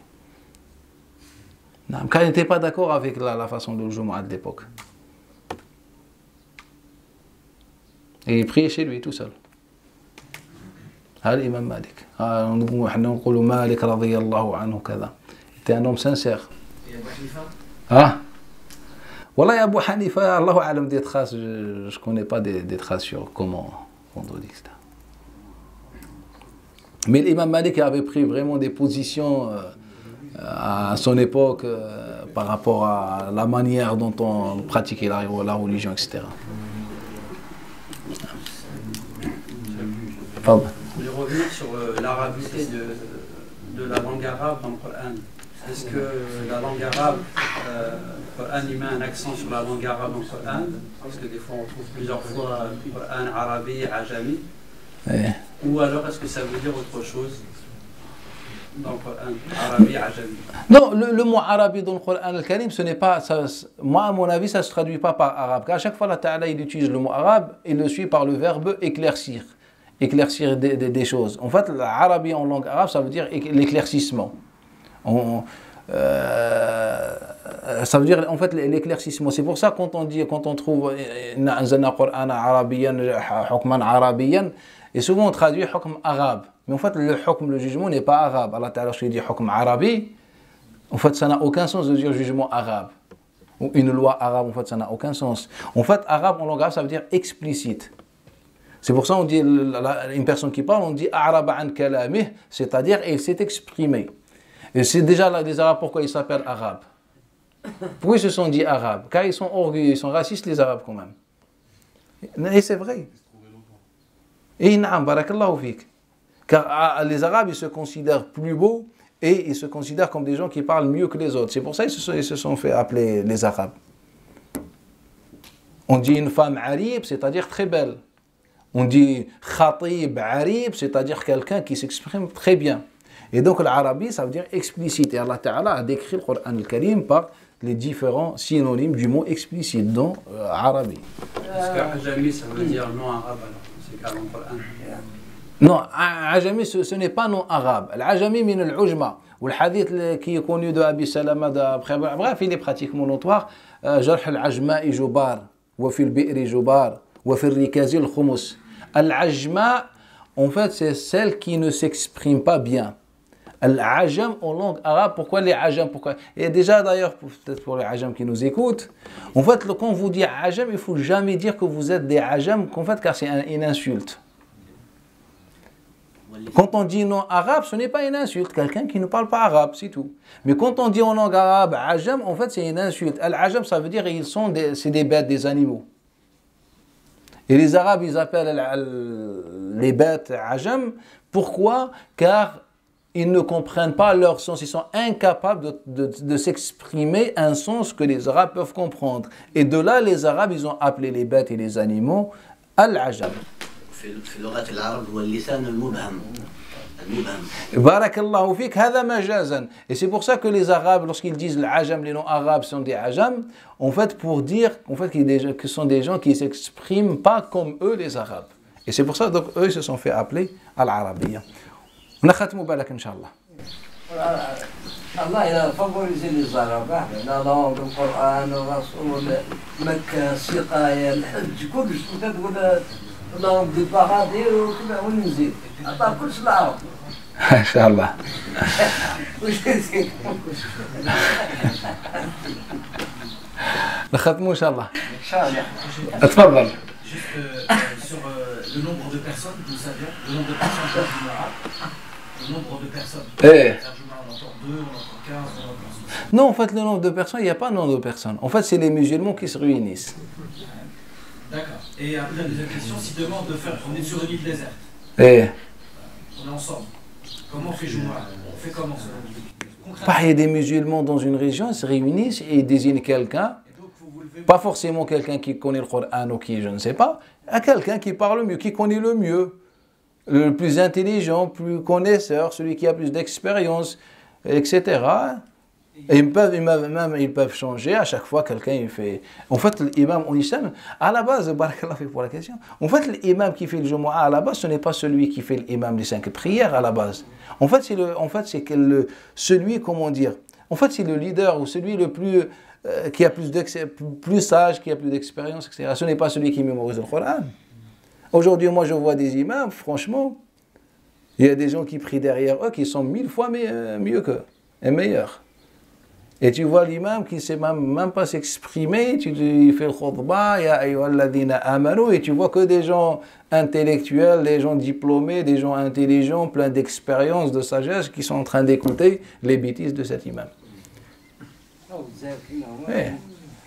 Non, quand il n'était pas d'accord avec la façon de Jumu'ah de l'époque. Et il priait chez lui tout seul. هذا الإمام مالك. نحن نقول مالك رضي الله عنه كذا. C'était un homme sincère. Et Abu Hanifa? Ah. Wallah, Abu Hanifa, Allahu a'lam des traces. Je ne connais pas des traces sur comment vendredi, etc. Mais l'imam Malik avait pris vraiment des positions à son époque par rapport à la manière dont on pratiquait la religion, etc. Pardon. Je vais revenir sur l'arabité de la langue arabe dans le Coran. Est-ce que la langue arabe, le Coran y met un accent sur la langue arabe dans le Coran? Parce que des fois on trouve plusieurs fois le Coran arabi, ajami. Ouais. Ou alors est-ce que ça veut dire autre chose dans le Coran, arabi, ajami? Non, le mot arabi dans le Coran al-Karim, ce n'est pas, moi à mon avis, ça ne se traduit pas par arabe. Car à chaque fois, Allah Ta'ala, il utilise le mot arabe, il le suit par le verbe éclaircir. Éclaircir des choses. En fait, l'arabi en langue arabe, ça veut dire l'éclaircissement. Ça veut dire en fait l'éclaircissement. C'est pour ça quand on trouve Qur'an arabiyan, hukman arabiyan, et souvent on traduit hukm arabe. Mais en fait, le jugement n'est pas arabe. Allah Ta'ala dit hukm arabi. En fait, ça n'a aucun sens de dire jugement arabe. Ou une loi arabe, en fait, ça n'a aucun sens. En fait, arabe en langue arabe, ça veut dire explicite. C'est pour ça qu'on dit, une personne qui parle, on dit A'raba an kalamih, c'est-à-dire il s'est exprimé. Et c'est déjà là des Arabes pourquoi ils s'appellent Arabes. Pourquoi ils se sont dit Arabes? Car ils sont orgueilleux, ils sont racistes les Arabes quand même. Et c'est vrai. Et na'am, barakallahu fik. Car les Arabes, ils se considèrent plus beaux et ils se considèrent comme des gens qui parlent mieux que les autres. C'est pour ça qu'ils se sont fait appeler les Arabes. On dit une femme arib, c'est-à-dire très belle. On dit khatib arib, c'est-à-dire quelqu'un qui s'exprime très bien. Et donc l'Arabie, ça veut dire explicite. Et Allah Ta'ala a décrit le Coran al-Karim par les différents synonymes du mot explicite, dont Arabie. Est-ce qu'Ajami, ça veut dire non arabe alors? C'est car dans le Coran. Non, Ajami, ce n'est pas non arabe. L'Ajami, min al-Ujma. Ou le hadith qui est connu de Abi Salama, bref, il est pratiquement notoire. Jarh al-Ajma i Jubar, wa fil bi'ri Jubar, wa fil rikazi al-Khumus. Al-Ajma, en fait, c'est celle qui ne s'exprime pas bien. Al-Ajam en langue arabe, pourquoi les Ajam? Pourquoi? Et déjà d'ailleurs, peut-être pour les Ajam qui nous écoutent, en fait, quand on vous dit Ajam, il ne faut jamais dire que vous êtes des Ajam, en fait, car c'est une insulte. Quand on dit non arabe, ce n'est pas une insulte. Quelqu'un qui ne parle pas arabe, c'est tout. Mais quand on dit en langue arabe, ajam, en fait, c'est une insulte. Al-ajam, ça veut dire c'est des bêtes, des animaux. Et les Arabes, ils appellent les bêtes ajam. Pourquoi? Car ils ne comprennent pas leur sens. Ils sont incapables de s'exprimer un sens que les Arabes peuvent comprendre. Et de là, les Arabes, ils ont appelé les bêtes et les animaux al-ajam. Barakallahu fik, hada majazan. Et c'est pour ça que les Arabes, lorsqu'ils disent l'ajam, les noms arabes sont des ajam, en fait pour dire en fait, que ce sont des gens qui ne s'expriment pas comme eux les Arabes. Et c'est pour ça donc eux se sont fait appeler al-Arabiyya. نختم بالك إن شاء الله. الله إذا فavorisé les Arabes, la langue, le Coran, le Rasoul, Mecca, Siqaya, الحج كلش أنت تقول اللهم دي البغادير وكذا ونزيد. أعطاه كلش العرب. إن شاء الله. نختم إن شاء الله. إن شاء الله. اتفضل. Juste sur le nombre de personnes, d'où ça vient, le nombre de personnes dans le Jumu'ah, le nombre de personnes. On entend 2, on entend 15, on entend 6. Non, en fait, le nombre de personnes, il n'y a pas de nombre de personnes. En fait, c'est les musulmans qui se réunissent. D'accord. Et après, la deuxième question, si demain on est sur une île déserte, on est ensemble, comment on fait Jumu'ah? On fait comment ça? Il y a des musulmans dans une région, ils se réunissent et ils désignent quelqu'un. Pas forcément quelqu'un qui connaît le Coran ou qui, je ne sais pas, à quelqu'un qui parle mieux, qui connaît le mieux, le plus intelligent, plus connaisseur, celui qui a plus d'expérience, etc. Et ils peuvent changer à chaque fois quelqu'un il fait. En fait, l'imam en islam, à la base, barakallah pour la question, en fait, l'imam qui fait le Jumu'ah à la base, ce n'est pas celui qui fait l'imam des 5 prières à la base. En fait, c'est celui, comment dire, en fait, c'est le leader ou celui le plus. Qui a plus sage, qui a plus d'expérience, etc. Ce n'est pas celui qui mémorise le Coran. Aujourd'hui, moi, je vois des imams, franchement, il y a des gens qui prient derrière eux qui sont 1000 fois mieux qu'eux, et meilleurs. Et tu vois l'imam qui ne sait même pas s'exprimer, il fait le khutbah, ya ayyuhalladhina amanu, et tu vois que des gens intellectuels, des gens diplômés, des gens intelligents, pleins d'expérience, de sagesse, qui sont en train d'écouter les bêtises de cet imam.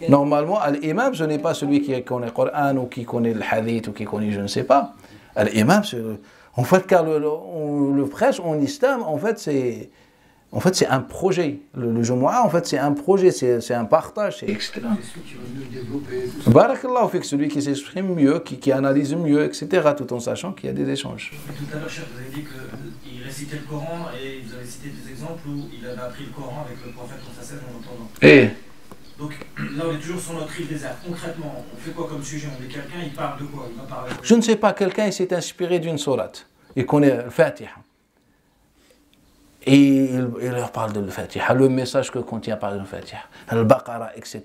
Normalement, l'imam, ce n'est pas celui qui connaît le Coran ou qui connaît le hadith ou qui connaît je ne sais pas. L'imam, en fait, car le prêche en islam, en fait, c'est un projet. Le Jumu'ah, en fait, c'est un projet, c'est un partage, etc. Barakallahu fik, celui qui s'exprime mieux, qui analyse mieux, etc., tout en sachant qu'il y a des échanges. Tout à l'heure, Cheikh, vous avez dit qu'il récitait le Coran et vous avez cité des exemples où il avait appris le Coran avec le prophète en entendant. Donc là, on est toujours sur notre île déserte. Concrètement, on fait quoi comme sujet? On est quelqu'un, il parle de quoi? Il va parler de quoi? Je ne sais pas, quelqu'un s'est inspiré d'une sourate. Il connaît le Fatiha. Et il leur parle de le Fatiha, le message que contient par le Fatiha, le Baqara, etc.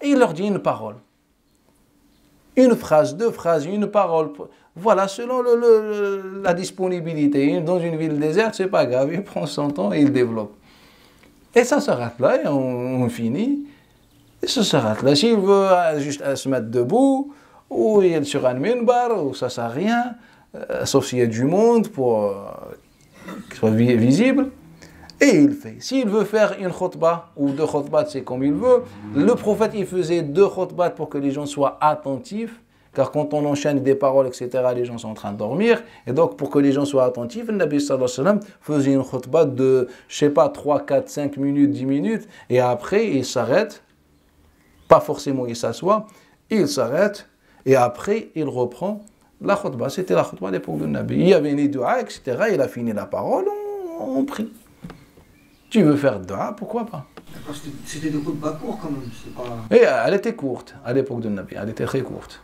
Et il leur dit une parole. Une phrase, 2 phrases, une parole. Voilà, selon la disponibilité. Dans une ville déserte, c'est pas grave, il prend son temps et il développe. Et ça s'arrête là et on finit. Et ça s'arrête là. S'il veut juste se mettre debout, ou il est sur un minbar, ou ça ne sert à rien, sauf s'il y a du monde pour qu'il soit visible. Et il fait. S'il veut faire une khutbah, ou 2 khutbahs, c'est comme il veut. Le prophète, il faisait 2 khutbahs pour que les gens soient attentifs. Car quand on enchaîne des paroles, etc., les gens sont en train de dormir. Et donc, pour que les gens soient attentifs, le Nabi sallallahu alayhi wa sallam faisait une khutbah de, je sais pas, 3, 4, 5 minutes, 10 minutes. Et après, il s'arrête. Pas forcément il s'assoit. Il s'arrête. Et après, il reprend la khutbah. C'était la khutbah à l'époque du Nabi. Il y avait une dua, etc. Il a fini la parole, on prie. Tu veux faire dua, pourquoi pas? C'était des khutbahs courts quand même. Et elle était courte à l'époque du Nabi. Elle était très courte.